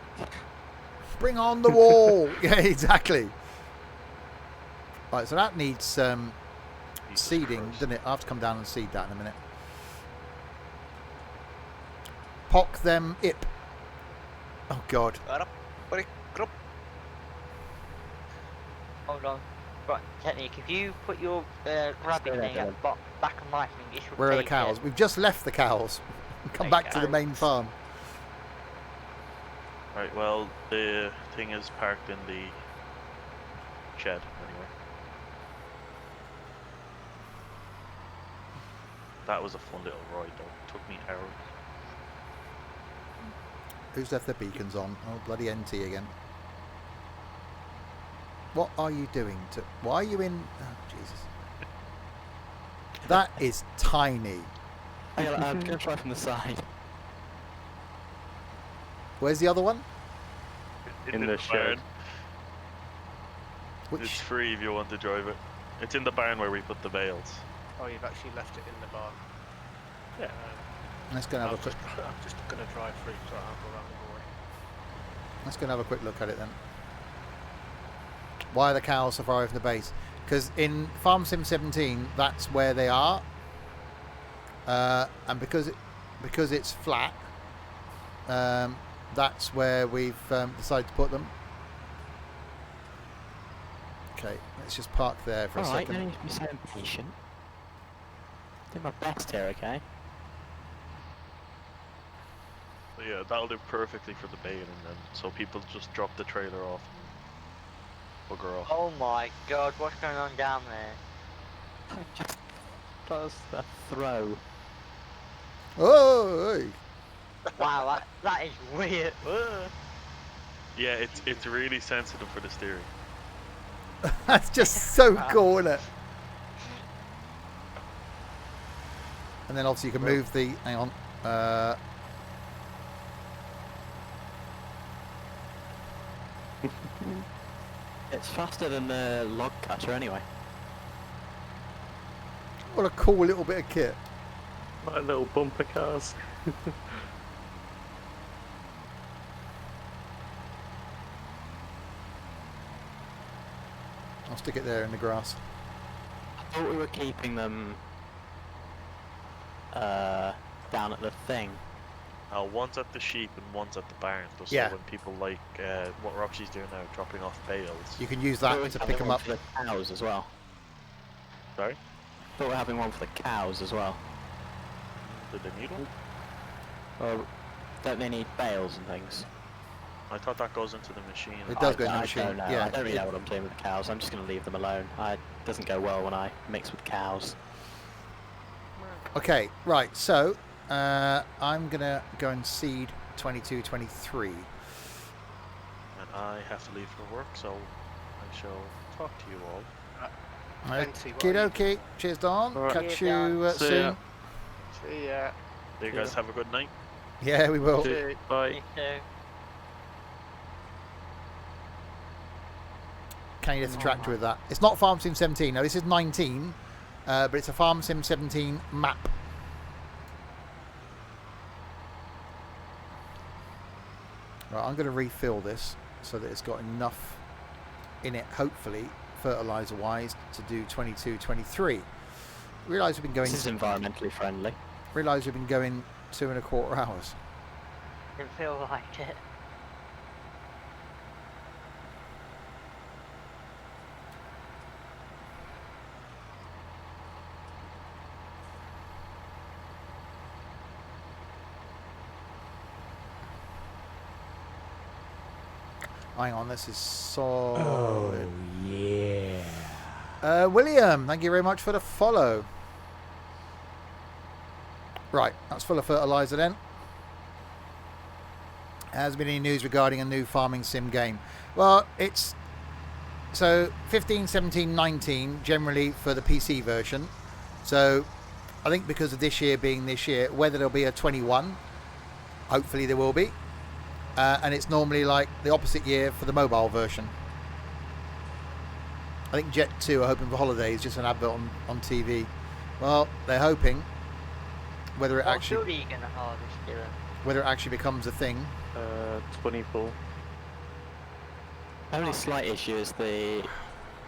Bring on the wall. Yeah, exactly. Right, so that needs seeding, doesn't it? I have to come down and seed that in a minute. Pock them ip. Oh God. Hold on. Right, Technique, if you put your grabbing thing at the back of my thing, it should Where are the take cows? it. We've just left the cows. Come back to the main farm. Right, well, the thing is parked in the shed, anyway. That was a fun little ride, though. It took me hours. Who's left their beacons on? Oh, bloody NT again. What are you doing to... Why are you in... Oh, Jesus. That is tiny. I'm going to try from the side. Where's the other one? In the shed. barn. Which... It's free if you want to drive it. It's in the barn where we put the bales. Oh, you've actually left it in the barn. Yeah. Let's go and have a quick... I'm just going to drive through so I'll go around the way. Let's go and have a quick look at it then. Why are the cows so far away from the base? Because in Farm Sim 17, that's where they are. And because it's flat, that's where we've decided to put them. Okay, let's just park there for a Alright, second. you need to be so impatient. Do my best here, okay? So yeah, that'll do perfectly for the baling then. So people just drop the trailer off and bugger off. Oh my god, what's going on down there? Just does the throw. Oh, hey. Wow, that is weird. Ugh. Yeah, it's really sensitive for the steering. That's just so cool, isn't it? And then obviously you can move the... Hang on. It's faster than the log cutter anyway. What a cool little bit of kit. Like little bumper cars. I'll stick it there in the grass. I thought we were keeping them down at the thing. One's at the sheep and one's at the barn. So Yeah. when people like what Roxy's doing now, dropping off bales. You can use Thought we that were to having pick them one up. for the cows as well. Sorry? Thought we were having one for the cows as well. Did they need one? Or don't they need bales and things? I thought that goes into the machine. It does go in the I machine. don't know. Yeah, I don't really it- know what I'm doing with the cows. I'm just going to leave them alone. It doesn't go well when I mix with cows. Okay, right, so I'm going to go and seed 22, 23. And I have to leave for work, so I shall talk to you all. Plenty, Okie what dokie. Cheers, Don. Alright. Catch Cheers, you Don. See soon. ya. See ya. You guys have a good night. Yeah, we will. Cheers. Bye. Me too. Can you lift the tractor with that? It's not Farm Sim 17. No, this is 19, but it's a Farm Sim 17 map. Right, I'm going to refill this so that it's got enough in it, hopefully, fertilizer-wise, to do 22, 23. Realise we've been going. This is environmentally friendly. Realise we've been going 2.25 hours. Didn't feel like it. Hang on, this is solid. Oh, yeah. William, thank you very much for the follow. Right, that's full of fertilizer then. Has been any news regarding a new farming sim game? Well, it's so 15, 17, 19 generally for the PC version. So I think because of this year being this year, whether there'll be a 21, hopefully there will be. And it's normally like the opposite year for the mobile version. I think Jet 2 are hoping for holidays, just an advert on TV. Well, they're hoping. Whether it What actually field are you going to harvest, Dylan? whether it actually becomes a thing. 24. Only slight issue is the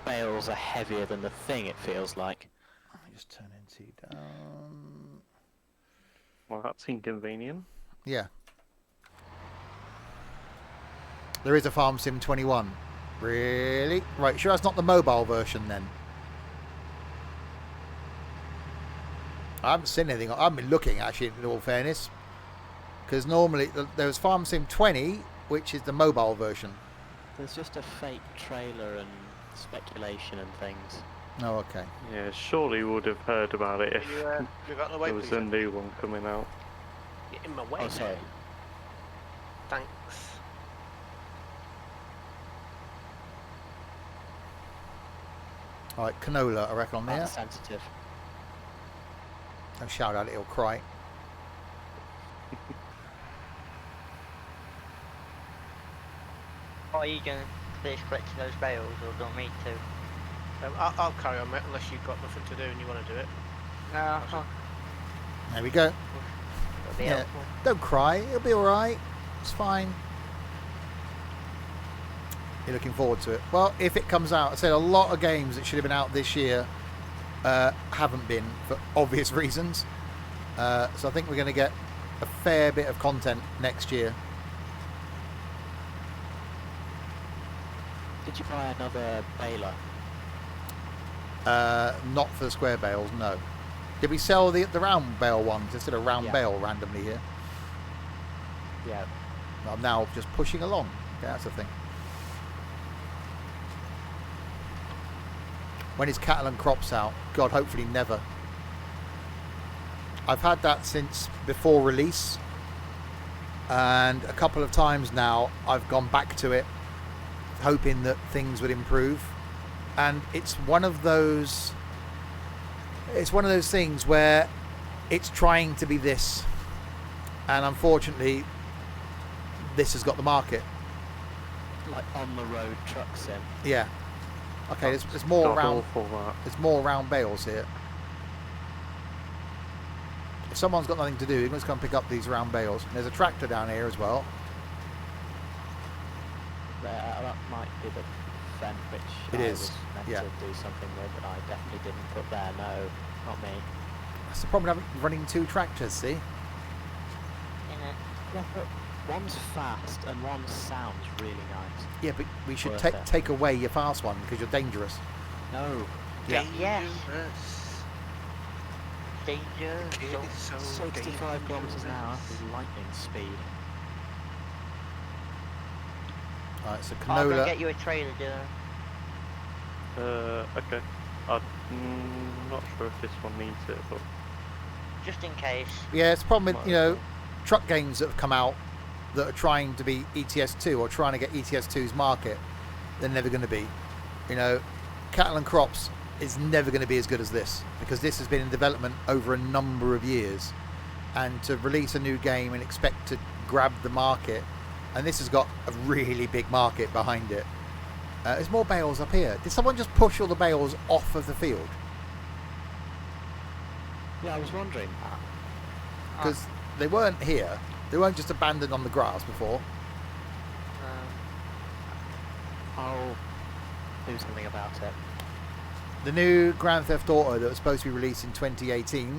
bales are heavier than the thing, it feels like. Let me just turn NT down. Well, that's inconvenient. Yeah. There is a Farm Sim 21. Really? Right, sure that's not the mobile version then. I haven't seen anything. I haven't been looking, actually, in all fairness. Because normally there was Farm Sim 20, which is the mobile version. There's just a fake trailer and speculation and things. Oh, okay. Yeah, surely you would have heard about it if You move out of the way, there was please. a new one coming out. Get in my way. Oh, sorry. Thanks. All right, canola, I reckon on there. That's sensitive. Don't shout at it, he'll cry. What are you going to finish collecting those bales, or do you want me to? I'll carry on, mate, unless you've got nothing to do and you want to do it. No, There we go. it'll be Yeah. helpful. Don't cry, it'll be alright. It's fine. You're looking forward to it. Well, if it comes out, I said a lot of games that should have been out this year haven't been for obvious reasons. So I think we're going to get a fair bit of content next year. Did you buy another baler? Not for the square bales, no. Did we sell the round bale ones instead of round Yeah. bale randomly here? Yeah. I'm now just pushing along. Okay, that's the thing. When is cattle and crops out? God, hopefully never. I've had that since before release, and a couple of times now I've gone back to it hoping that things would improve, and it's one of those things where it's trying to be this, and unfortunately this has got the market. Like on the road truck sim. Yeah. Okay, there's more God round. awful, that. There's more round bales here. If someone's got nothing to do, you can just come pick up these round bales. And there's a tractor down here as well. That might be the vent which It I is, was meant yeah. to do something with, but I definitely didn't put there. No, not me. That's the problem with running two tractors, see? In it. Yeah, but one's fast and one sounds really nice. Yeah, but we should Worth it. take away your fast one because you're dangerous. No, Yeah. Yes. Dangerous. Danger. Kid is so 65 kilometers an hour dangerous. is lightning speed. Alright, so I'm gonna canola. get you a trailer, Dylan. Okay. I'm not sure if this one needs it, but Just in case. Yeah, it's a problem with, Might you know, truck games that have come out that are trying to be ETS2 or trying to get ETS2's market. They're never going to be. You know, cattle and crops is never going to be as good as this because this has been in development over a number of years. And to release a new game and expect to grab the market, and this has got a really big market behind it. There's more bales up here. Did someone just push all the bales off of the field? Yeah, I was wondering that. Because they weren't here. They weren't just abandoned on the grass before. I'll do something about it. The new Grand Theft Auto that was supposed to be released in 2018 It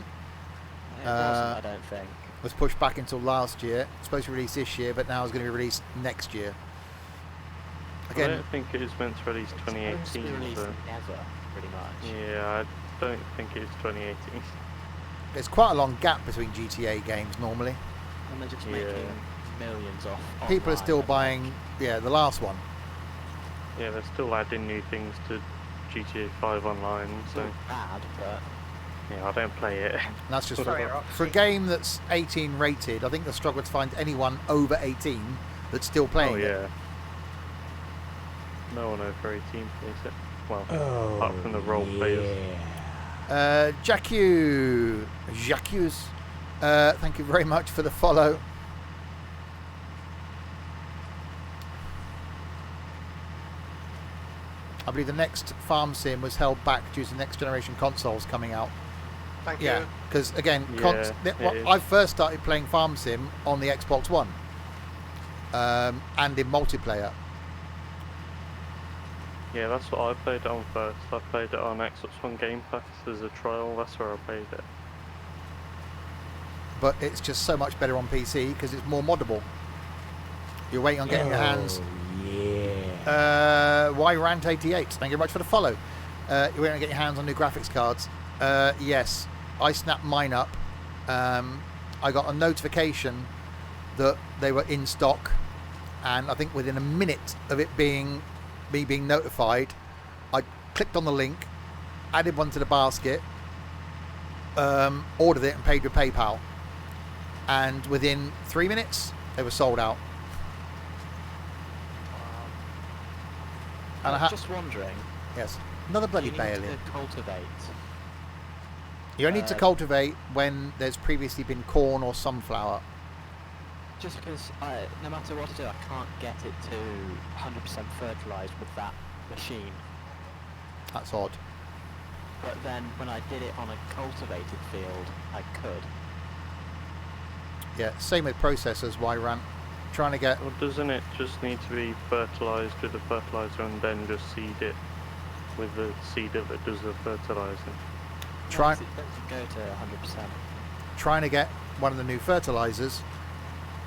wasn't, I don't think. was pushed back until last year. It's supposed to be released this year, but now it's going to be released next year. I Again, don't think it was meant to release It's supposed to be 2018. released So never, pretty much. yeah, I don't think it's 2018. there's quite a long gap between GTA games normally. And they're just Yeah. making millions off. People are online, still aren't they? buying, yeah, the last one. Yeah, they're still adding new things to GTA 5 online, so Not bad, but yeah, I don't play it. And that's just Sorry, for a Roxy. game that's 18 rated. I think they'll struggle to find anyone over 18 that's still playing Oh it. yeah. No one over 18 plays it. Well, apart from the role players. Jacques, thank you very much for the follow. I believe the next farm sim was held back due to next generation consoles coming out. Thank Yeah, you. because again, Yeah, it is. I first started playing farm sim on the Xbox One and in multiplayer. Yeah, that's what I played it on first. I played it on Xbox One Game Pass as a trial. That's where I played it. But it's just so much better on PC because it's more moddable. You're waiting on getting your hands. Yrant88, thank you very much for the follow. You're waiting on getting your hands on new graphics cards. Yes, I snapped mine up. I got a notification that they were in stock, and I think within a minute of it being me being notified, I clicked on the link, added one to the basket, ordered it and paid with PayPal, and within 3 minutes they were sold out. And just wondering. yes, another bloody do you bale need in. to cultivate? You only need to cultivate when there's previously been corn or sunflower. Just because no matter what I do, I can't get it to 100% fertilised with that machine. That's odd. But then when I did it on a cultivated field, I could. Yeah, same with processors, Y-Rant. Trying to get... Well, doesn't it just need to be fertilised with the fertiliser and then just seed it with the seeder that does the fertilising? Try, It doesn't go to 100%. trying to get one of the new fertilizers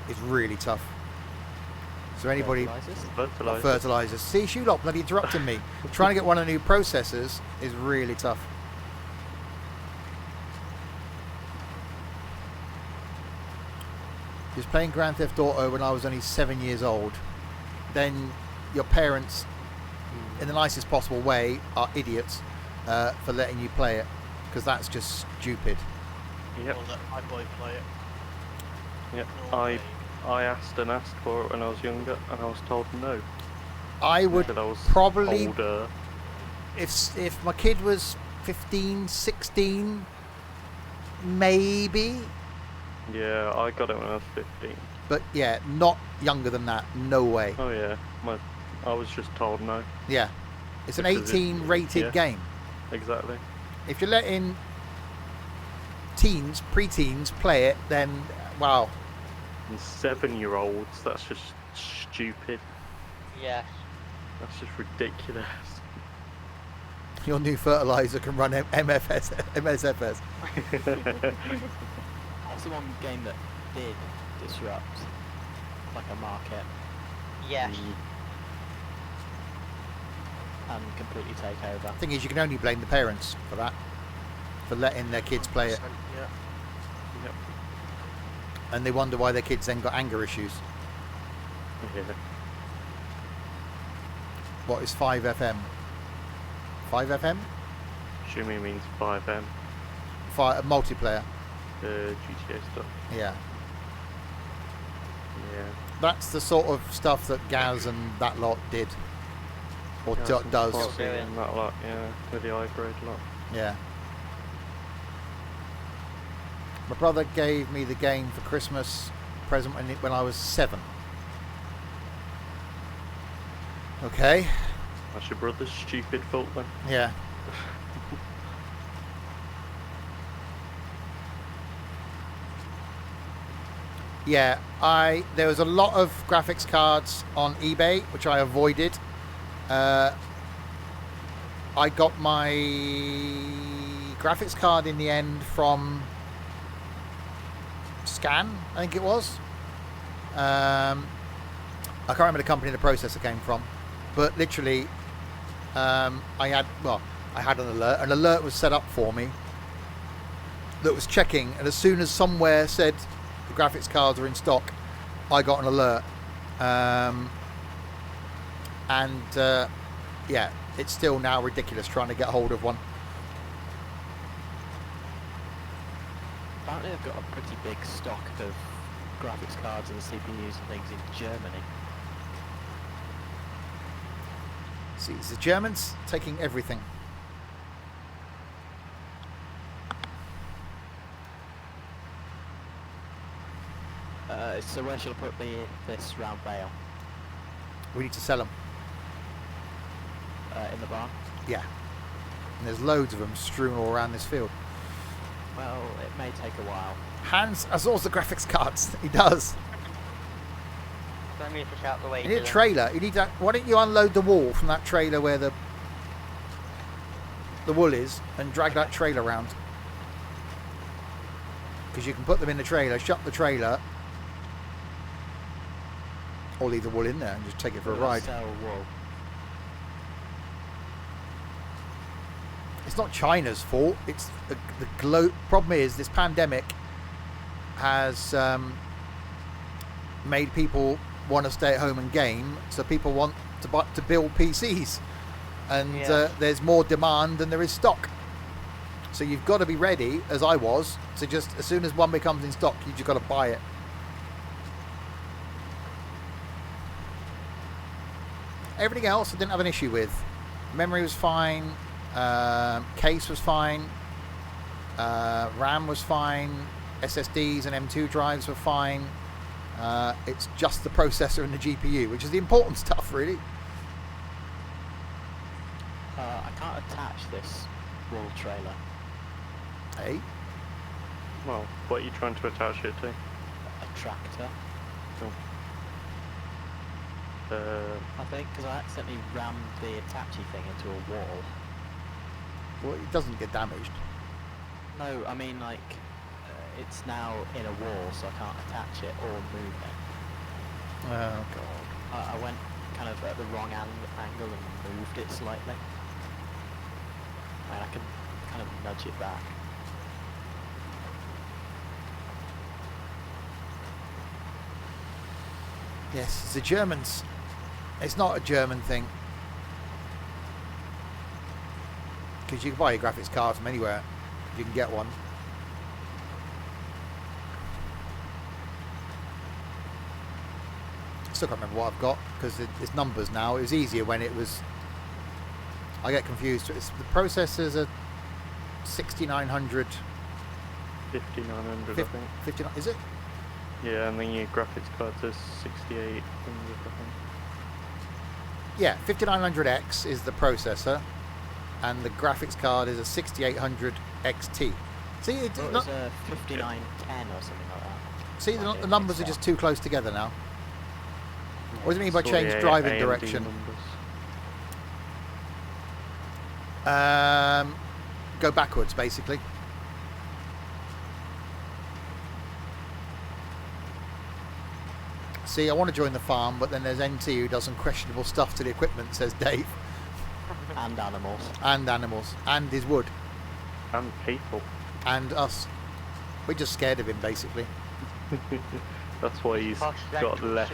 is really tough. So anybody... Fertilisers? Not fertilizers. See, you lot bloody interrupting me. Trying to get one of the new processors is really tough. Just playing Grand Theft Auto when I was only 7 years old. Then your parents, in the nicest possible way, are idiots for letting you play it. Because that's just stupid. Yep. Or let my boy play it. Yep. No I way. asked and asked for it when I was younger, and I was told no. I would Said I was probably... older. If my kid was 15, 16, maybe. Yeah, I got it when I was 15. But yeah, not younger than that. No way. Oh yeah, I was just told no. Yeah. It's an Because 18 rated yeah. game. Exactly. If you're letting teens, pre-teens play it, then wow. And 7-year-olds, that's just stupid. Yes. That's just ridiculous. Your new fertilizer can run MSFS. That's the one game that did disrupt, like a market, Yes. and completely take over. Thing is, you can only blame the parents for that, for letting their kids play it, Yeah. Yep. and they wonder why their kids then got anger issues. Yeah. What is 5FM? 5FM? Shumi means 5M. Multiplayer. The GTA stuff. Yeah. Yeah. That's the sort of stuff that Gaz and that lot did. Or Yeah, does. some Posse and that lot, yeah. With the high-grade lot. Yeah. My brother gave me the game for Christmas present when I was 7. Okay. That's your brother's stupid fault then. Yeah. Yeah, there was a lot of graphics cards on eBay which I avoided. I got my graphics card in the end from Scan, I think it was. I can't remember the company the processor came from, but literally I had an alert. An alert was set up for me that was checking, and as soon as somewhere said the graphics cards are in stock, I got an alert. Yeah, it's still now ridiculous trying to get hold of one. Apparently they've got a pretty big stock of graphics cards and CPUs and things in Germany. See, it's the Germans taking everything. So where shall I put this round bale? We need to sell them. In the barn? Yeah. And there's loads of them strewn all around this field. Well, it may take a while. Hans has all the graphics cards. He does. Let me just out the way. You need a trailer. You need to. Why don't you unload the wool from that trailer where the wool is, and drag that trailer around? Because you can put them in the trailer, shut the trailer, or leave the wool in there and just take it for a ride. Sell wool. It's not China's fault. It's the problem is this pandemic has made people want to stay at home and game, so people want to build PCs, and there's more demand than there is stock. So you've got to be ready, as I was, to just as soon as one becomes in stock, you just got to buy it. Everything else I didn't have an issue with. Memory was fine. Case was fine. RAM was fine. SSDs and M2 drives were fine. It's just the processor and the GPU, which is the important stuff, really. I can't attach this wall trailer. Hey, Well, what are you trying to attach it to? A tractor, I think, because I accidentally rammed the attachy thing into a wall. well, it doesn't get damaged. No, I mean, like, it's now in a wall, so I can't attach it or move it. Oh, God. I went kind of at the wrong angle and moved it slightly. And I can kind of nudge it back. Yes, it's the Germans. It's not a German thing. Because you can buy your graphics card from anywhere. You can get one. Still can't remember what I've got because it's numbers now. It was easier when it was. I get confused. The processors are 6900. 5900, I think. 59, is it? Yeah, and then your graphics card is 6800, I think. Yeah, 5900X is the processor, and the graphics card is a 6800 XT. See, It was a 5910 or something like that. see, the numbers are just too close together now. What do you mean by It's all change the driving AMD direction? numbers. Go backwards, basically. See, I want to join the farm, but then there's NT who does some questionable stuff to the equipment, says Dave. And animals. And animals. And his wood. And people. And us. We're just scared of him, basically. That's why he's got left.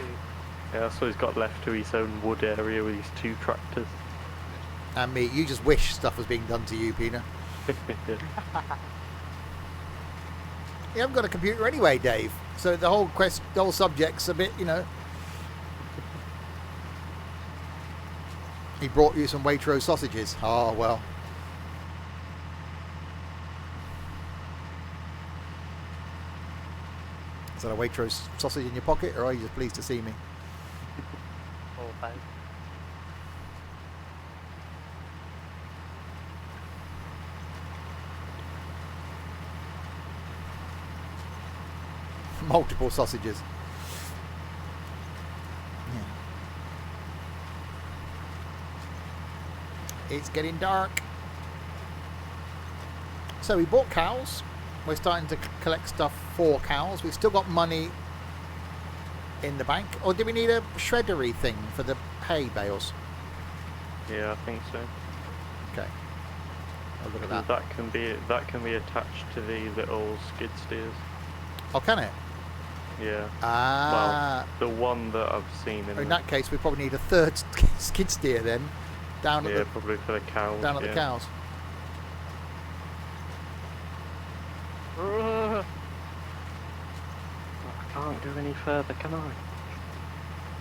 Yeah, that's why he's got left to his own wood area with his 2 tractors. And me. You just wish stuff was being done to you, Pina. You haven't got a computer anyway, Dave. So the whole subject's a bit, you know. He brought you some Waitrose sausages. Oh, well. Is that a Waitrose sausage in your pocket, or are you just pleased to see me? Or both. Multiple sausages. Yeah. It's getting dark. So we bought cows. We're starting to collect stuff for cows. We've still got money in the bank. Or do we need a shreddery thing for the hay bales? Yeah, I think so. Okay. Oh, look at that. That can be attached to the little skid steers. Oh, can it? Yeah. Ah. Well, the one that I've seen In that case, we probably need a third skid steer then, down at probably for the cows. down at the cows. I can't go any further, can I?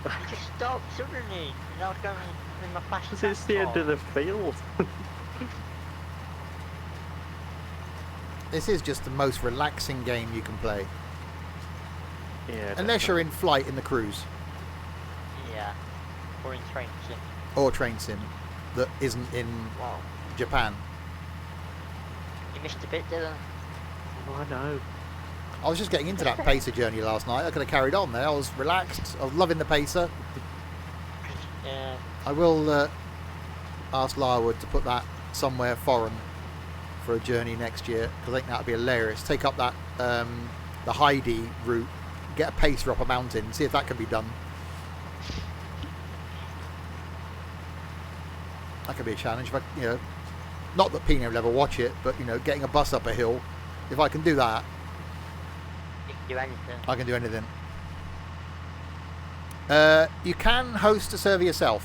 You just stopped suddenly, and I was going in my fast. Because it's the end of the field. This is just the most relaxing game you can play, Yeah. unless you're in flight in the cruise Yeah. Or in train sim. or train sim that isn't in Wow. Japan. You missed a bit, Dylan. Oh, I know. I was just getting into that pacer journey last night. I could have carried on there. I was relaxed. I was loving the pacer. Yeah. I will ask Larwood to put that somewhere foreign for a journey next year, because I think that would be hilarious. Take up that the Heidi route, get a pacer up a mountain, see if that can be done. That could be a challenge. If I, you know, not that Pino will ever watch it, but you know, getting a bus up a hill, if I can do that, You can do anything. I can do anything. You can host a server yourself.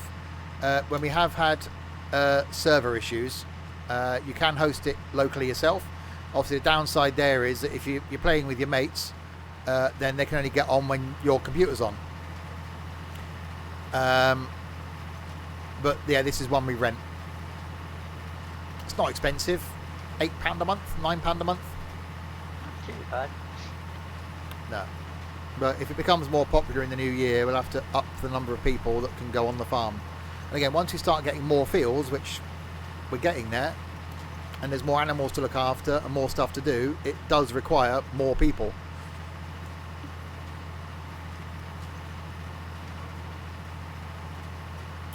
When we have had server issues, you can host it locally yourself. Obviously, the downside there is that if you're playing with your mates, then they can only get on when your computer's on. But yeah, this is one we rent. It's not expensive. £8 a month, £9 a month. Not too bad. No. But if it becomes more popular in the new year, we'll have to up the number of people that can go on the farm. And again, once we start getting more fields, which we're getting there, and there's more animals to look after and more stuff to do, it does require more people.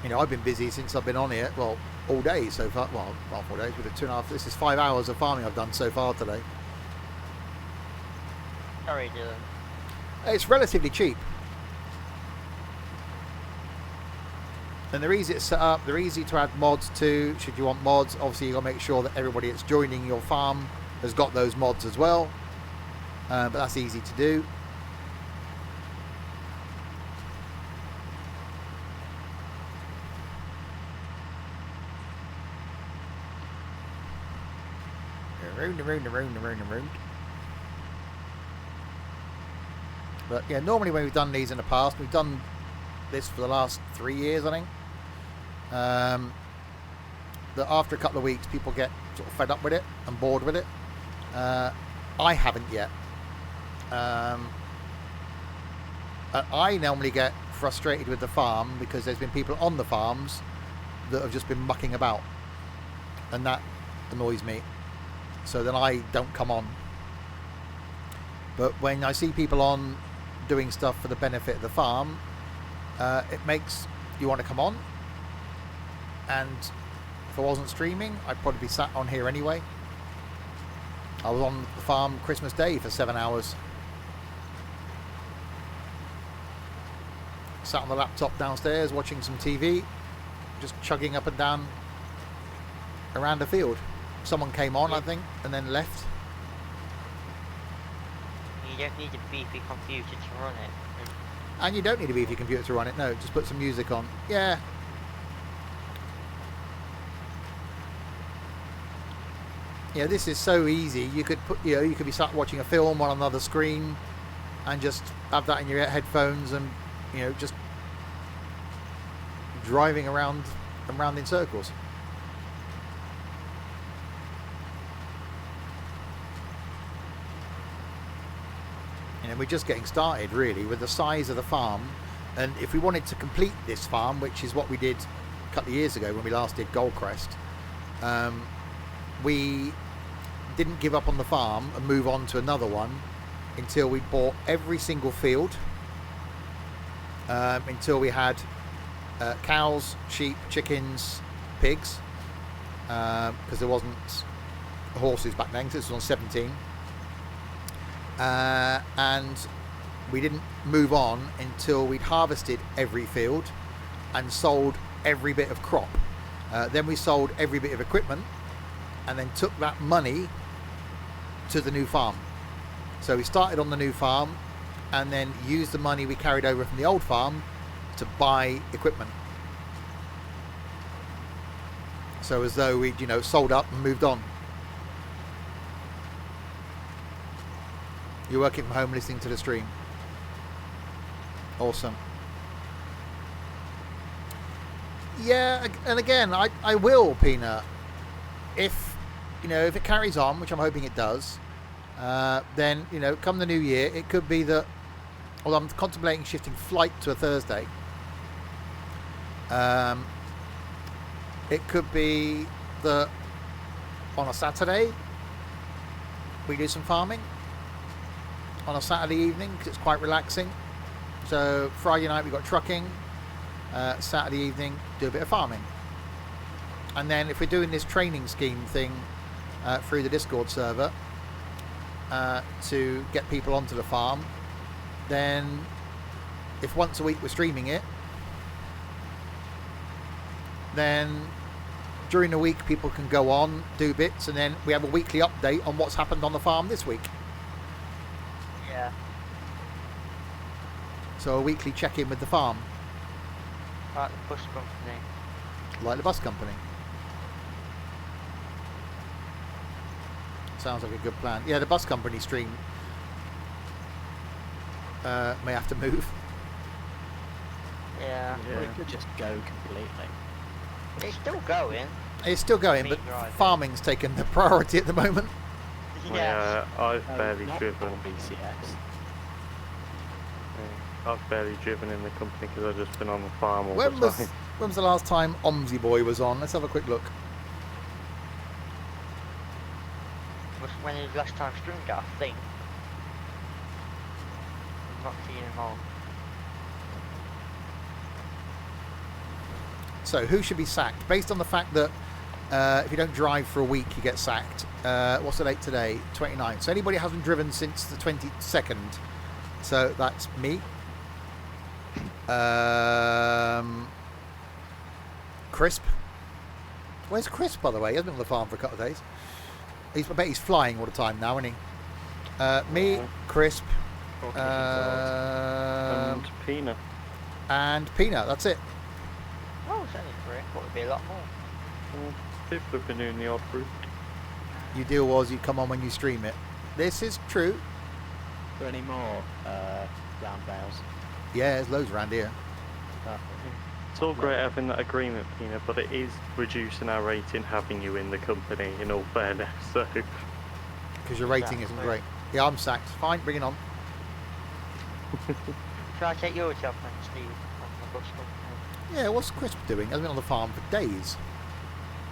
You know, I've been busy since I've been on here, well, all day so far. Well, not 4 days, but 2.5. This is 5 hours of farming I've done so far today. How are you doing? It's relatively cheap. And they're easy to set up, they're easy to add mods to, should you want mods. Obviously you've got to make sure that everybody that's joining your farm has got those mods as well. But that's easy to do. Around. But yeah, normally when we've done these in the past, we've done this for the last 3 years, I think. That after a couple of weeks, people get sort of fed up with it and bored with it. I haven't yet. And I normally get frustrated with the farm because there's been people on the farms that have just been mucking about, and that annoys me. So then I don't come on. But when I see people on doing stuff for the benefit of the farm, it makes you want to come on. And if I wasn't streaming, I'd probably be sat on here anyway. I was on the farm Christmas Day for 7 hours. Sat on the laptop downstairs watching some TV, just chugging up and down around the field. Someone came on, I think, and then left. You don't need a beefy computer to run it. And you don't need a beefy computer to run it, no, just put some music on. Yeah. Yeah, this is so easy. You could put, you could be sat watching a film on another screen and just have that in your headphones and, just driving around in circles. We're just getting started really with the size of the farm, and if we wanted to complete this farm, which is what we did a couple of years ago when we last did Goldcrest, we didn't give up on the farm and move on to another one until we bought every single field, until we had cows, sheep, chickens, pigs, because there wasn't horses back then, because this was on 17. And we didn't move on until we'd harvested every field and sold every bit of crop. Then we sold every bit of equipment and then took that money to the new farm. So we started on the new farm and then used the money we carried over from the old farm to buy equipment. So as though we'd, sold up and moved on. You're working from home listening to the stream. Awesome. Yeah, and again, I will, Peanut. If it carries on, which I'm hoping it does, then, come the new year, it could be that, well, I'm contemplating shifting flight to a Thursday. It could be that on a Saturday, we do some farming. On a Saturday evening, because it's quite relaxing. So Friday night we got trucking, Saturday evening do a bit of farming, and then if we're doing this training scheme thing through the Discord server to get people onto the farm, then if once a week we're streaming it, then during the week people can go on, do bits, and then we have a weekly update on what's happened on the farm this week. Yeah. So a weekly check-in with the farm. Like the bus company. Like the bus company. Sounds like a good plan. Yeah, the bus company stream may have to move. Yeah. Or it could just go completely. It's still going. It's still going, Me but driving. farming's taken the priority at the moment. Yes. I've No, barely not driven. for BCX. I've barely driven in the company because I've just been on the farm all When the was time. when was the last time Omsy Boy was on? Let's have a quick look. Was when his last time streamed it, I think. I'm not seeing him on. So who should be sacked? Based on the fact that if you don't drive for a week, you get sacked. What's the date today? 29th. So anybody who hasn't driven since the 22nd. So that's me. Crisp. Where's Crisp, by the way? He hasn't been on the farm for a couple of days. I bet he's flying all the time now, isn't he? Me, Crisp, And Pina. and Peanut. That's it. Oh, it's only 3. Thought it'd be a lot more. People have been doing the odd route. Your deal was you'd come on when you stream it. This is true. Are there any more round bales? Yeah, there's loads around here. It's all great having that agreement, Pina, but it is reducing our rating having you in the company, in all fairness, so... Because your rating isn't great. Yeah, I'm sacked. Fine, bring it on. Shall I take your job then, Steve? On the bus company? Yeah, what's Crisp doing? He hasn't been on the farm for days.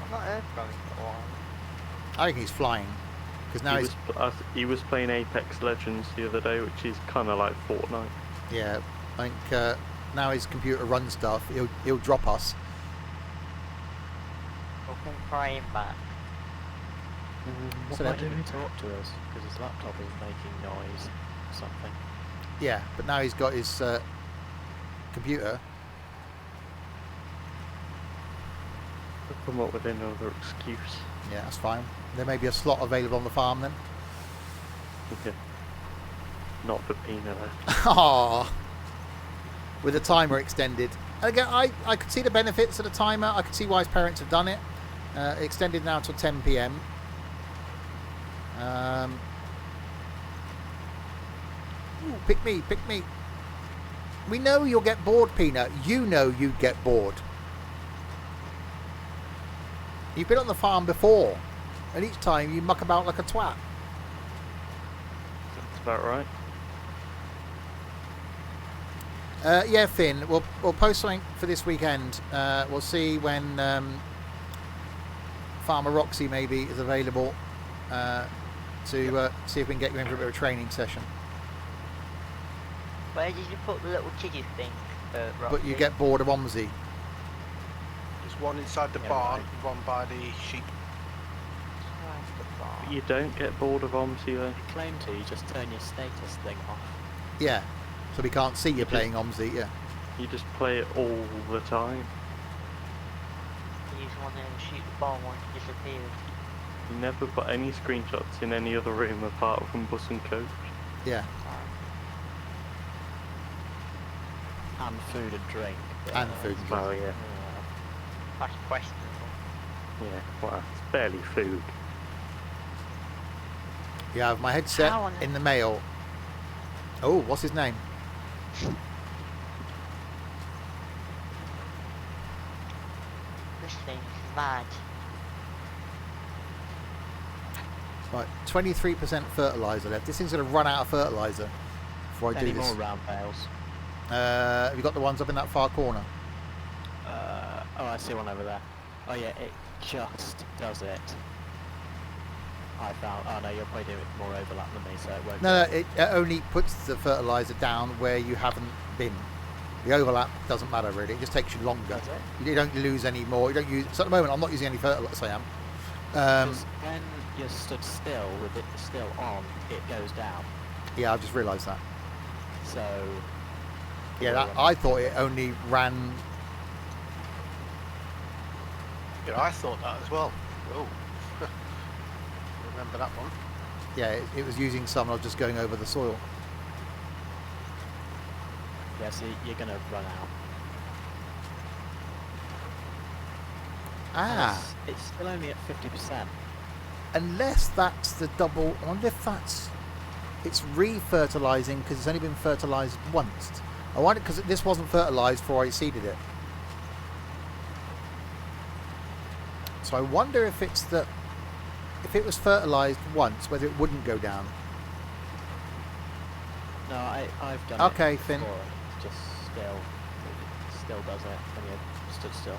I've not heard from him for a while. I think he's flying. Because now he was playing Apex Legends the other day, which is kind of like Fortnite. yeah, I think now his computer runs stuff. He'll drop us. We'll come fry him back. What So might then- he talk to us? Because his laptop is making noise or something. Yeah, but now he's got his computer. Come up with another excuse. Yeah, that's fine. There may be a slot available on the farm then. Yeah. Not for Pina though. Aww. With the timer extended. And again, I could see the benefits of the timer. I could see why his parents have done it. Extended now until 10 p.m. Ooh, pick me, pick me. We know you'll get bored, Peanut. You know you'd get bored. You've been on the farm before. And each time you muck about like a twat. That's about right. Yeah, Finn, we'll post something for this weekend. We'll see when Farmer Roxy maybe is available to see if we can get you in for a bit of a training session. Where did you put the little kiddie thing, But you Roxy? get bored of Omsy. There's one inside the Yeah, barn, right. one by the sheep. Inside the barn. But you don't get bored of Omsi though. You claim to, you just turn your status thing off. Yeah, so we can't see you playing Omsy, yeah. You just play it all the time. You use one and shoot the barn once it disappears. You never put any screenshots in any other room apart from bus and coach. Yeah, And food and drink. and food and drink. Well, yeah. That's questionable. Yeah, well, it's barely food. You have my headset How on in the mail. Oh, what's his name? This thing's mad. Right, 23% fertiliser left. This thing's going to run out of fertiliser before I do Any this. more round bales? Have you got the ones up in that far corner? Oh, I see one over there. Oh yeah, it just does it. I found. Oh no, you're probably doing more overlap than me, so it won't. No, it only puts the fertiliser down where you haven't been. The overlap doesn't matter really. It just takes you longer. Does it? You don't lose any more. You don't use. So at the moment, I'm not using any fertiliser. I am. 'Cause when you're stood still with it still on, it goes down. Yeah, I've just realised that. So Yeah, that, I thought it only ran. Yeah, I thought that as well. Oh. Remember that one? Yeah, it was using some. I was just going over the soil. yeah, so you're gonna run out. Ah, It's still only at 50%. unless that's the double. I wonder if that's. It's re-fertilising because it's only been fertilised once. I wonder because this wasn't fertilised before I seeded it. So I wonder if it's that if it was fertilised once, whether it wouldn't go down. No, I've done Okay, it Finn. before, and it's just it still does it when you're stood still.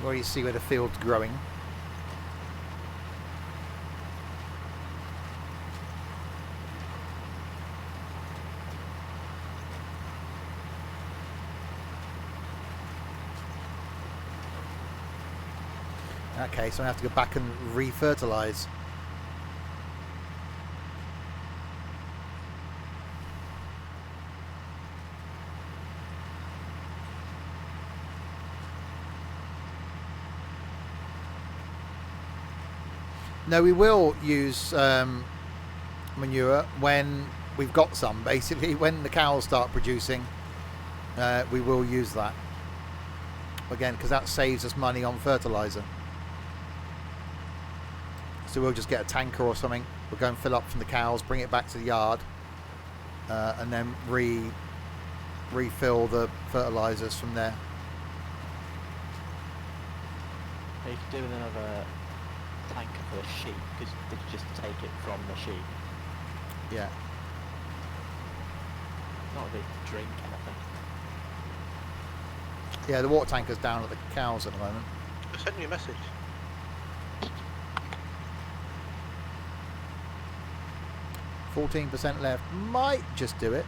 Where you see where the field's growing. Okay, so I have to go back and re-fertilise. No, we will use manure when we've got some, basically. When the cows start producing, we will use that. Again, because that saves us money on fertiliser. So we'll just get a tanker or something. We'll go and fill up from the cows, bring it back to the yard, and then refill the fertilisers from there. You could do with another tanker for the sheep, because they could just take it from the sheep. Yeah. Not a big drink anything. Yeah, the water tanker's down at the cows at the moment. I sent you a message. 14% left. Might just do it.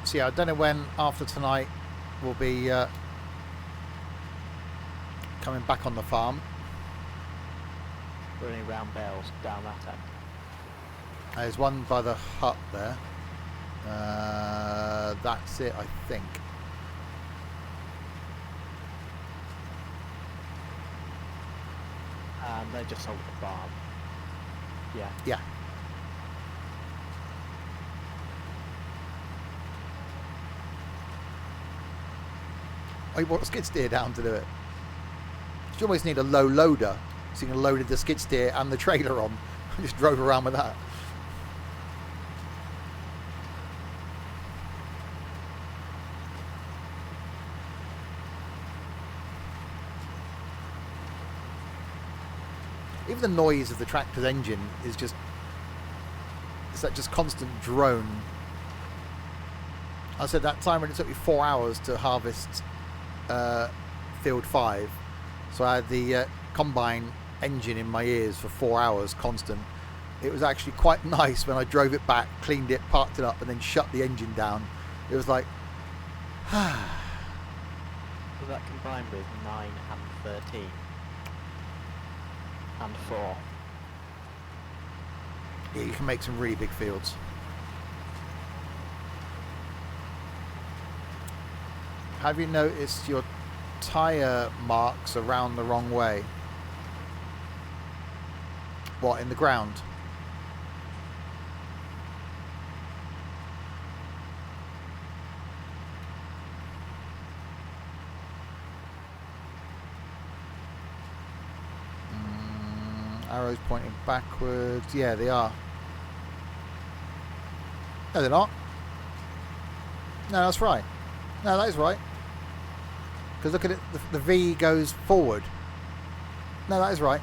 So yeah, I don't know when after tonight we'll be coming back on the farm. Running round bales down that end. There's one by the hut there. That's it, I think. And they just sold the farm. Yeah. Yeah. I brought a skid steer down to do it. You always need a low loader, so you can load the skid steer and the trailer on. I just drove around with that. Even the noise of the tractor's engine is just, it's that just constant drone. I said that time when it took me 4 hours to harvest field 5, so I had the combine engine in my ears for 4 hours constant. It was actually quite nice when I drove it back, cleaned it, parked it up, and then shut the engine down. It was like, Was that combined with 9 and 13? And 4? yeah, you can make some really big fields. Have you noticed your tyre marks around the wrong way? What, in the ground? Arrows pointing backwards. Yeah, they are. No, they're not. No, that's right. No, that is right. Because look at it, the V goes forward. No, that is right.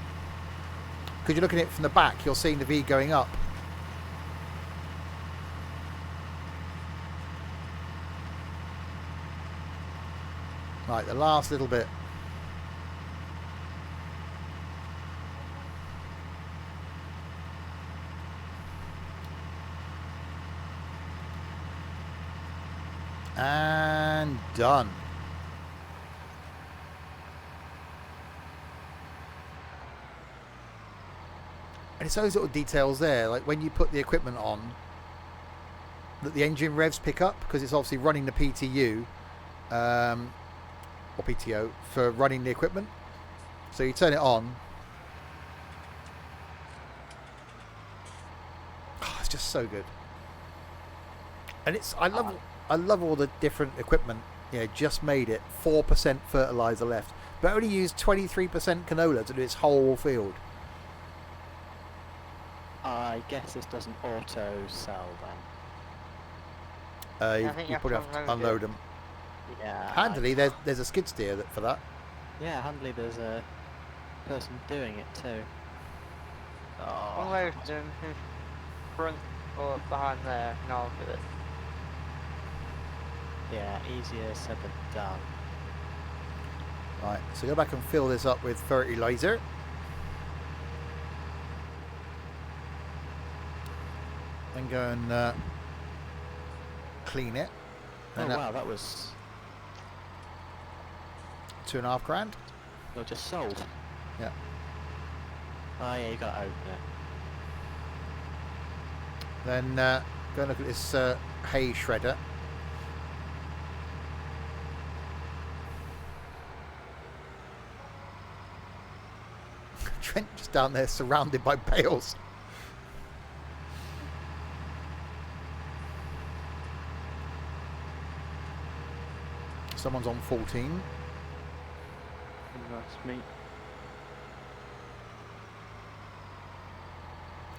Because you're looking at it from the back, you're seeing the V going up. Right, the last little bit. And done. And it's those little details there, like when you put the equipment on, that the engine revs pick up, because it's obviously running the PTU. or PTO for running the equipment. So you turn it on. Oh, it's just so good. And it's I love all the different equipment. Yeah, just made it 4% fertilizer left, but only used 23% canola to do its whole field. I guess this doesn't auto sell then. I You think you have probably to have to unload unload them. Yeah. Handily, there's a skid steer for that. Yeah, handily there's a person doing it too. Oh, Unload them front or behind there, and I'll do it. yeah, easier said than done. Right, so go back and fill this up with fertilizer. Then go and clean it. Oh And wow, that was... $2.5 grand. Well, just sold. Yeah. Oh yeah, you gotta open it. Then go and look at this hay shredder. Trent just down there surrounded by bales. Someone's on 14. That's me.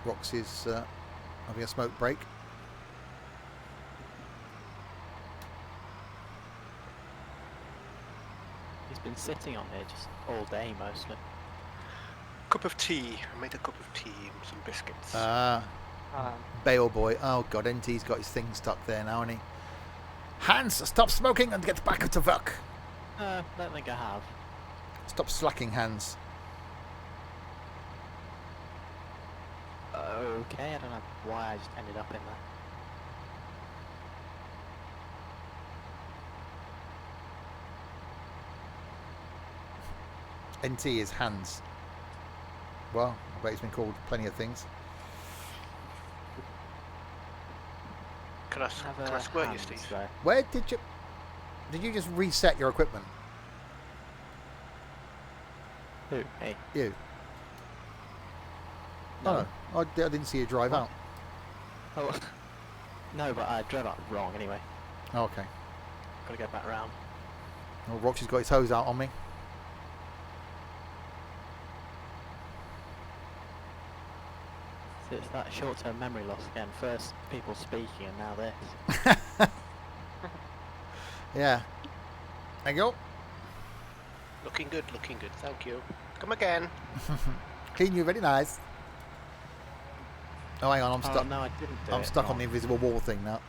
Roxy's having a smoke break. He's been sitting on here just all day mostly. Cup of tea. I made a cup of tea and some biscuits. Bale boy. Oh god, NT's got his thing stuck there now, hasn't he? Hans, stop smoking and get back to work. Don't think I have. Stop slacking, Hans. Okay, I don't know why I just ended up in there. NT is Hans. Well, I bet he's been called plenty of things. Can I squirt you, Steve? Though. Where did you just reset your equipment? Who? Hey. You? No. Oh, I didn't see you drive out. Oh, no, but I drove out wrong anyway. Oh, okay. Gotta go back round. Well, Roxy's got his hose out on me. So it's that short-term memory loss again. First people speaking and now this. Yeah. There you go. Looking good, thank you. Come again. Clean you, very nice. Oh, hang on, I'm Oh stuck. no, I didn't do I'm it. stuck Oh. on the invisible wall thing now.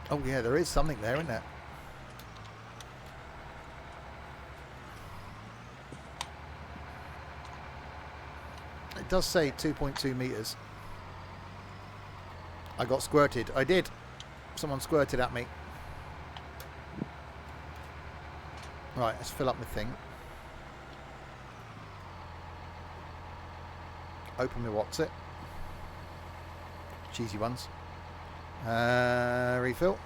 Oh yeah, there is something there, isn't there? It does say 2.2 meters. I got squirted. I did. Someone squirted at me. Right, let's fill up my thing. Open my what's it. Cheesy ones. Refill.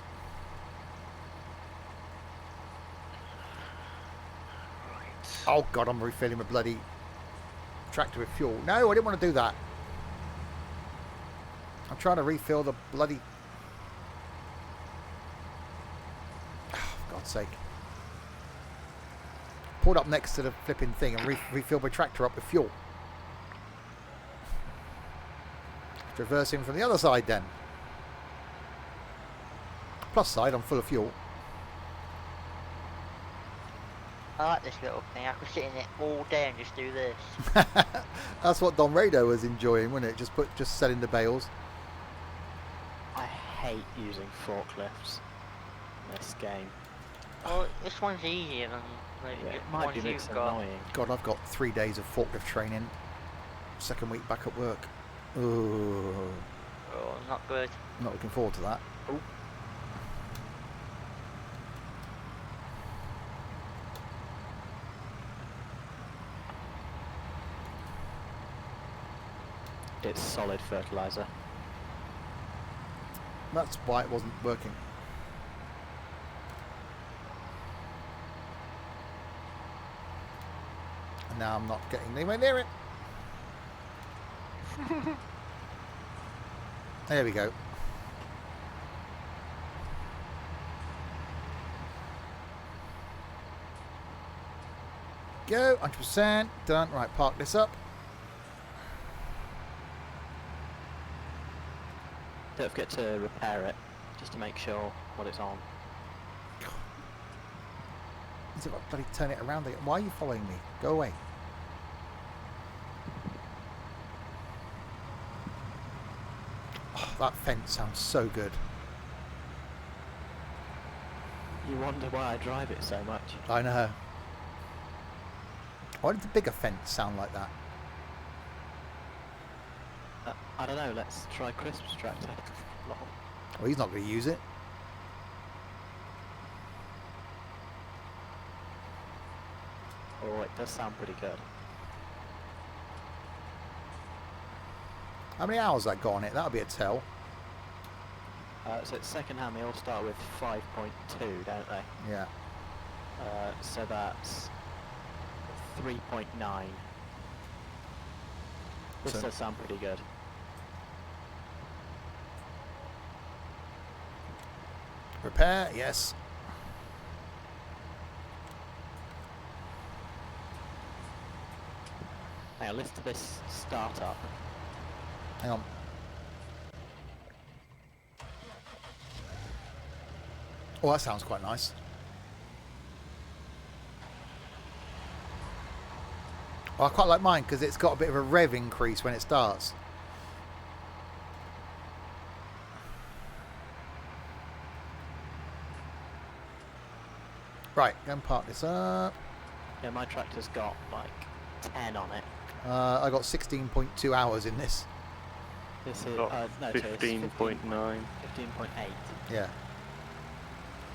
Right. Oh god, I'm refilling my bloody tractor with fuel. No, I didn't want to do that. I'm trying to refill the bloody... Oh, for God's sake. Pulled up next to the flipping thing and refilled my tractor up with fuel. Traversing from the other side then. Plus side, I'm full of fuel. I like this little thing. I could sit in it all day and just do this. That's what Don Rado was enjoying, wasn't it? Just selling the bales. I hate using forklifts in this game. Well, this one's easier than Yeah, the it might ones be a bit you've got. annoying. God, I've got 3 days of forklift training. Second week back at work. Ooh, Oh, not good. not looking forward to that. It's solid fertilizer. That's why it wasn't working. And now I'm not getting anywhere near it. There we go. Go, 100%. Done. Right, park this up. Don't forget to repair it, just to make sure what it's on. Is it bloody turn it around again? Why are you following me? Go away. Oh, that fence sounds so good. You wonder why I drive it so much. I know. Why did the bigger fence sound like that? I don't know, let's try Crisp's tractor. Lol. Well, he's not going to use it. Oh, it does sound pretty good. How many hours that got on it? That'll be a tell. So it's second hand, they all start with 5.2, don't they? Yeah. So that's 3.9. This So- does sound pretty good. Repair, yes. Now listen to this startup. Hang on. Oh, that sounds quite nice. Oh, I quite like mine because it's got a bit of a rev increase when it starts. Right, go and park this up. Yeah, my tractor's got like 10 on it. I got 16.2 hours in this. This is Got no, so it's 15.9. 15.8. Yeah.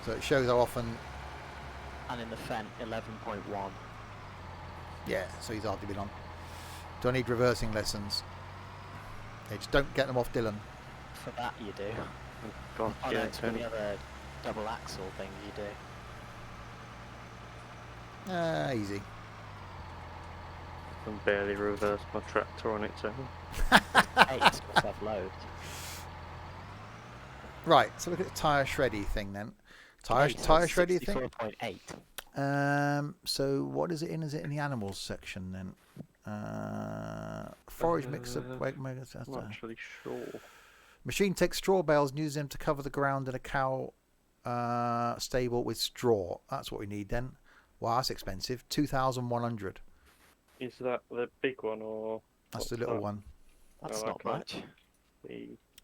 So it shows how often. And in the Fent 11.1. Yeah, so he's hardly been on. Do I need reversing lessons? Yeah, just don't get them off Dylan. For that you do. God, Oh no, yeah, it's for the other double axle thing you do. Easy. can barely reverse my tractor on its own. 8 must have loads. Right, so look at the tyre shreddy thing then. Tyre shreddy thing? 64.8. So what is it in? Is it in the animals section then? Forage mixer. I'm not actually sure. Machine takes straw bales and uses them to cover the ground in a cow stable with straw. That's what we need then. Wow, that's expensive. 2,100. Is that the big one or? That's the little one. That's Oh, not okay. much.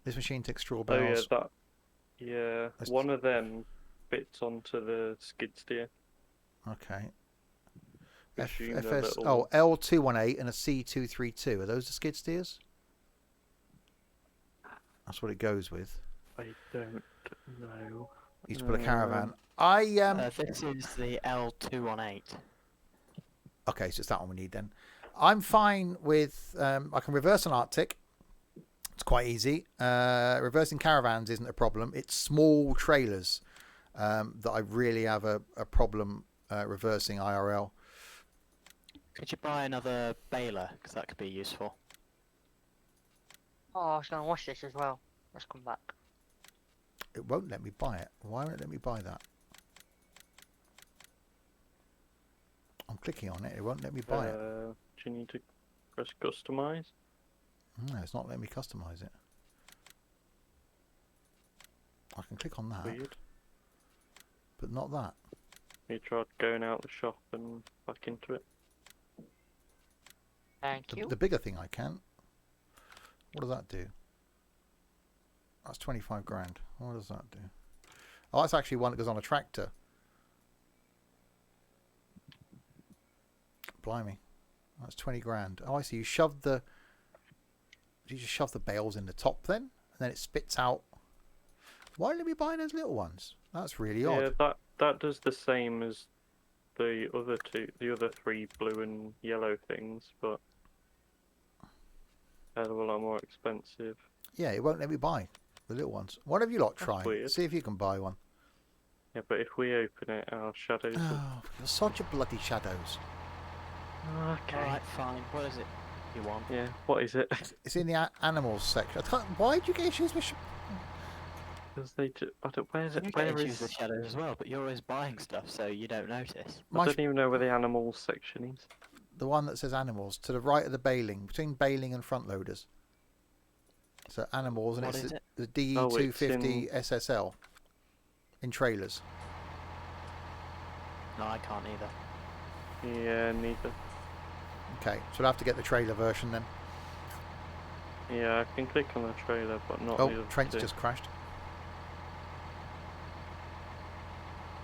This machine takes straw Oh yeah, bales. that. Yeah, That's- one of them fits onto the skid steer. Okay. Assume the FS. little- Oh, L218 and a C232. Are those the skid steers? That's what it goes with. I don't know. Used to put a caravan. I This is the L218. Okay, so it's that one we need then. I'm fine with. I can reverse an Arctic. It's quite easy. Reversing caravans isn't a problem. It's small trailers that I really have a problem reversing IRL. Could you buy another baler? Because that could be useful. Oh, I was going to watch this as well. Let's come back. It won't let me buy it. Why won't it let me buy that? I'm clicking on it. It won't let me buy it. Do you need to press customize? No, it's not letting me customize it. I can click on that, Weird. but not that. You tried going out the shop and back into it. Thank you. The bigger thing I can. What does that do? That's 25 grand. What does that do? Oh, that's actually one that goes on a tractor. Blimey. That's 20 grand. Oh, I see. You shove the... You just shove the bales in the top then? And then it spits out... Why did we buy those little ones? That's really odd. Yeah, that does the same as the other three blue and yellow things, but hell of a lot more expensive. Yeah, it won't let me buy The little ones. What have you lot That's tried? weird. See if you can buy one. Yeah, but if we open it, our shadows. Oh, you're such a bloody shadows. Okay. Alright, fine. What is it you want? Yeah. What is it? It's in the animals section. I can't, why did you get issues with? Because they. I don't. Where's it? You Where get issues with is? shadows as well, but you're always buying stuff, so you don't notice. I don't even know where the animals section is. The one that says animals to the right of the bailing, between bailing and front loaders. So animals, and What it's is it? the DE Oh, it's 250 SSL in trailers. No, I can't either. Yeah, neither. Okay, so we'll have to get the trailer version then. Yeah, I can click on the trailer, but not the Oh, other Trent's two. just crashed.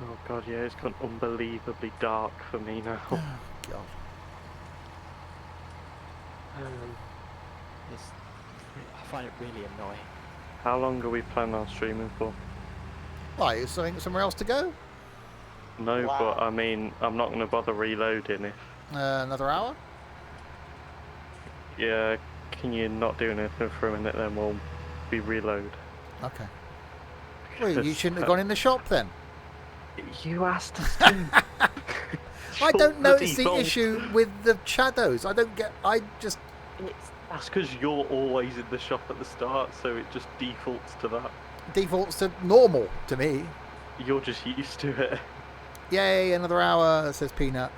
Oh god, yeah, it's gone unbelievably dark for me now. Oh, God. It's, I find it really annoying. How long are we planning on streaming for? Why, is something somewhere else to go? No, Wow. but I mean, I'm not going to bother reloading if... Another hour? Yeah, can you not do anything for a minute, then we'll be reload. Okay. Well, you shouldn't have gone in the shop then. You asked us to. I don't notice the Bloody issue with the shadows. I don't get. I just. That's because you're always in the shop at the start, so it just defaults to that. Defaults to normal to me. You're just used to it. Yay, another hour, says Peanut.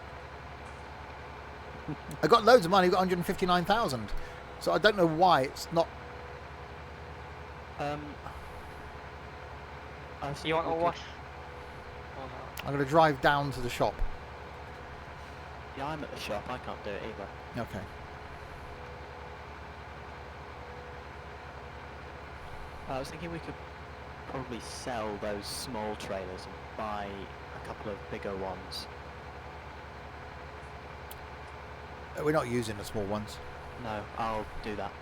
I got loads of money, got 159,000. So I don't know why it's not. I was You want to thinking we watch? could- I'm going to drive down to the shop. Yeah, I'm at the shop. I can't do it either. Okay. I was thinking we could probably sell those small trailers and buy a couple of bigger ones. We're not using the small ones. No, I'll do that.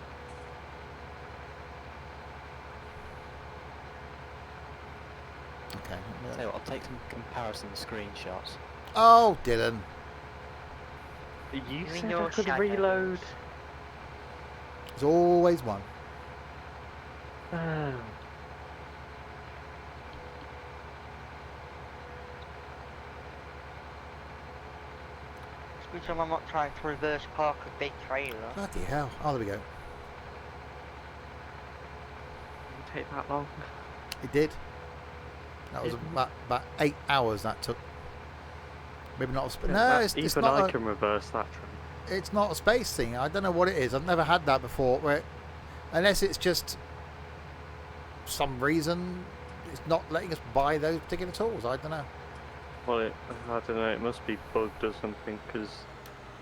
Okay. Tell you what, I'll take some comparison screenshots. Oh, Dylan. You You said know I could shadows. reload. There's always one. Oh. Good job I'm not trying to reverse park a big trailer. Bloody hell. Oh, there we go. Didn't take that long. It did. That was about 8 hours that took. Maybe not a Yeah, no, that- it's even not I a, can reverse that trend. it's not a space thing. I don't know what it is. I've never had that before. Where, unless it's just some reason it's not letting us buy those particular tools. I don't know. Well, I don't know, it must be bugged or something, because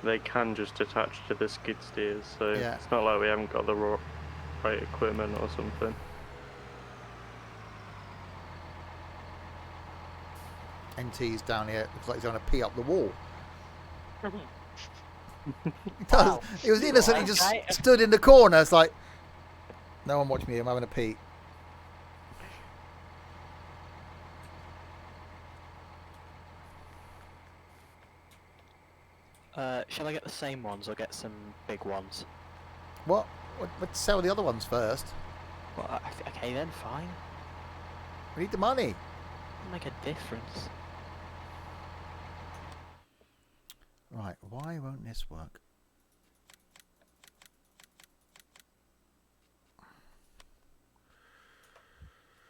they can just attach to the skid steers, so Yeah. it's not like we haven't got the right equipment or something. NT's down here. Looks like he's going to pee up the wall. He does. Wow. He was innocent. He just Okay. stood in the corner. It's like, no one watch me. I'm having a pee. Shall I get the same ones or get some big ones? What? Let's sell the other ones first. Well, okay then, fine. We need the money. It'll make a difference. Right. Why won't this work?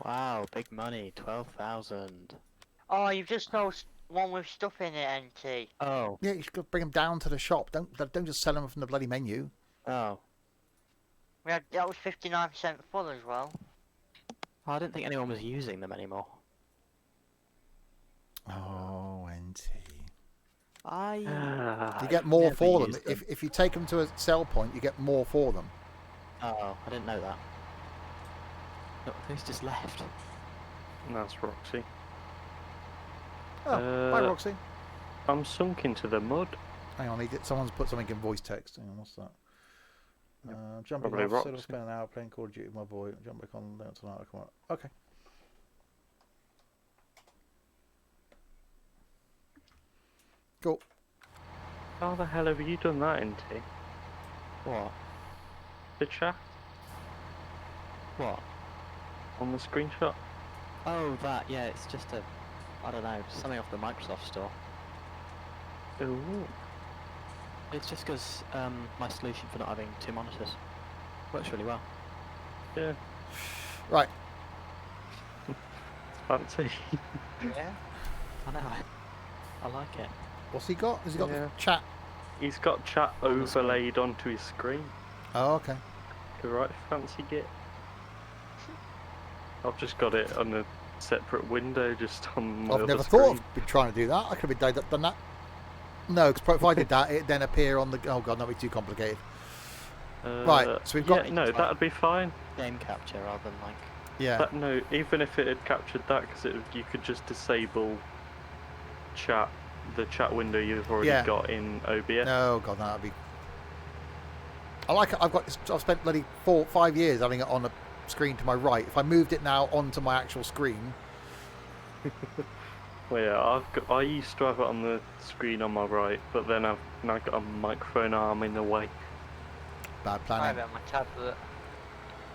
Wow, big money, 12,000. Oh, you've just noticed one with stuff in it, NT. Oh, Yeah, you should bring them down to the shop. Don't just sell them from the bloody menu. oh. That was 59% full as well. I didn't think anyone was using them anymore. Oh, NT. You get I've more never for them. used If you take them to a sell point, you get more for them. Oh, I didn't know that. Look, who's just left? And that's Roxy. Oh, bye, Uh, Roxy. I'm sunk into the mud. Hang on, someone's put something in voice text. Hang on, what's that? Jumping probably off, said I'll Roxy. spend an hour playing Call of Duty with my boy. Jump back on there tonight. Come on. Okay. Cool. How the hell have you done that, NT? What? The chat? What? on the screenshot? Oh, that, yeah, it's just a, I don't know, something off the Microsoft store. Ooh. It's just because my solution for not having 2 monitors works really well. Yeah, Right. fancy. Yeah. I know, I like it. What's he got? Has he got Yeah. the chat? He's got chat On the screen. overlaid onto his screen. Oh, okay. The right fancy git. I've just got it on a separate window, just on my I've other never screen. thought of been trying to do that. I could have done that. No, because if I did that, it'd then appear on the... Oh, God, that'd be too complicated. Right, so we've got... Yeah, no, that'd be fine. Game capture rather than like... Yeah. But no, even if it had captured that, because you could just disable chat, the chat window you've already Yeah. got in OBS. No, God, that'd be... I like it. I've spent bloody 4 or 5 years having it on a screen to my right. If I moved it now onto my actual screen... Well, yeah, I used to have it on the screen on my right, but then I've now got a microphone arm in the way, Bad I have planning. it on my tablet.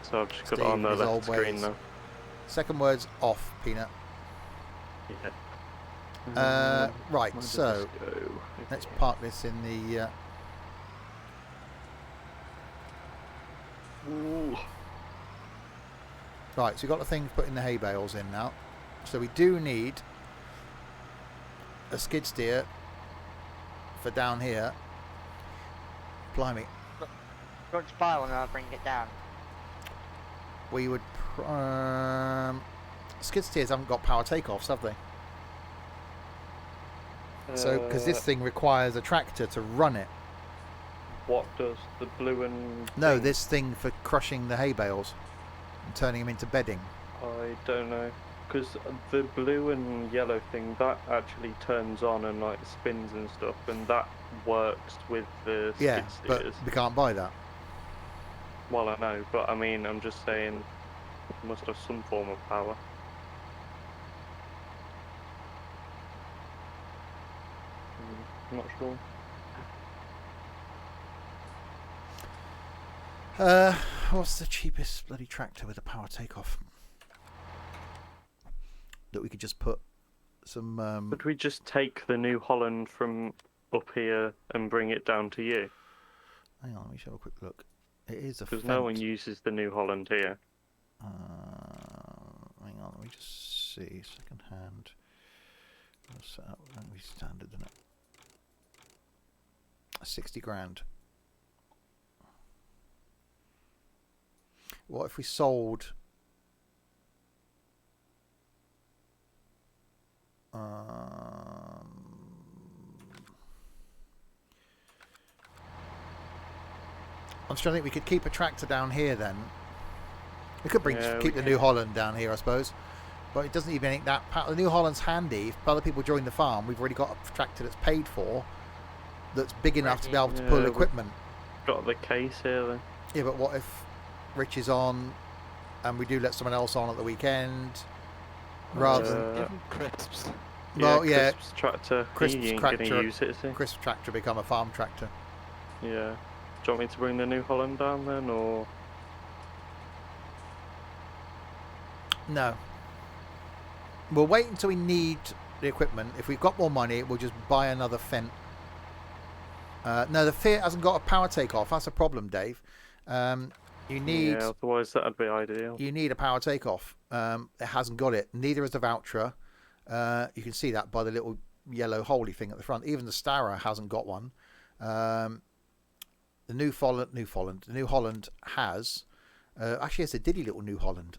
so I've just got it Steve on the and his old left screen ways. now. Second word's off, Peanut. Yeah. Right, Where does so... this go? Let's Okay. park this in the... Ooh. Right, so we've got the thing putting the hay bales in now. So we do need a skid steer for down here. Blimey. Go to buy one and I'll bring it down. We would... skid steers haven't got power takeoffs, have they? So, because this thing requires a tractor to run it. What does the blue and... No, thing? this thing for crushing the hay bales and turning them into bedding. I don't know, because the blue and yellow thing, that actually turns on and like spins and stuff, and that works with the Yeah, skid but steers. we can't buy that. Well, I know, but I mean, I'm just saying, it must have some form of power. I'm not sure. What's the cheapest bloody tractor with a power takeoff? That we could just put some... Could we just take the New Holland from up here and bring it down to you? Hang on, let me have a quick look. It is a Because Fendt. no one uses the New Holland here. Hang on, let me just see. Second hand. What's that? That'll be standard, isn't it? 60 grand. What if we sold... I'm just trying to think we could keep a tractor down here then. We could Yeah, keep we the New Holland down here, I suppose. But it doesn't even make that... The New Holland's handy. If other people join the farm, we've already got a tractor that's paid for, that's big enough to be able to pull Yeah, equipment. Got the case here then. Yeah, but what if Rich is on and we do let someone else on at the weekend? Rather than... Give 'em crisps. Well, yeah, Crisp's tractor. Crisp's he ain't tractor. gonna use it, is he? Crisp tractor become a farm tractor. Yeah. Do you want me to bring the New Holland down then, or...? No. We'll wait until we need the equipment. If we've got more money, we'll just buy another Fendt. No, the Fiat hasn't got a power takeoff. That's a problem, Dave. You need... Yeah, otherwise that'd be ideal. You need a power takeoff. It hasn't got it. Neither has the Valtra. You can see that by the little yellow holy thing at the front. Even the Stara hasn't got one. The New Holland has. Actually, it's a diddy little New Holland.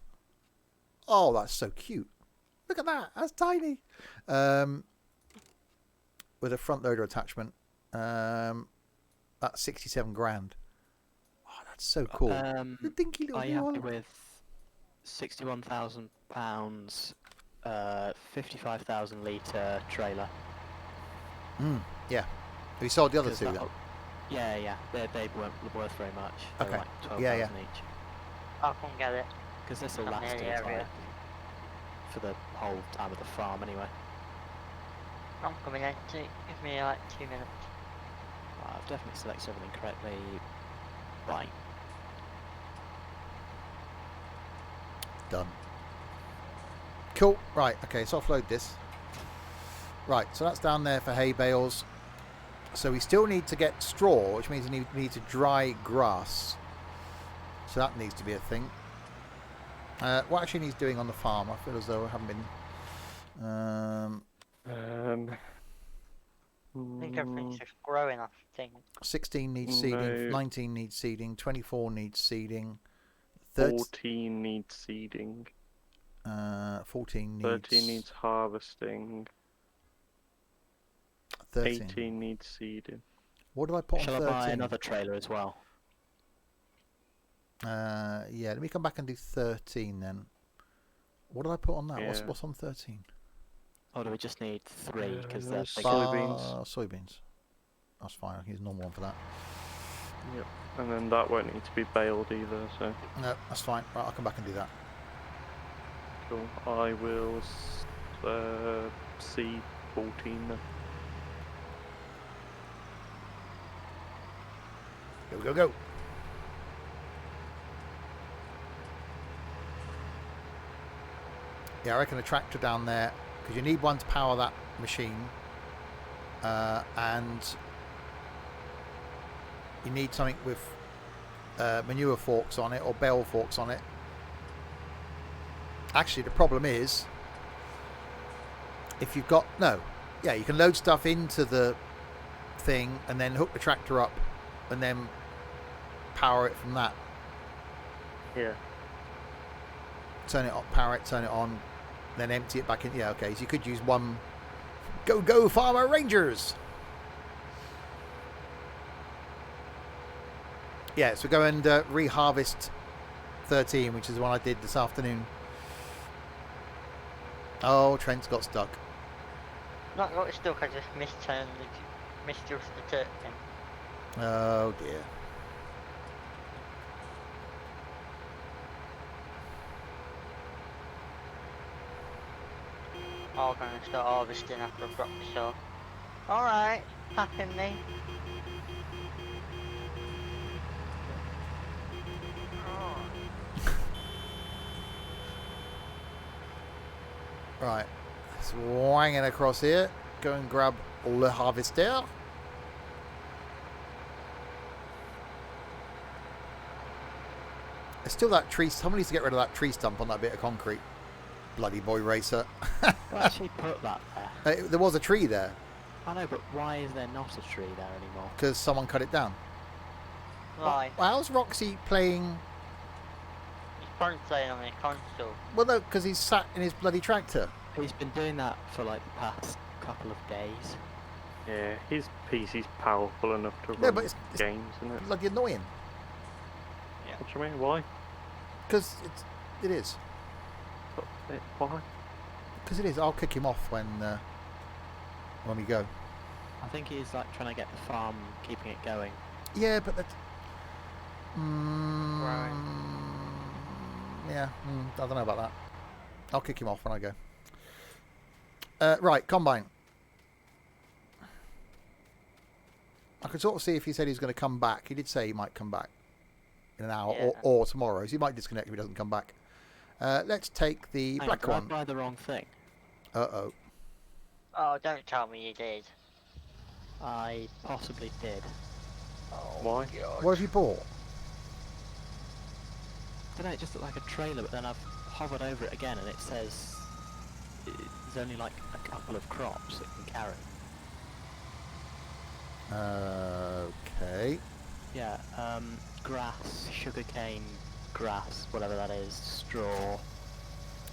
Oh, that's so cute. Look at that. That's tiny. With a front loader attachment. That's 67 grand. Oh, that's so cool. The dinky little Are New you happy Holland. with £61,000, 55,000 litre trailer? Yeah. Have you sold the other 'Cause two then? that'll- Yeah, they weren't worth very much. They were Okay. like 12,000 Yeah, each. I'll come get it. Because this will I'm last near the until, area. like, for the whole time of the farm anyway. I'm coming in. Give me like 2 minutes. I've definitely selected everything correctly. Right. Done. Cool. Right. Okay. Let's offload this. Right. So that's down there for hay bales. So we still need to get straw, which means we need to dry grass. So that needs to be a thing. What actually needs doing on the farm? I feel as though I haven't been. I think everything's just growing, I think. 16 needs seeding. No. 19 needs seeding. 24 needs seeding. 14 needs seeding. 14 needs. 13 needs harvesting. 13. 18 needs seeding. What did I put Shall on 13? I buy another trailer as well? Yeah, let me come back and do 13 then. What did I put on that? Yeah. What's on 13? Or do we just need 3? Because they're big. Soybeans. Soybeans. That's fine. I can use a normal one for that. Yep. And then that won't need to be baled either, so No, that's fine. Right, I'll come back and do that. cool. I will see 14 then. Go, go, go. Yeah, I reckon a tractor down there, because you need one to power that machine, and you need something with manure forks on it or bale forks on it. Actually, the problem is, if you've got you can load stuff into the thing and then hook the tractor up and then power it from that. Yeah. Turn it on, power it, turn it on, then empty it back in. Yeah, okay. So you could use one. Go, Farmer Rangers! Yeah, so go and reharvest 13, which is the one I did this afternoon. Oh, Trent's got stuck. Not got stuck, I just misjudged the turn. Oh dear. Oh, I'm gonna start harvesting after I've dropped the saw. Alright, tapping me. Right. Swanging across here. Go and grab Le Harvester. There's still that tree. Someone needs to get rid of that tree stump on that bit of concrete. Bloody boy racer. Who actually put that there? There was a tree there I know, but why is there not a tree there anymore? because someone cut it down. Why? Well, how's Roxy playing? He's probably playing on a console. Well, no, because he's sat in his bloody tractor. He's been doing that for like the past couple of days. Yeah, his PC's powerful enough to No, run but it's games, isn't it? bloody annoying. What do you mean? Why? Because it is. Why? Because it is. I'll kick him off when we go. I think he's like trying to get the farm, keeping it going. Yeah, but that. Yeah, I don't know about that. I'll kick him off when I go. Right, combine. I can sort of see if he said he's going to come back. He did say he might come back in an hour or tomorrow. So he might disconnect if he doesn't come back. Let's take the Hang black on, one. did I buy the wrong thing? Uh-oh. Oh, don't tell me you did. I possibly did. Oh, Why? God. What have you bought? I don't know, it just looked like a trailer, but then I've hovered over it again and it says there's only like a couple of crops it can carry. Okay. Yeah, grass, sugarcane, grass, whatever that is, straw.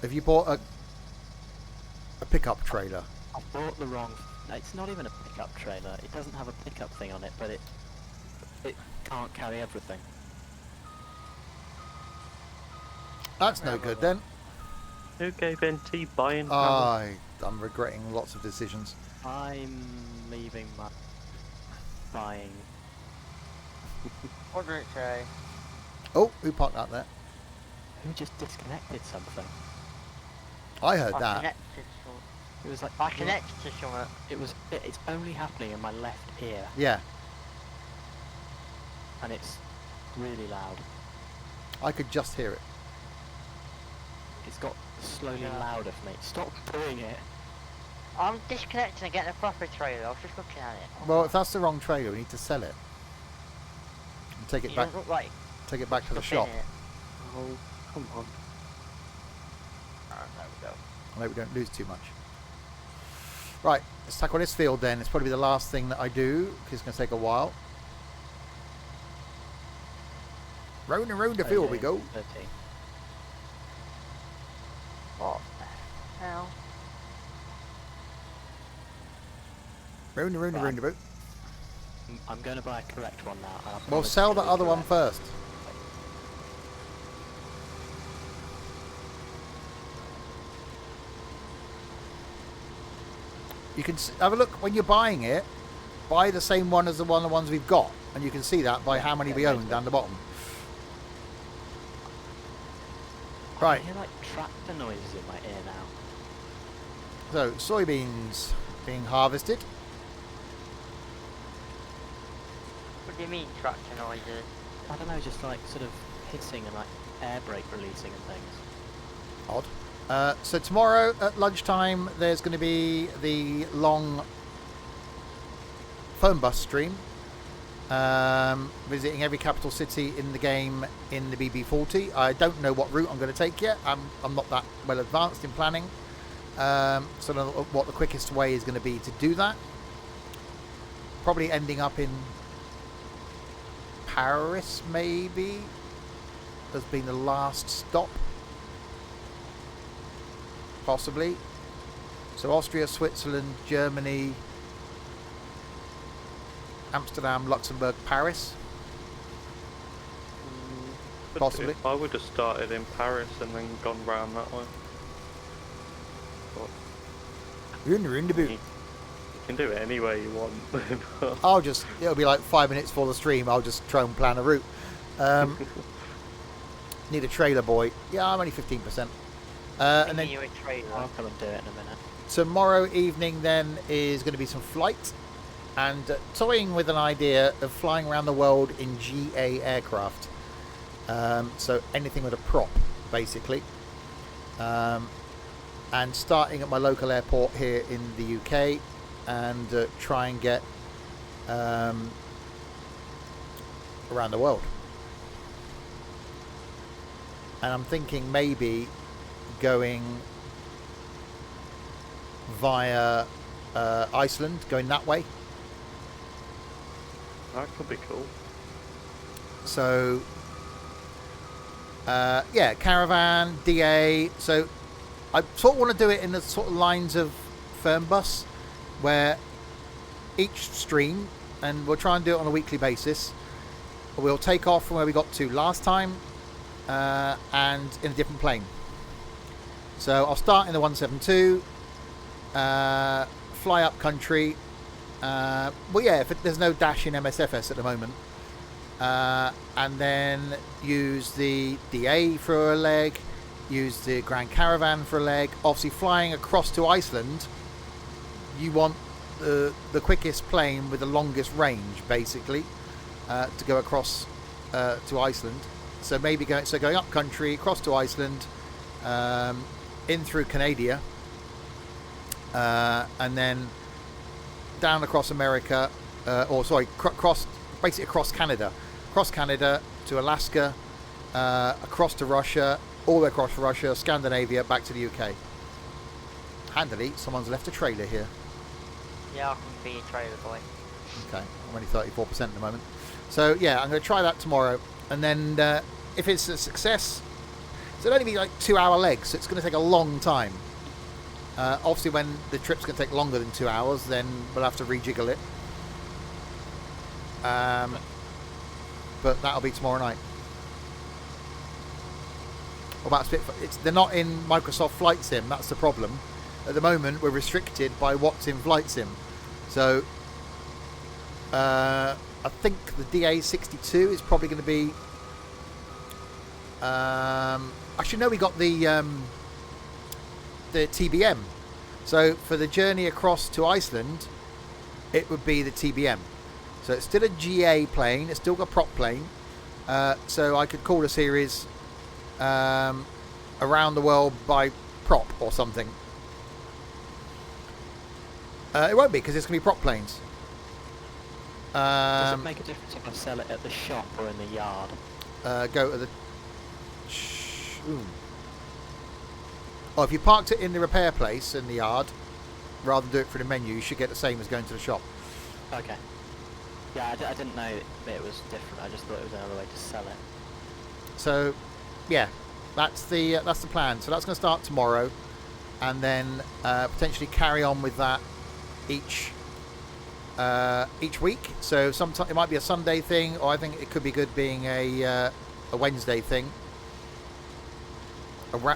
Have you bought a pickup trailer? I bought the wrong... It's not even a pickup trailer. It doesn't have a pickup thing on it, but it can't carry everything. That's no good then. Who gave NT buying? I'm regretting lots of decisions. I'm leaving my buying. What did it say? Oh, who parked that there? Who just disconnected something? I heard I that. connected to It was like I connected to something. It's only happening in my left ear, Yeah, and it's really loud. I could just hear it. It's got slowly louder for me. Stop doing it. I'm disconnecting and getting a proper trailer. I was just looking at it. Well, if that's the wrong trailer, we need to sell it and take it It back. doesn't look like Take it back to the stuff shop. in it. Oh, come on. There we go. I hope we don't lose too much. Right, let's tackle this field then. It's probably the last thing that I do because it's going to take a while. Round and round the field we go. 30. What the hell? Round and round and round about. I'm going to buy a correct one now. and I Well, promise sell it'll the be other one correct. first. You can have a look when you're buying it. Buy the same one as the ones we've got, and you can see that by how many we own down the bottom. Right. I hear like tractor noises in my ear now. So soybeans being harvested. What do you mean tractor noises? I don't know, just like sort of hissing and like air brake releasing and things. Odd. So tomorrow at lunchtime there's going to be the long phone bus stream, visiting every capital city in the game in the BB40. I don't know what route I'm going to take yet. I'm not that well advanced in planning, so I don't know what the quickest way is going to be to do that. Probably ending up in Paris maybe has been the last stop. Possibly. So Austria, Switzerland, Germany, Amsterdam, Luxembourg, Paris. But Possibly. I would have started in Paris and then gone round that way. You're in the boot. You can do it any way you want. It'll be like 5 minutes before the stream. I'll just try and plan a route. Need a trailer boy. Yeah, I'm only 15%. And then you a trailer. I'll come and do it in a minute. tomorrow evening then is going to be some flight and toying with an idea of flying around the world in GA aircraft. So anything with a prop, basically. And starting at my local airport here in the UK and try and get around the world. And I'm thinking maybe going via Iceland, going that way. That could be cool. So, yeah, caravan, DA. So, I sort of want to do it in the sort of lines of Fernbus, where each stream, and we'll try and do it on a weekly basis, we'll take off from where we got to last time, and in a different plane. So I'll start in the 172, fly up country. Well, yeah, there's no dash in MSFS at the moment. And then use the DA for a leg, use the Grand Caravan for a leg. Obviously, flying across to Iceland, you want the quickest plane with the longest range, basically, to go across to Iceland. So maybe going up country, across to Iceland, in through Canada, and then down across America, basically across Canada to Alaska, across to Russia, all the way across Russia, Scandinavia, back to the UK. Handily, someone's left a trailer here. Yeah, I can be a trailer boy. Okay, I'm only 34% at the moment. So yeah, I'm going to try that tomorrow, and then if it's a success, so it'll only be like 2-hour legs, so it's going to take a long time. Obviously, when the trip's going to take longer than 2 hours, then we'll have to rejiggle it. But that'll be tomorrow night. What about Spitfire? They're not in Microsoft Flight Sim. That's the problem. At the moment, we're restricted by what's in Flight Sim. So I think the DA62 is probably going to be. Actually, no, we got the TBM. So for the journey across to Iceland, it would be the TBM. So it's still a GA plane. It's still got a prop plane. So I could call the series. I around the world by prop or something. It won't be, because it's going to be prop planes. Does it make a difference if I sell it at the shop or in the yard? Go to the... Oh, if you parked it in the repair place in the yard, rather than do it through the menu, you should get the same as going to the shop. Okay. Yeah, I didn't know that it was different. I just thought it was another way to sell it. So, yeah, that's the plan. So that's going to start tomorrow, and then potentially carry on with that each week. So sometimes it might be a Sunday thing, or I think it could be good being a Wednesday thing.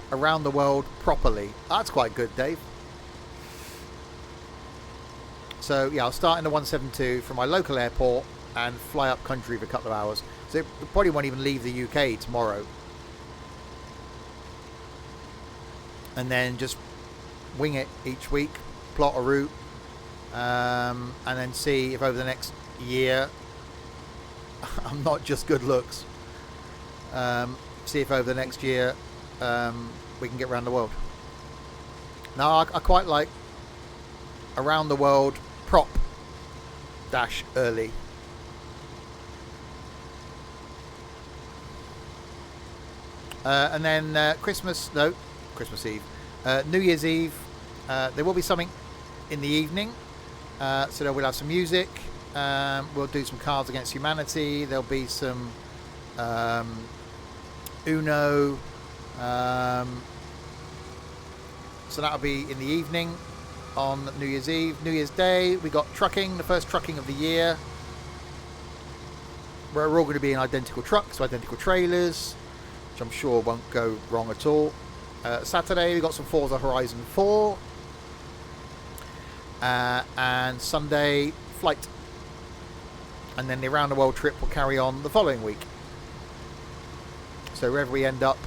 Around the world properly. That's quite good, Dave. So yeah, I'll start in the 172 from my local airport and fly up country for a couple of hours. So it probably won't even leave the UK tomorrow. And then just wing it each week, plot a route, and then see if over the next year, I'm not just good looks, see if over the next year we can get around the world. Now I quite like around the world prop dash early. And then Christmas Eve, New Year's Eve, there will be something in the evening, so we'll have some music, we'll do some Cards Against Humanity, there'll be some Uno, so that'll be in the evening on New Year's Eve. New Year's Day, we got trucking, the first trucking of the year, where we're all going to be in identical trucks, identical trailers, which I'm sure won't go wrong at all. Saturday, we got some Forza Horizon 4, and Sunday, flight. And then the around the world trip will carry on the following week. So wherever we end up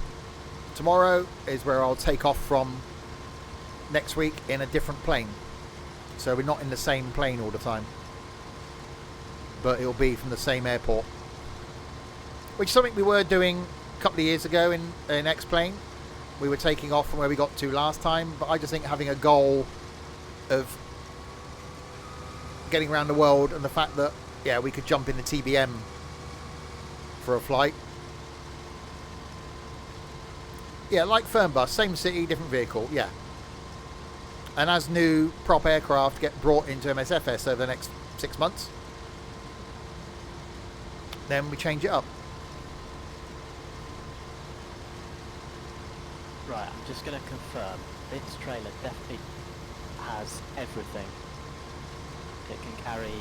tomorrow is where I'll take off from next week in a different plane. So we're not in the same plane all the time, but it'll be from the same airport, which is something we were doing a couple of years ago in X-Plane. We were taking off from where we got to last time, but I just think having a goal of getting around the world, and the fact that we could jump in the TBM for a flight. Yeah, like Fernbus, same city, different vehicle, yeah. And as new prop aircraft get brought into MSFS over the next 6 months, then we change it up. Right, I'm just going to confirm. This trailer definitely has everything. It can carry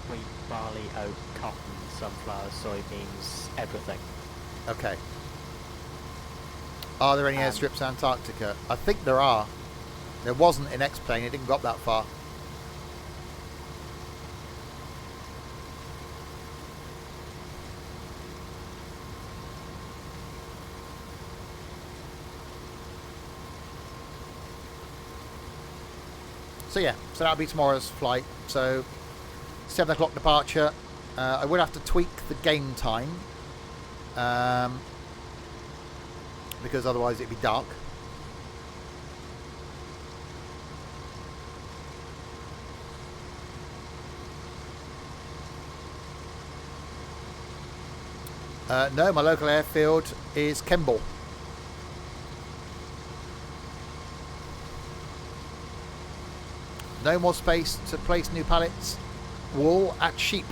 wheat, barley, oat, cotton, sunflowers, soybeans, everything. Okay. Are there any airstrips in Antarctica? I think there are. There wasn't in X-Plane, it didn't go up that far. So yeah, so that'll be tomorrow's flight. So 7 o'clock departure. I would have to tweak the game time, because otherwise it'd be dark. No, my local airfield is Kemble. No more space to place new pallets. Wool at Sheep.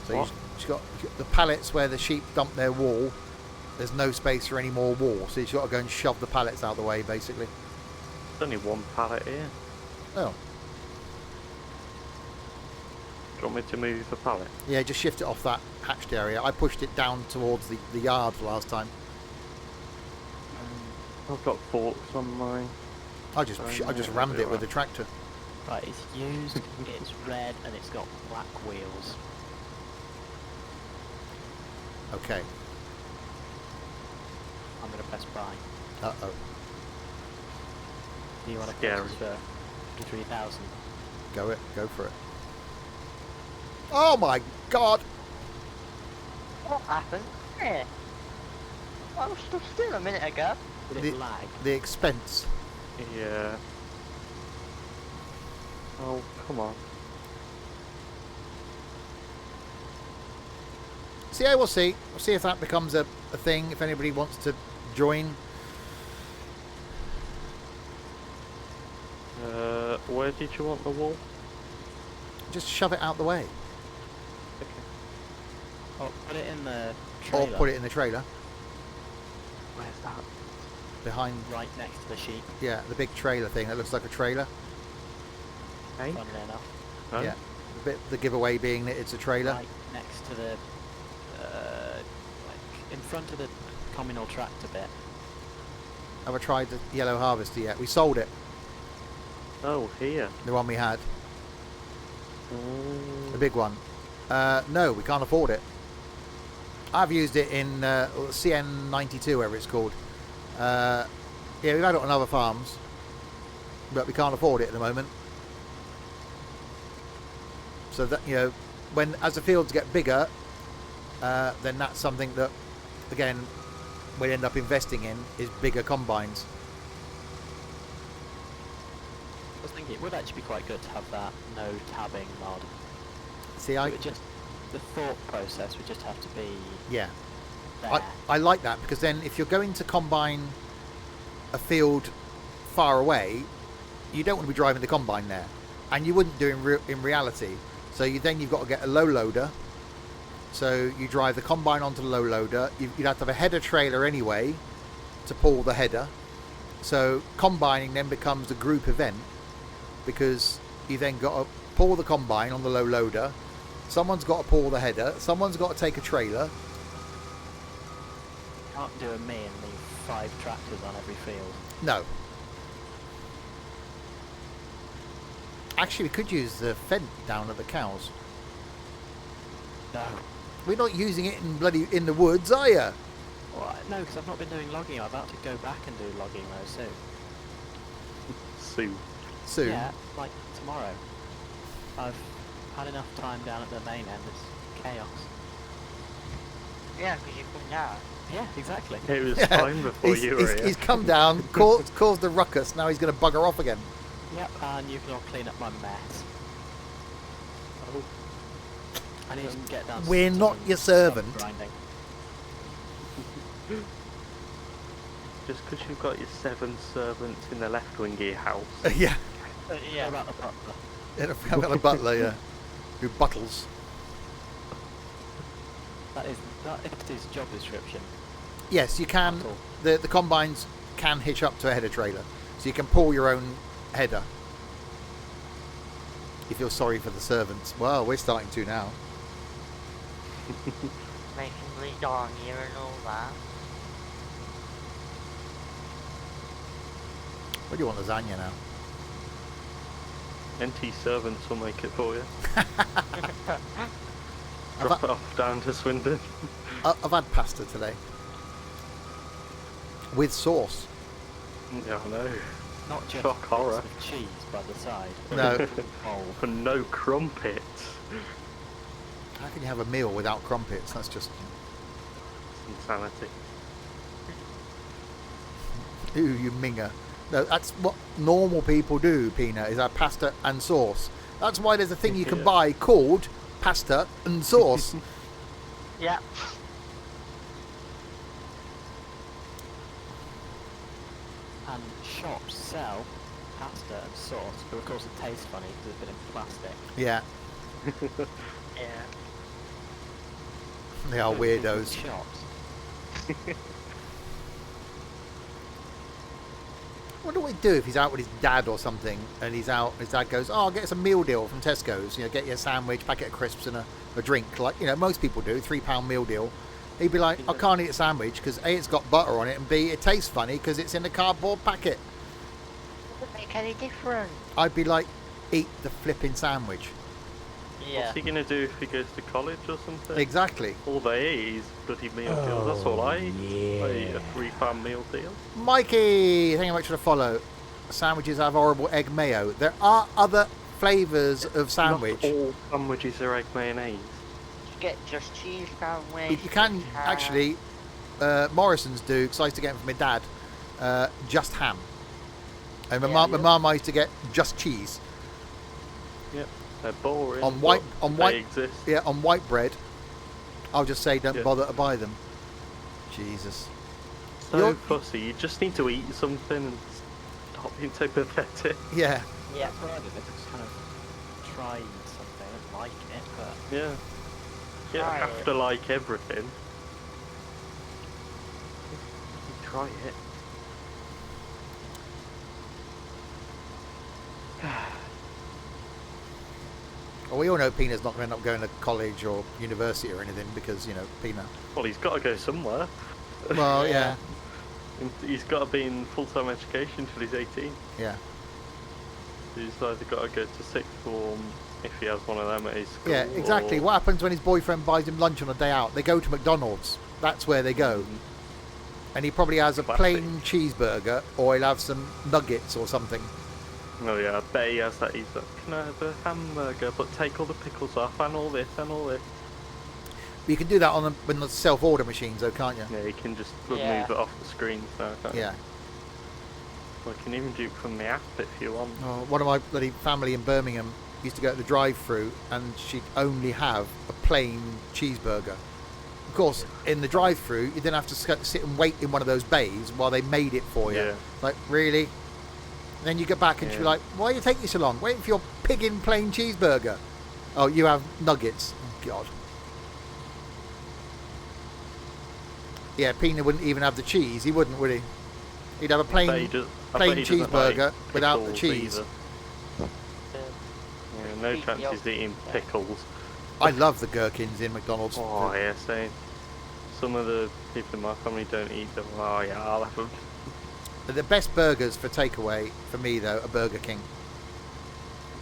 So you've got the pallets where the sheep dump their wool. There's no space for any more wool, so you've got to go and shove the pallets out of the way, basically. There's only one pallet here. Oh. Do you want me to move the pallet? Yeah, just shift it off that hatched area. I pushed it down towards the yard last time. I've got forks on mine. I just rammed it with the tractor. Right, it's used, it's red, and it's got black wheels. Okay. I'm going to press buy. Uh-oh. Do you want to Scary. purchase for 53,000? Go for it. Oh my god! What happened? Yeah. I was stood still a minute ago. Did it lag? The expense. Yeah. Oh, come on. So yeah, we'll see. We'll see if that becomes a thing. If anybody wants to join. Where did you want the wall? Just shove it out the way. Okay. Oh, put it in the Or trailer. put it in the trailer. Where's that? Behind, right next to the sheep, yeah, the big trailer thing. That looks like a trailer. Hey? funnily enough. No? Yeah. The giveaway being that it's a trailer. Right next to the, like, in front of the communal tractor bit. Have I tried the yellow harvester yet? We sold it. Oh, here. The one we had. The big one. No, we can't afford it. I've used it in CN92, whatever it's called. Yeah, we've had it on other farms, but we can't afford it at the moment. So that, you know, as the fields get bigger, then that's something that, again, we'll end up investing in is bigger combines. I was thinking it would actually be quite good to have that no tabbing mod. See, It would just, the thought process would just have to be yeah. there. I like that, because then if you're going to combine a field far away, you don't want to be driving the combine there, and you wouldn't do in reality. So you've got to get a low loader. So you drive the combine onto the low loader. You'd have to have a header trailer anyway to pull the header. So combining then becomes a group event, because you then got to pull the combine on the low loader. Someone's got to pull the header. Someone's got to take a trailer. Can't do a me and leave 5 tractors on every field. No. Actually, we could use the fence down at the cows. No. We're not using it in the woods, are you? Well, no, because I've not been doing logging. I'm about to go back and do logging though soon. Soon. Yeah, like tomorrow. I've had enough time down at the main end. It's chaos. Yeah, because you come down. Yeah, exactly. It was fine before you were here. He's come down, caused the ruckus. Now he's going to bugger off again. Yep, and you can all clean up my mess. Oh, I need to get down. We're not your servant. Grinding. just because you've got your 7 servants in the left wing of your house. Yeah. Yeah. What about the butler? I've got a butler, yeah, who buttles. That is his job description. Yes, you can. Buttle. The combines can hitch up to a header trailer, so you can pull your own header. If you're sorry for the servants, well, we're starting to now. Making lasagna and all that. What do you want, lasagna now? NT servants will make it for you. I've Drop it off down to Swindon. I've had pasta today with sauce. Yeah, I know. Not just Shock horror. bits of cheese by the side. No. Oh, For no crumpets. How can you have a meal without crumpets? That's just Insanity. ooh, you minger. No, that's what normal people do, Peanut, is have pasta and sauce. That's why there's a thing you can Yeah. buy called pasta and sauce. Yeah. and shops sell pasta and sauce, but of course it tastes funny because it's been in plastic. Yeah, Yeah. they are Go to different weirdos. Shops. I wonder what he'd do if he's out with his dad or something, and he's out. His dad goes, "Oh, I'll get us a meal deal from Tesco's. You know, get you a sandwich, packet of crisps, and a drink, like most people do. £3 meal deal." He'd be like, "I can't eat a sandwich because A, it's got butter on it, and B, it tastes funny because it's in a cardboard packet." Doesn't make any difference. I'd be like, "Eat the flipping sandwich." Yeah. What's he going to do if he goes to college or something? Exactly. All they eat is bloody meal deals. That's all I eat. I eat a £3 meal deal. Mikey, thank you much for the follow. Sandwiches have horrible egg mayo. There are other flavours of sandwich. Not all sandwiches are egg mayonnaise. get just cheese sandwich. You can actually. Morrison's do, because I used to get them from my dad. Just ham. And my mum used to get just cheese. Yep, they're boring. On white, they exist. yeah, on white bread. I'll just say don't bother to buy them. Jesus. So fussy. You just need to eat something and stop being so pathetic. Yeah. Yeah, that's what I did. I just kind of tried something, I didn't like it, but Yeah. You don't have to like everything. You try it. Well, we all know Peanut's not going to end up going to college or university or anything because, you know, Peanut. Well, he's got to go somewhere. Well, yeah. He's got to be in full-time education till he's 18. Yeah. He's either got to go to sixth form if he has one of them at his school. Yeah, exactly. Or... What happens when his boyfriend buys him lunch on a day out? They go to McDonald's. That's where they go. And he probably has a plain cheeseburger, or he'll have some nuggets or something. Oh yeah, I bet he has that. He's like, can I have a hamburger, but take all the pickles off, and all this, and all this. But you can do that on the self-order machines, though, can't you? Yeah, you can just move it off the screen now, can't you? Yeah. Well, you can even do it from the app if you want. Oh, one of my bloody family in Birmingham used to go to the drive-through, and she'd only have a plain cheeseburger. Of course, in the drive-through, you didn't have to sit and wait in one of those bays while they made it for you. Yeah. Like, really? And then you get back and she'd be like, why are you taking so long? Waiting for your pig-in plain cheeseburger. Oh, you have nuggets. Oh, God. Yeah, Peanut wouldn't even have the cheese. He wouldn't, would he? He'd have a plain cheeseburger without the cheese. Yeah, no chance he's eating pickles. I love the gherkins in McDonald's. Oh, yeah, same. Some of the people in my family don't eat them. Oh, yeah, I'll have them. The best burgers for takeaway, for me, though, are Burger King.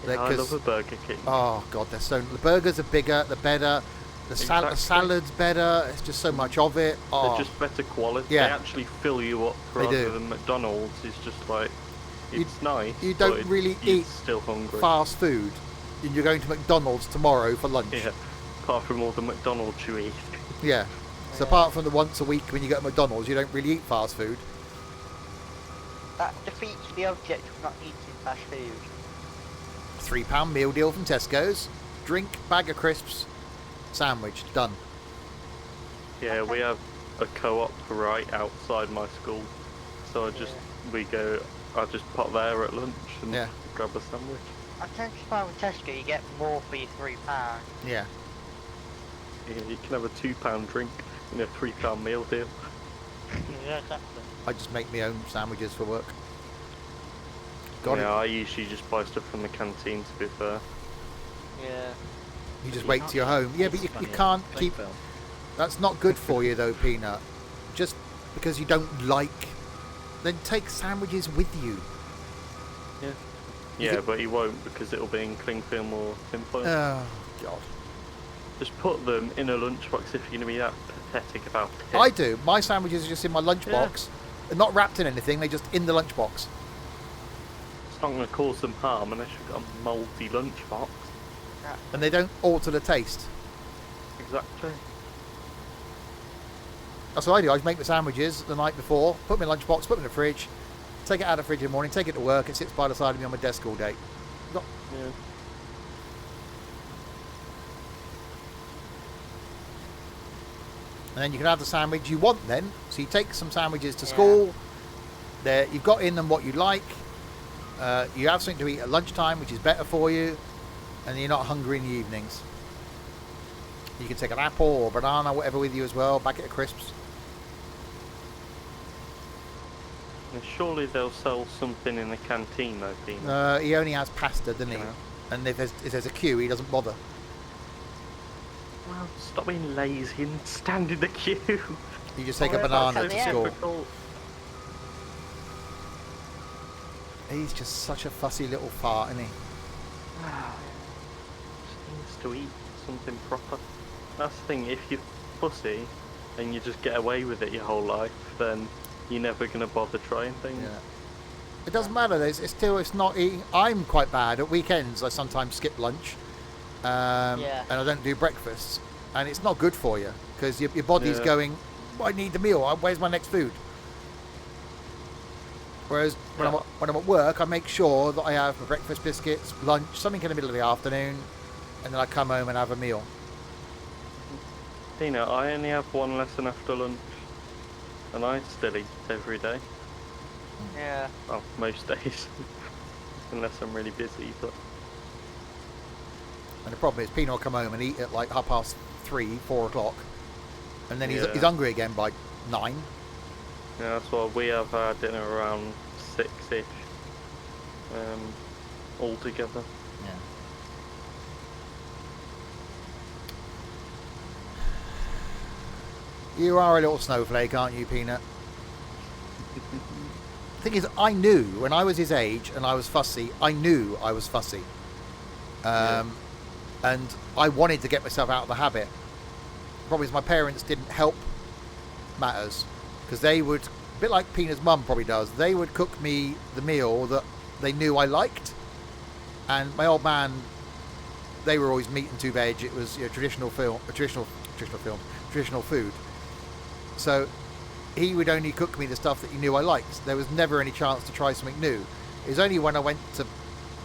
Yeah, I love a Burger King. Oh, God, they're so... The burgers are bigger, they're better. The salad's better. It's just so much of it. Oh. They're just better quality. Yeah. They actually fill you up rather than McDonald's. It's just like, it's nice. You don't really eat still hungry. fast food. And you're going to McDonald's tomorrow for lunch. Yeah, apart from all the McDonald's you eat. Yeah. So apart from the once a week when you go to McDonald's, you don't really eat fast food. That defeats the object of not eating fast food. £3 meal deal from Tesco's. Drink, bag of crisps, sandwich, done. Yeah, we have a co-op right outside my school. So I just pop there at lunch and grab a sandwich. I tend to find with Tesco you get more for your £3. Yeah. Yeah, you can have a £2 drink in a £3 meal deal. Yeah, exactly. I just make my own sandwiches for work. I usually just buy stuff from the canteen, to be fair. Yeah. You just wait till you're home. Yeah, but you can't keep... That's not good for you, though, Peanut. Just because you don't like... Then take sandwiches with you. Yeah. Yeah, but he won't, because it'll be in cling film or tinfoil. Oh, God. Just put them in a lunchbox if you're going to be that pathetic about it. I do. My sandwiches are just in my lunchbox. They're not wrapped in anything. They're just in the lunchbox. It's not going to cause them harm unless you've got a mouldy lunchbox. And they don't alter the taste. Exactly. That's what I do. I just make the sandwiches the night before, put them in the lunchbox, put them in the fridge, take it out of the fridge in the morning, take it to work. It sits by the side of me on my desk all day. Yeah. And then you can have the sandwich you want then. So you take some sandwiches to school. There, you've got in them what you like. You have something to eat at lunchtime, which is better for you. And you're not hungry in the evenings. You can take an apple or a banana, whatever, with you as well. Packet of crisps. And surely they'll sell something in the canteen, though, Dean. He only has pasta, doesn't he? Yeah. And if there's a queue, he doesn't bother. Well, stop being lazy and stand in the queue. You just take a banana to school. Difficult. He's just such a fussy little fart, isn't he? Just needs to eat something proper. That's the thing, if you're fussy and you just get away with it your whole life, then you're never going to bother trying things. Yeah. It doesn't matter. It's not eating. I'm quite bad at weekends. I sometimes skip lunch, and I don't do breakfast. and it's not good for you because your body's Yeah. going, I need the meal. Where's my next food? Whereas when I'm at work, I make sure that I have my breakfast biscuits, lunch, something in the middle of the afternoon, and then I come home and have a meal. Tina, I only have one lesson after lunch, and I still eat every day. Yeah. Well, most days, unless I'm really busy. But And the problem is, Pino will come home and eat at like 3:30, 4 o'clock, and then he's Yeah. hungry again by 9. yeah, that's why we have our dinner around 6ish, all together. Yeah. You are a little snowflake, aren't you, Peanut? Thing is, I knew when I was his age and I was fussy, I knew I was fussy. And I wanted to get myself out of the habit. The problem is my parents didn't help matters, because they would, a bit like Peanut's mum probably does, they would cook me the meal that they knew I liked. And my old man, they were always meat and 2 veg. It was traditional food. So he would only cook me the stuff that he knew I liked. There was never any chance to try something new. It was only when I went to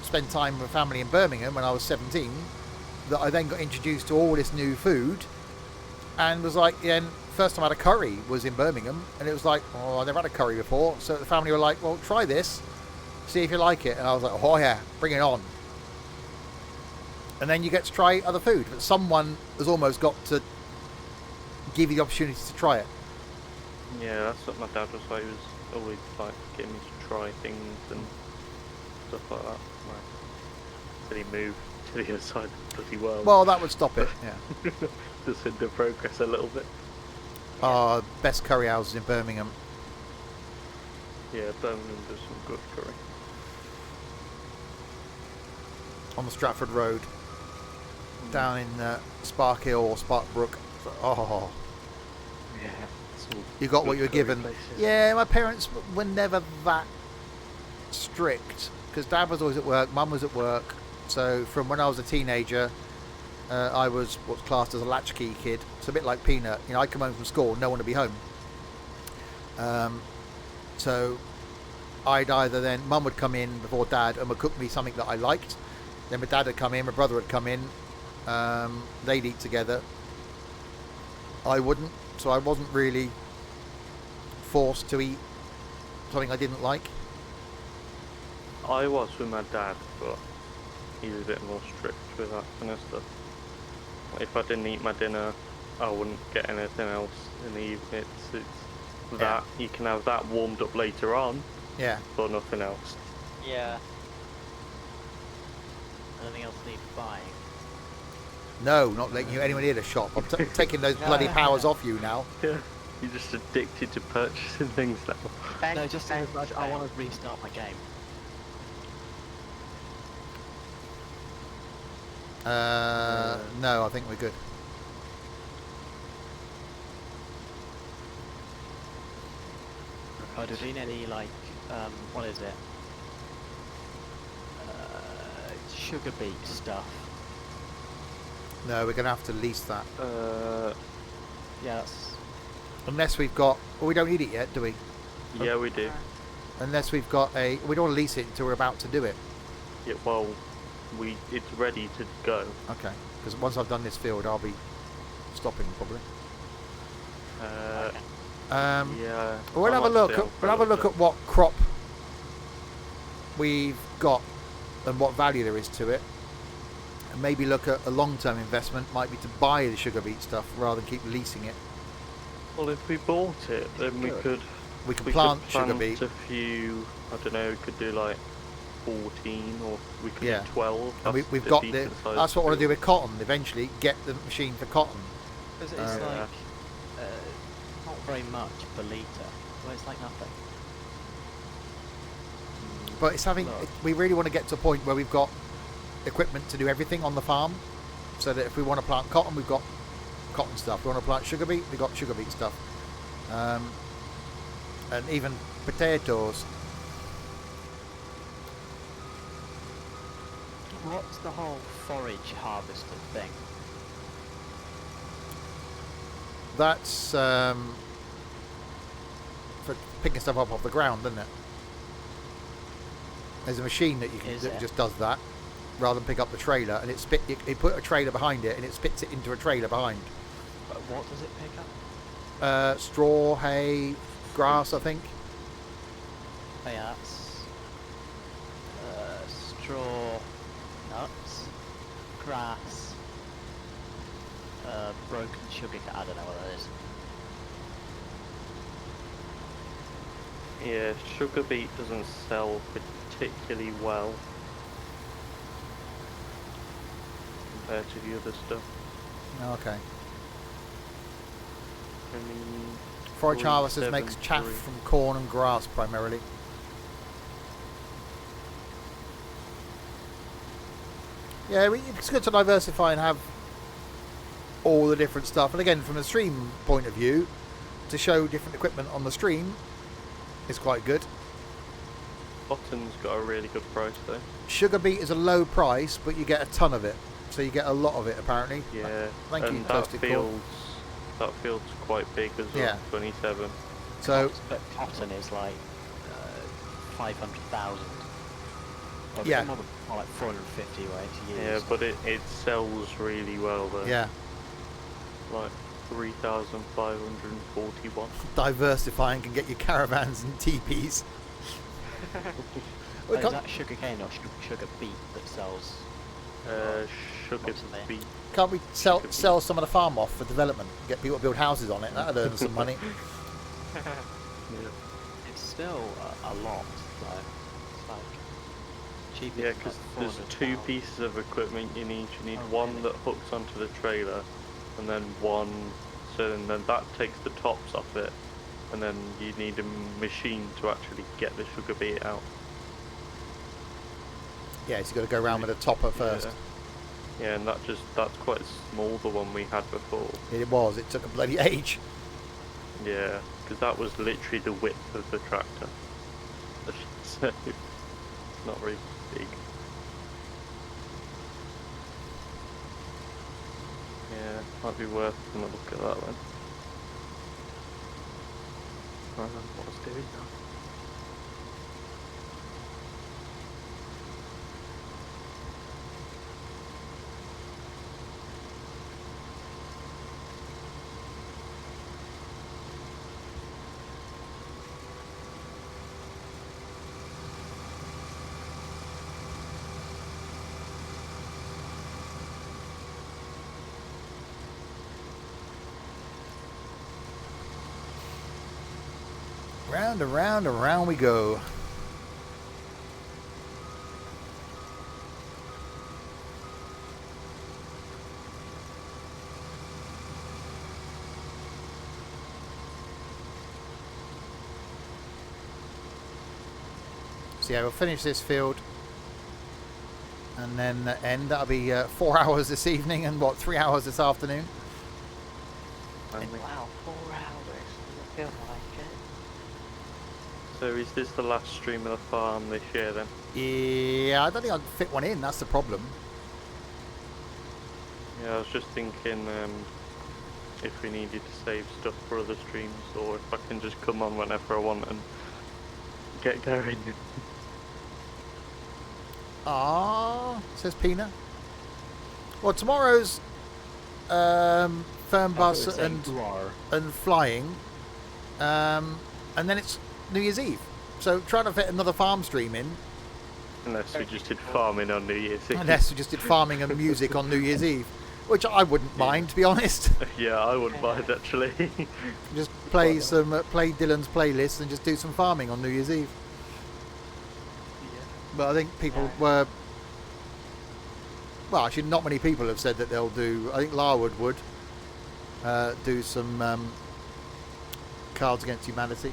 spend time with family in Birmingham when I was 17 that I then got introduced to all this new food, and was like, yeah, and first time I had a curry was in Birmingham, and it was like, oh, I never had a curry before. So the family were like, well, try this, see if you like it. And I was like, oh yeah, bring it on. And then you get to try other food, but someone has almost got to give you the opportunity to try it. Yeah, that's what my dad was like. He was always like getting me to try things and stuff like that. Like, till he moved to the other side of the bloody world. Well, that would stop it, yeah. Just hinder progress a little bit. Best curry houses in Birmingham. Yeah, Birmingham does some good curry. On the Stratford Road, down in Sparkhill or Sparkbrook. Oh, Yeah. you got what you were given. Yeah, my parents were never that strict, because Dad was always at work, Mum was at work. So from when I was a teenager, I was what's classed as a latchkey kid. It's a bit like Peanut. You know, I'd come home from school, no one would be home. So I'd either then, Mum would come in before Dad and would cook me something that I liked. Then my dad would come in, my brother would come in. They'd eat together. I wouldn't, so I wasn't really forced to eat something I didn't like. I was with my dad, but he was a bit more strict with that kind of stuff. If I didn't eat my dinner, I wouldn't get anything else in the evening. It's that you can have that warmed up later on, Yeah. but nothing else. Yeah. Anything else need buying? No, not letting you anyone near the shop. I'm taking those bloody powers off you now. Yeah, you're just addicted to purchasing things now. No, just as much. I want to restart my game. No, I think we're good. Have there been any, like, what is it? Sugar beet stuff. No, we're going to have to lease that. Yeah, that's... Unless we've got... Well, we don't need it yet, do we? Yeah, we do. Unless we've got a... We don't want to lease it until we're about to do it. Yeah, well, it's ready to go. Okay. Because once I've done this field, I'll be stopping, probably. Yeah. We'll have a look. We'll have a look at what crop we've got and what value there is to it, and maybe look at a long-term investment. Might be to buy the sugar beet stuff rather than keep leasing it. Well, if we bought it, then we could Plant sugar beet. a few. I don't know. We could do like 14, or we could Yeah. do 12. And That's we've a got decent size that's what I want to do field. with cotton. Eventually, get the machine for cotton. It's Yeah. like, not very much per litre. Well, it's like nothing. But it's having. Look. We really want to get to a point where we've got equipment to do everything on the farm, so that if we want to plant cotton, we've got cotton stuff. We want to plant sugar beet, we've got sugar beet stuff, and even potatoes. What's the whole forage harvesting thing? That's for picking stuff up off the ground, isn't it? There's a machine that just does that, rather than pick up the trailer, and it put a trailer behind it, and it spits it into a trailer behind. But what does it pick up? Straw, hay, grass, I think. Oh yeah, that's straw, nuts, grass, broken sugar cane. I don't know what that is. Yeah, sugar beet doesn't sell particularly well compared to the other stuff. Okay. I mean, Forage harvesters makes chaff 373. from corn and grass primarily. Yeah, it's good to diversify and have all the different stuff. And again, from a stream point of view, to show different equipment on the stream is quite good. Cotton's got a really good price though. Sugar beet is a low price, but you get a ton of it. So you get a lot of it, apparently. Yeah, Thank you, and Toasted Corn. that field's quite big as well. Yeah. 27. So, But cotton is like 500,000. Yeah. More like 450 right to use. Yeah, but it sells really well though. yeah, Like 3,541. diversifying can get you caravans and teepees. Oh, is that sugar cane or sugar beet that sells? Sugar What's in there? beet. Can't we sell Sugar beet. some of the farm off for development? Get people to build houses on it. That'd earn some money. Yeah. It's still a lot though. It's like cheap. Yeah, because there's two pieces of equipment you need. You need one really? that hooks onto the trailer, and then one, and then that takes the tops off it, and then you need a machine to actually get the sugar beet out. Yeah, so you got to go around with a topper first. Yeah, and that's quite small, the one we had before. It was. It took a bloody age. Yeah, because that was literally the width of the tractor. So, not very big. Yeah, might be worth having a look at that then. I don't know what I was doing now. Round and round and round we go. So yeah, we'll finish this field and then end. That'll be 4 hours this evening and 3 hours this afternoon. Finally. Wow, 4 hours. I feel like it. So is this the last stream of the farm this year then? Yeah, I don't think I'd fit one in. That's the problem. Yeah, I was just thinking if we needed to save stuff for other streams, or if I can just come on whenever I want and get going. Ah, says Pina. Well, tomorrow's firm bus and flying, and then it's New Year's Eve. So trying to fit another farm stream in, Unless we just did farming on New Year's Eve. unless we just did farming and music on New Year's Eve, which I wouldn't mind, to be honest. Yeah, I wouldn't mind actually. Just play play Dylan's playlist and just do some farming on New Year's Eve. But I think people were. Well, actually, not many people have said that they'll do. I think Larwood would do some Cards Against Humanity.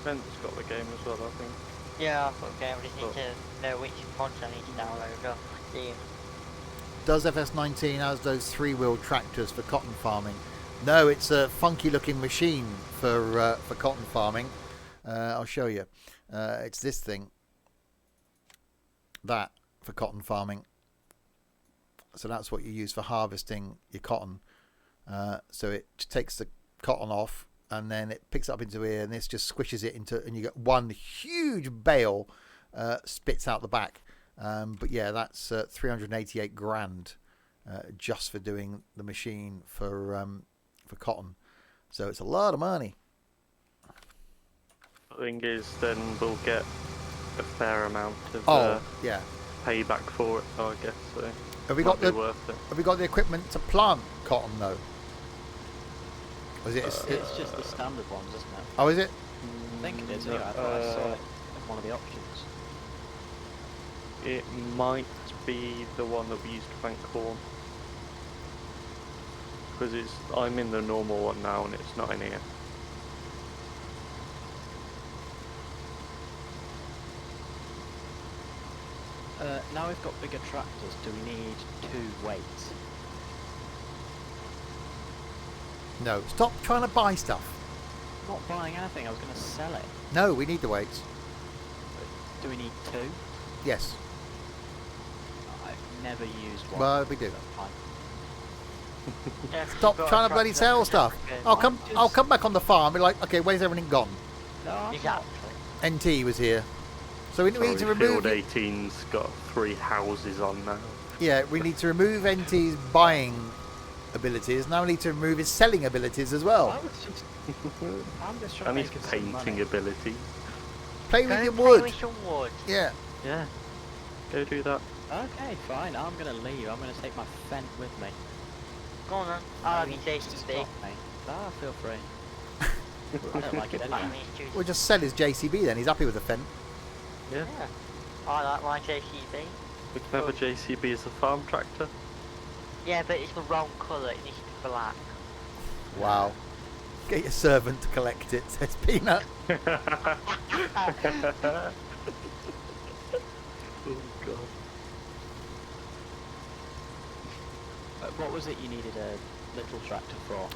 Ben's got the game as well, I think. Yeah, I've got a game. I just need to know which mods I need to download. Yeah. Does FS19 has those 3-wheel tractors for cotton farming? No, it's a funky-looking machine for cotton farming. I'll show you. It's this thing. That for cotton farming. So that's what you use for harvesting your cotton. So it takes the cotton off, and then it picks up into here, and this just squishes it into, and you get one huge bale spits out the back. But yeah, that's 388 grand just for doing the machine for cotton. So it's a lot of money. The thing is, then we'll get a fair amount of yeah. payback for it, so I guess. So Have we got the equipment to plant cotton though? Or is it? It's just the standard ones, isn't it? Oh, is it? I think it is. Anyway, I thought I saw it as one of the options. It might be the one that we used to plant corn. Because I'm in the normal one now and it's not in here. Now we've got bigger tractors, do we need 2 weights? No. Stop trying to buy stuff. I'm not buying anything, I was going to sell it. No, we need the weights. Do we need 2? Yes. I've never used one. Well, we do. That's fine. Yeah, 'cause Stop you've got trying a to bloody tractor sell and a stuff. tractor. I'll come back on the farm and be like, okay, where's everything gone? No, I'm not. Exactly. NT was here. So we need to remove... Field 18's got 3 houses on now. Yeah, we need to remove NT's buying abilities. Now we need to remove his selling abilities as I well. was just... I'm just trying And to his make us some money. painting ability. Play with Go your play wood. with some wood. Yeah. Yeah. Go do that. Okay, fine, I'm going to leave. I'm going to take my Fent with me. Go on then. I'll have your JCB. Ah, feel free. I don't like it anyway. We'll just sell his JCB then. He's happy with the Fent. Yeah. Yeah. I like my JCB. We can have a JCB as a farm tractor. Yeah, but it's the wrong colour. It needs to be black. Wow. Get your servant to collect it, says Peanut. Oh god. What was it you needed a little tractor for?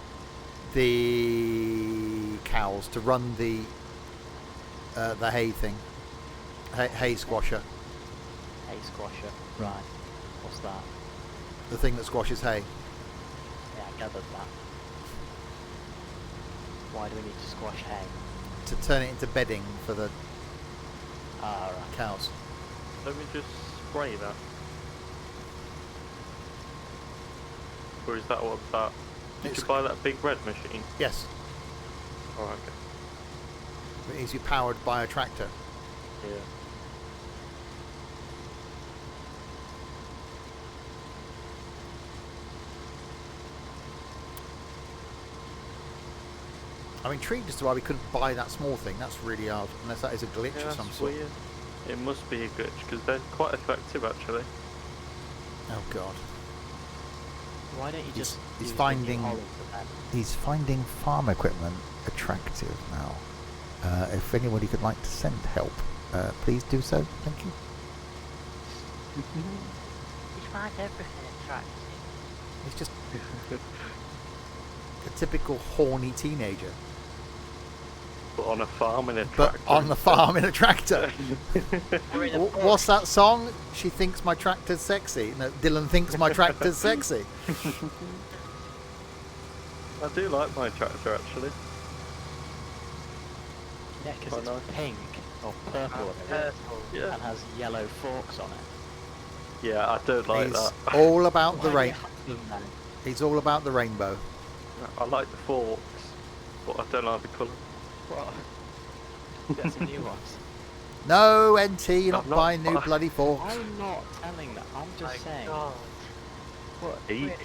The cows to run the hay thing. Hay squasher. Hay squasher. Right. What's that? The thing that squashes hay. Yeah, I gathered that. Why do we need to squash hay? To turn it into bedding for the Ah, right. cows. Let me just spray that. Or is that what's that? Did It's- you buy that big red machine? Yes. Oh, okay. It needs to be powered by a tractor. Yeah. I'm intrigued as to why we couldn't buy that small thing. That's really odd, unless that is a glitch Yeah, of some that's sort. weird. It must be a glitch because they're quite effective actually. Oh god. Why don't you He's- just he's use the finding- New Holland for that? He's finding farm equipment attractive now. If anybody could like to send help, please do so. Thank you. You find everything attractive. He's just a typical horny teenager, But on a farm in a but tractor. on the farm in a tractor. We're in a What's that song? She thinks my tractor's sexy. No, Dylan thinks my tractor's sexy. I do like my tractor actually. Yeah, because Quite it's nice. pink or purple purple. Yeah. and has yellow forks on it. Yeah, I don't like He's that. all about the Why do you rain. have them then? He's all about the rainbow. I like the forks, but I don't like the colour. What? Get some new ones. No, NT, you're not I'm not buying new bu- bloody forks. I'm not telling that. I'm My just saying. God. What?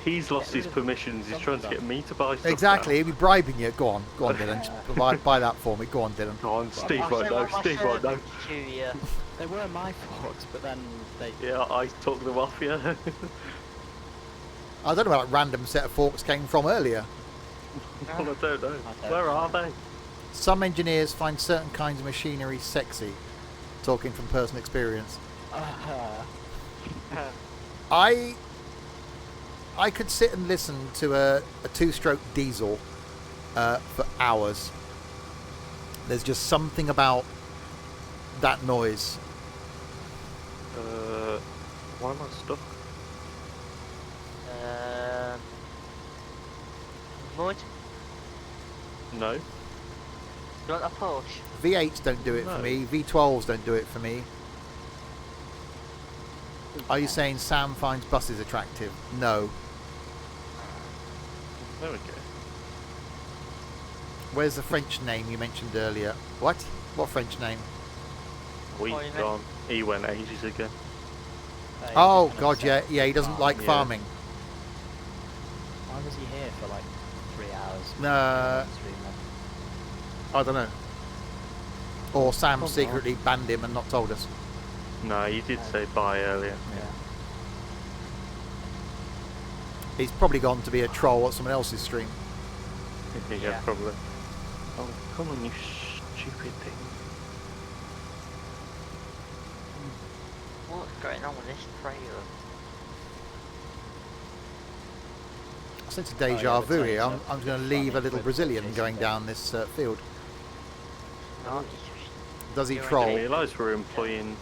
He's lost Get his rid of permissions. He's trying to something get me to buy stuff. Exactly, now. he'll be bribing you. Go on, Dylan. Just buy that for me. Go on, Dylan. Go on, Steve I'll won't send know. all my Steve won't know. servants to you. They were my forks, but then they. Yeah, I took them off you. I don't know where that random set of forks came from earlier. Well, I don't know. I don't Where know. are they? Some engineers find certain kinds of machinery sexy. Talking from personal experience. I could sit and listen to a two-stroke diesel for hours. There's just something about that noise. Why am I stuck? Mud. No. You want a Porsche? V8s don't do it for No. me. V12s don't do it for me. Are you saying Sam finds buses attractive? No. There we go. Where's the French name you mentioned earlier? What? What French name? We've you meant- gone. He went ages ago. Oh God, yeah, yeah. He doesn't like Yeah. farming. Why was he here for like 3 hours? I don't know. Or Sam Oh, secretly banned him and not told us. No, you did say bye earlier. Yeah. He's probably gone to be a troll at someone else's stream. Yeah, Yeah. probably. Oh, come on, you stupid thing. What's going on with this trailer? I sense a Oh, deja yeah, vu the here. trains I'm are going to leave a funny little with Brazilian Jason going Bell. down this field. No, it's Does he You're I troll? didn't realise we're employing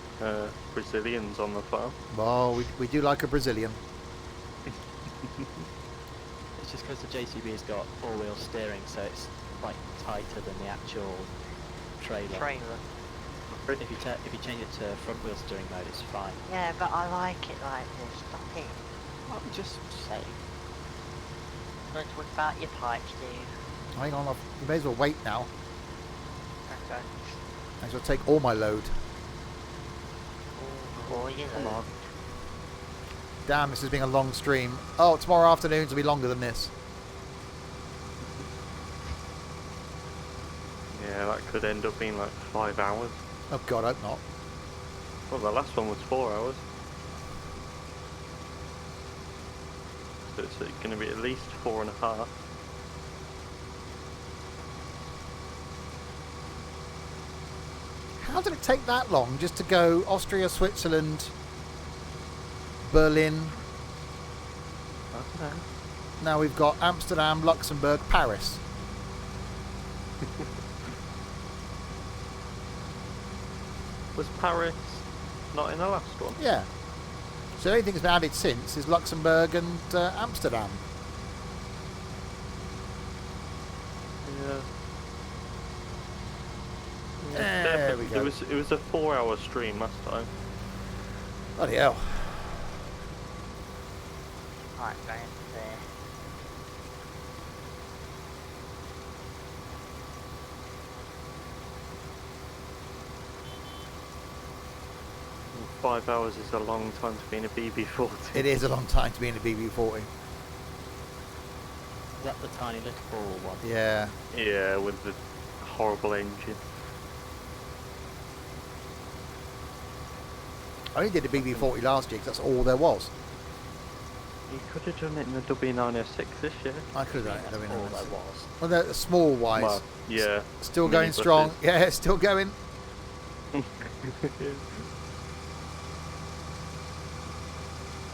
Brazilians on the farm. Well, we do like a Brazilian. It's just because the JCB has got all-wheel steering, so it's like tighter than the actual trailer. trailer. If you change it to front-wheel steering mode, it's fine. Yeah, but I like it like this. Stop it. I'm just saying. Don't talk about your pipes, dude. Hang on, you may as well wait now. Okay. May as well take all my load. Oh, you Come know. on. Damn, this has been a long stream. Oh, tomorrow afternoons will be longer than this. Yeah, that could end up being like 5 hours. Oh God, I hope not. Well, the last one was 4 hours. So it's going to be at least 4.5. How did it take that long just to go Austria, Switzerland, Berlin? I don't know. Now we've got Amsterdam, Luxembourg, Paris. Was Paris not in the last one? Yeah. So the only thing that's been added since is Luxembourg and Amsterdam. Yeah. There we go. It was a 4-hour stream last time. Bloody hell. Right, going there. 5 hours is a long time to be in a BB40. It is a long time to be in a BB40. Is that the tiny little ball one? Yeah. Yeah, with the horrible engine. I only did a BB40 last year because that's all there was. You could have done it in the W906 this year. I could have done it. That's all there was. Well, they're small wise. Well, yeah. Still minibuses. going strong. Yeah, still going.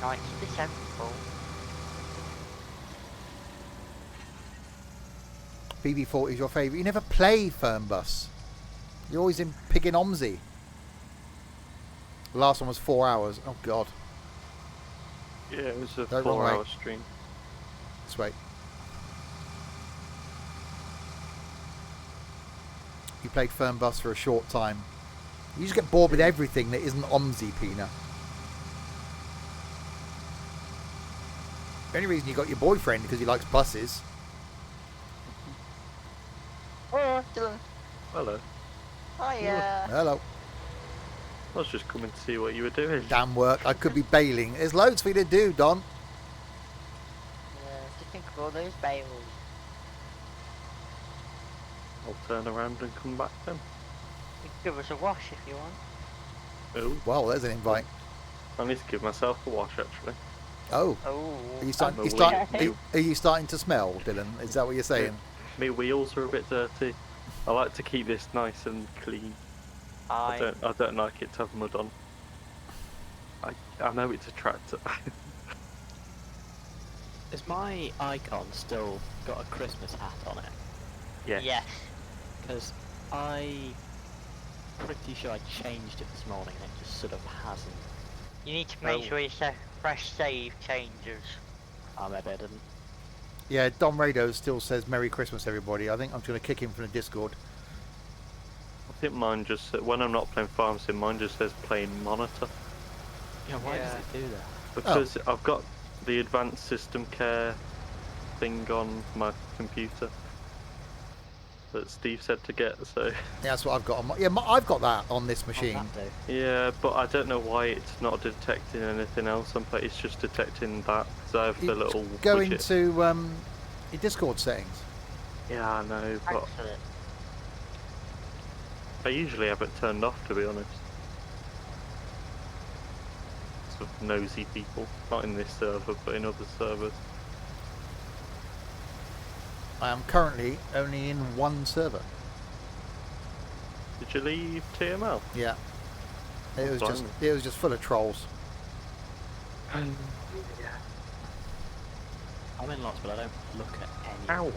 Right, keep this full. BB40 is your favourite. You never play Fernbus. You're always in picking OMSI. The last one was 4 hours. Oh God. Yeah, it was a Don't wrong way. 4-hour stream. Let's wait. You played Fernbus for a short time. You just get bored with everything that isn't OMSI, Pina. The only reason you got your boyfriend because he likes buses. Oh, Dylan. Hello. Hiya. Hello. I was just coming to see what you were doing. Damn work. I could be bailing. There's loads for you to do, Don. Yeah, just think of all those bales. I'll turn around and come back then. You can give us a wash if you want. Oh, Well, there's an invite. I need to give myself a wash actually. Oh. Oh. Are you, start, I'm you a start, wee- are you starting to smell, Dylan? Is that what you're saying? My wheels are a bit dirty. I like to keep this nice and clean. I don't like it to have mud on. I know it's a tractor. Has my icon still got a Christmas hat on it? Yeah. Yes. Because I'm pretty sure I changed it this morning and it just sort of hasn't. You need to make Oh. sure you set fresh save changes. Maybe I didn't. Yeah, Don Rado still says Merry Christmas, everybody. I think I'm going to kick him from the Discord. I think mine just when I'm not playing Farm Sim, mine just says playing monitor. Yeah, why does it do that? Because I've got the advanced system care thing on my computer that Steve said to get, so... Yeah, that's what I've got on my... Yeah, I've got that on this machine. Yeah, but I don't know why it's not detecting anything else. It's just detecting that, because I have the little Go widget. into your Discord settings. Yeah, I know, but... Excellent. I usually have it turned off, to be honest. Sort of nosy people. Not in this server, but in other servers. I am currently only in one server. Did you leave TML? Yeah. It was just full of trolls. I'm in lots, but I don't look at any. Ow!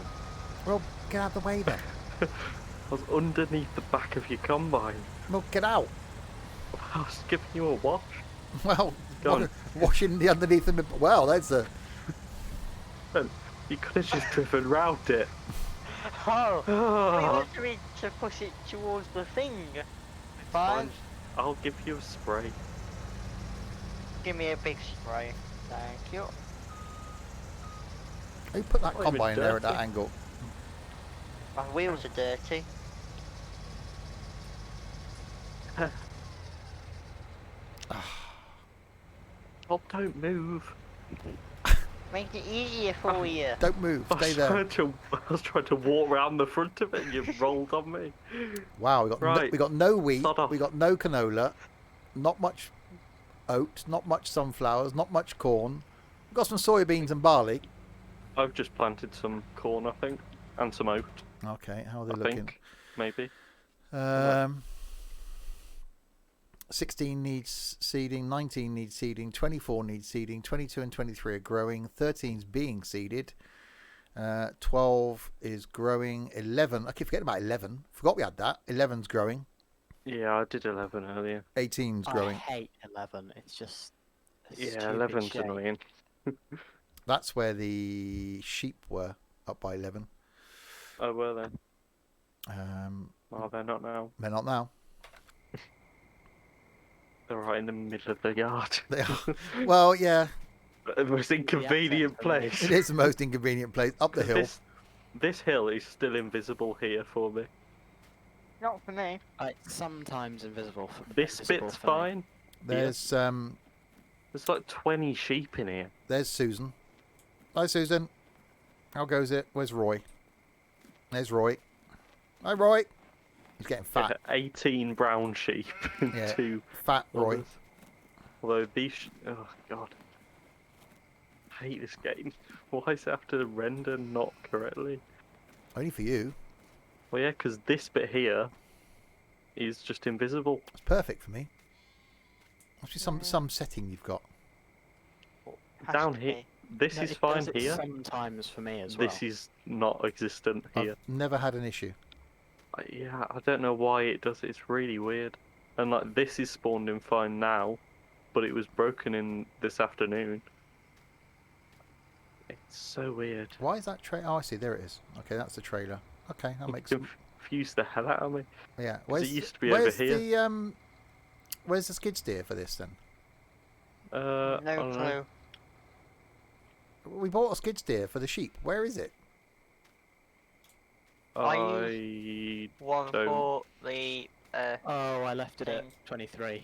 Well, get out of the way then. I was underneath the back of your combine. Well, get out. I was giving you a wash. Well, Go on. washing the underneath of the... Well, that's a... You could have just driven round it. Oh, we Ah. want to push it towards the thing. Fine. I'll give you a spray. Give me a big spray. Thank you. Who put that Not combine even there at that dirty. angle? My wheels are dirty. Oh, don't move. Make it easier for you. Don't move. Stay there. I was trying to walk around the front of it and you rolled on me. Wow, we got no wheat, Sod off. we got no canola, not much oat, not much sunflowers, not much corn. We've got some soybeans and barley. I've just planted some corn, I think, and some oat. Okay, how are they I looking? think, maybe. 16 needs seeding, 19 needs seeding, 24 needs seeding, 22 and 23 are growing, 13's being seeded, 12 is growing, 11, I keep forgetting about 11, forgot we had that, 11's growing, Yeah, I did 11 earlier. 18's I growing. hate 11. It's just. a Yeah, stupid 11's shape. annoying. That's where the sheep were, up by 11. Oh, were they? Oh, they're not now. they're not now. They're right in the middle of the yard. They are. Well, yeah, The most inconvenient accent for me. place. it is the most inconvenient place, up the hill. This hill is still invisible here for me. Not for me. It's sometimes invisible. This invisible bit's for me. fine. There's There's like 20 sheep in here. there's Susan. Hi, Susan. How goes it? Where's Roy? There's Roy. Hi, Roy. He's getting fat. 18 brown sheep and Yeah. 2 Fat Roy. others. Although these... oh, God. I hate this game. Why does it have to render not correctly? Only for you. Well, yeah, because this bit here is just invisible. It's perfect for me. Must be some setting you've got. Has Down to here. be. This No, is it fine does it here. sometimes for me as well. This is not existent here. I've never had an issue. Yeah, I don't know why it does it. It's really weird. And like this is spawned in fine now, but it was broken in this afternoon. It's so weird. Why is that trailer? Oh, I see. There it is. Okay, that's the trailer. Okay, that makes sense. Confused the hell out of me. Yeah. it used to be over here. Where's the skid steer for this then? I No don't know. clue. We bought a skid steer for the sheep. Where is it? I One don't- for the Oh, I left it at thing. 23.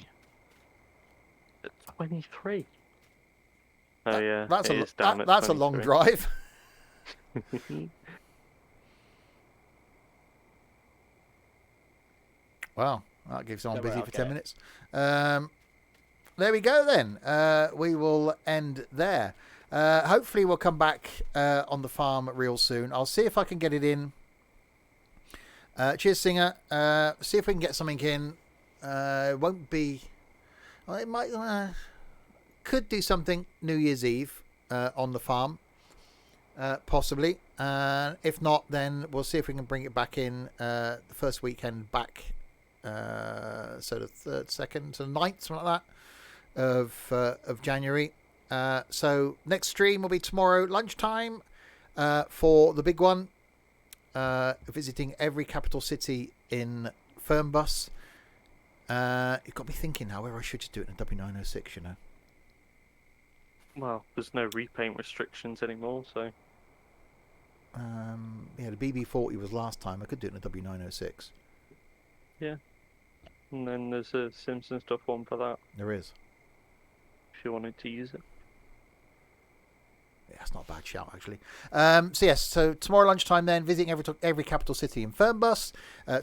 23. Oh That- yeah, That's it is down at that's a long 23. drive. Wow, that keeps on Don't busy worry, for I'll 10 get minutes. There we go then. We will end there. Hopefully we'll come back on the farm real soon. I'll see if I can get it in. Cheers, Singer. See if we can get something in. It won't be... Well, it might... could do something New Year's Eve on the farm. Possibly. If not, then we'll see if we can bring it back in the first weekend back. So the 3rd, 2nd, so the 9th, something like that, of January. So next stream will be tomorrow lunchtime. for the big one. Visiting every capital city in Fernbus. It got me thinking, however, I should just do it in a W906, you know. Well, there's no repaint restrictions anymore, so... Yeah, the BB40 was last time. I could do it in a W906. Yeah. And then there's a Simpson stuff one for that, There is. if you wanted to use it. Yeah, that's not a bad shout, actually. So tomorrow lunchtime then, visiting every capital city in Fernbus.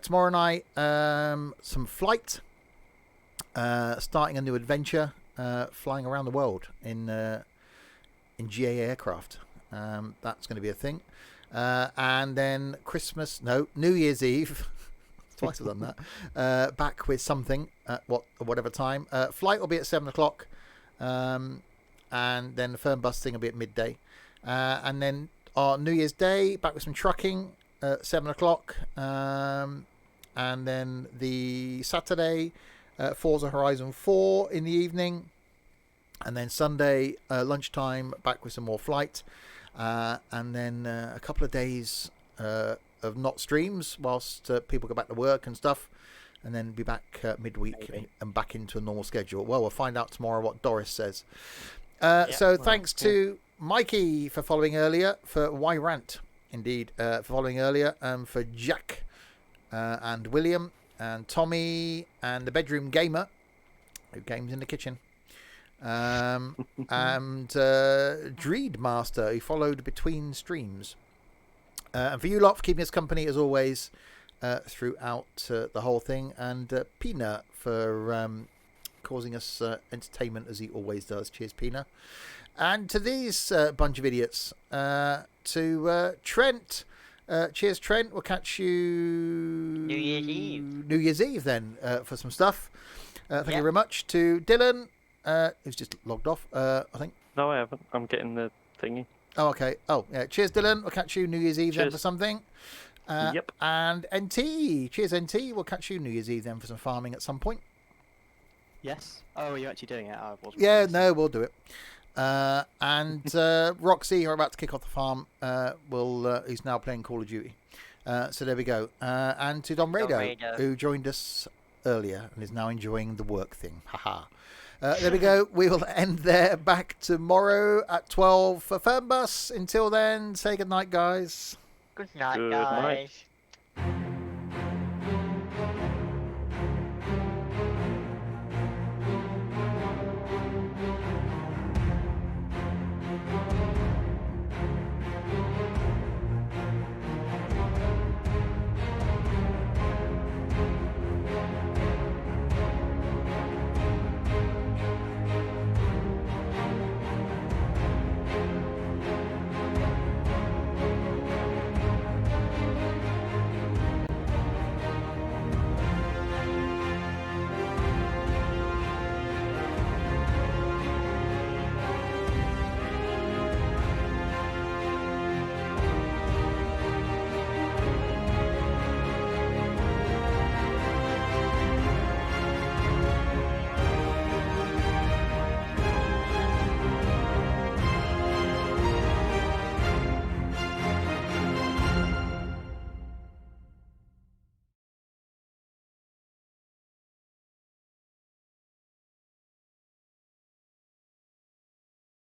Tomorrow night, some flight. Starting a new adventure, flying around the world in GA aircraft. That's going to be a thing. And then New Year's Eve. Twice I've done that. Back with something at whatever time. Flight will be at 7 o'clock. And then the Fernbus thing will be at midday. And then on New Year's Day, back with some trucking at 7 o'clock. And then the Saturday, Forza Horizon 4 in the evening. And then Sunday, lunchtime, back with some more flight. And then a couple of days of not streams whilst people go back to work and stuff. And then be back midweek and back into a normal schedule. Well, we'll find out tomorrow what Doris says. Thanks to Mikey for following earlier, for Y Rant, indeed, for following earlier, for Jack and William and Tommy and the Bedroom Gamer, who games in the kitchen, and Dreed Master, who followed between streams. And for you lot for keeping us company as always throughout the whole thing, and Pina for causing us entertainment as he always does. Cheers, Pina. And to these bunch of idiots, to Trent. Cheers, Trent. We'll catch you New Year's Eve. New Year's Eve then for some stuff. Thank you very much. To Dylan, who's just logged off, I think. No, I haven't. I'm getting the thingy. Oh, okay. Oh, yeah. Cheers, Dylan. We'll catch you New Year's Eve then for something. Yep. And NT. Cheers, NT. We'll catch you New Year's Eve then for some farming at some point. Yes. Oh, are you actually doing it? I wasn't. Yeah, no, we'll do it. And Roxy, who are about to kick off the farm, who's now playing Call of Duty. So there we go. And to Don Rado, who joined us earlier and is now enjoying the work thing. Haha. There we go. We will end there. Back tomorrow at 12 for Fernbus. Until then, say good night, guys. Good night, Good guys. night.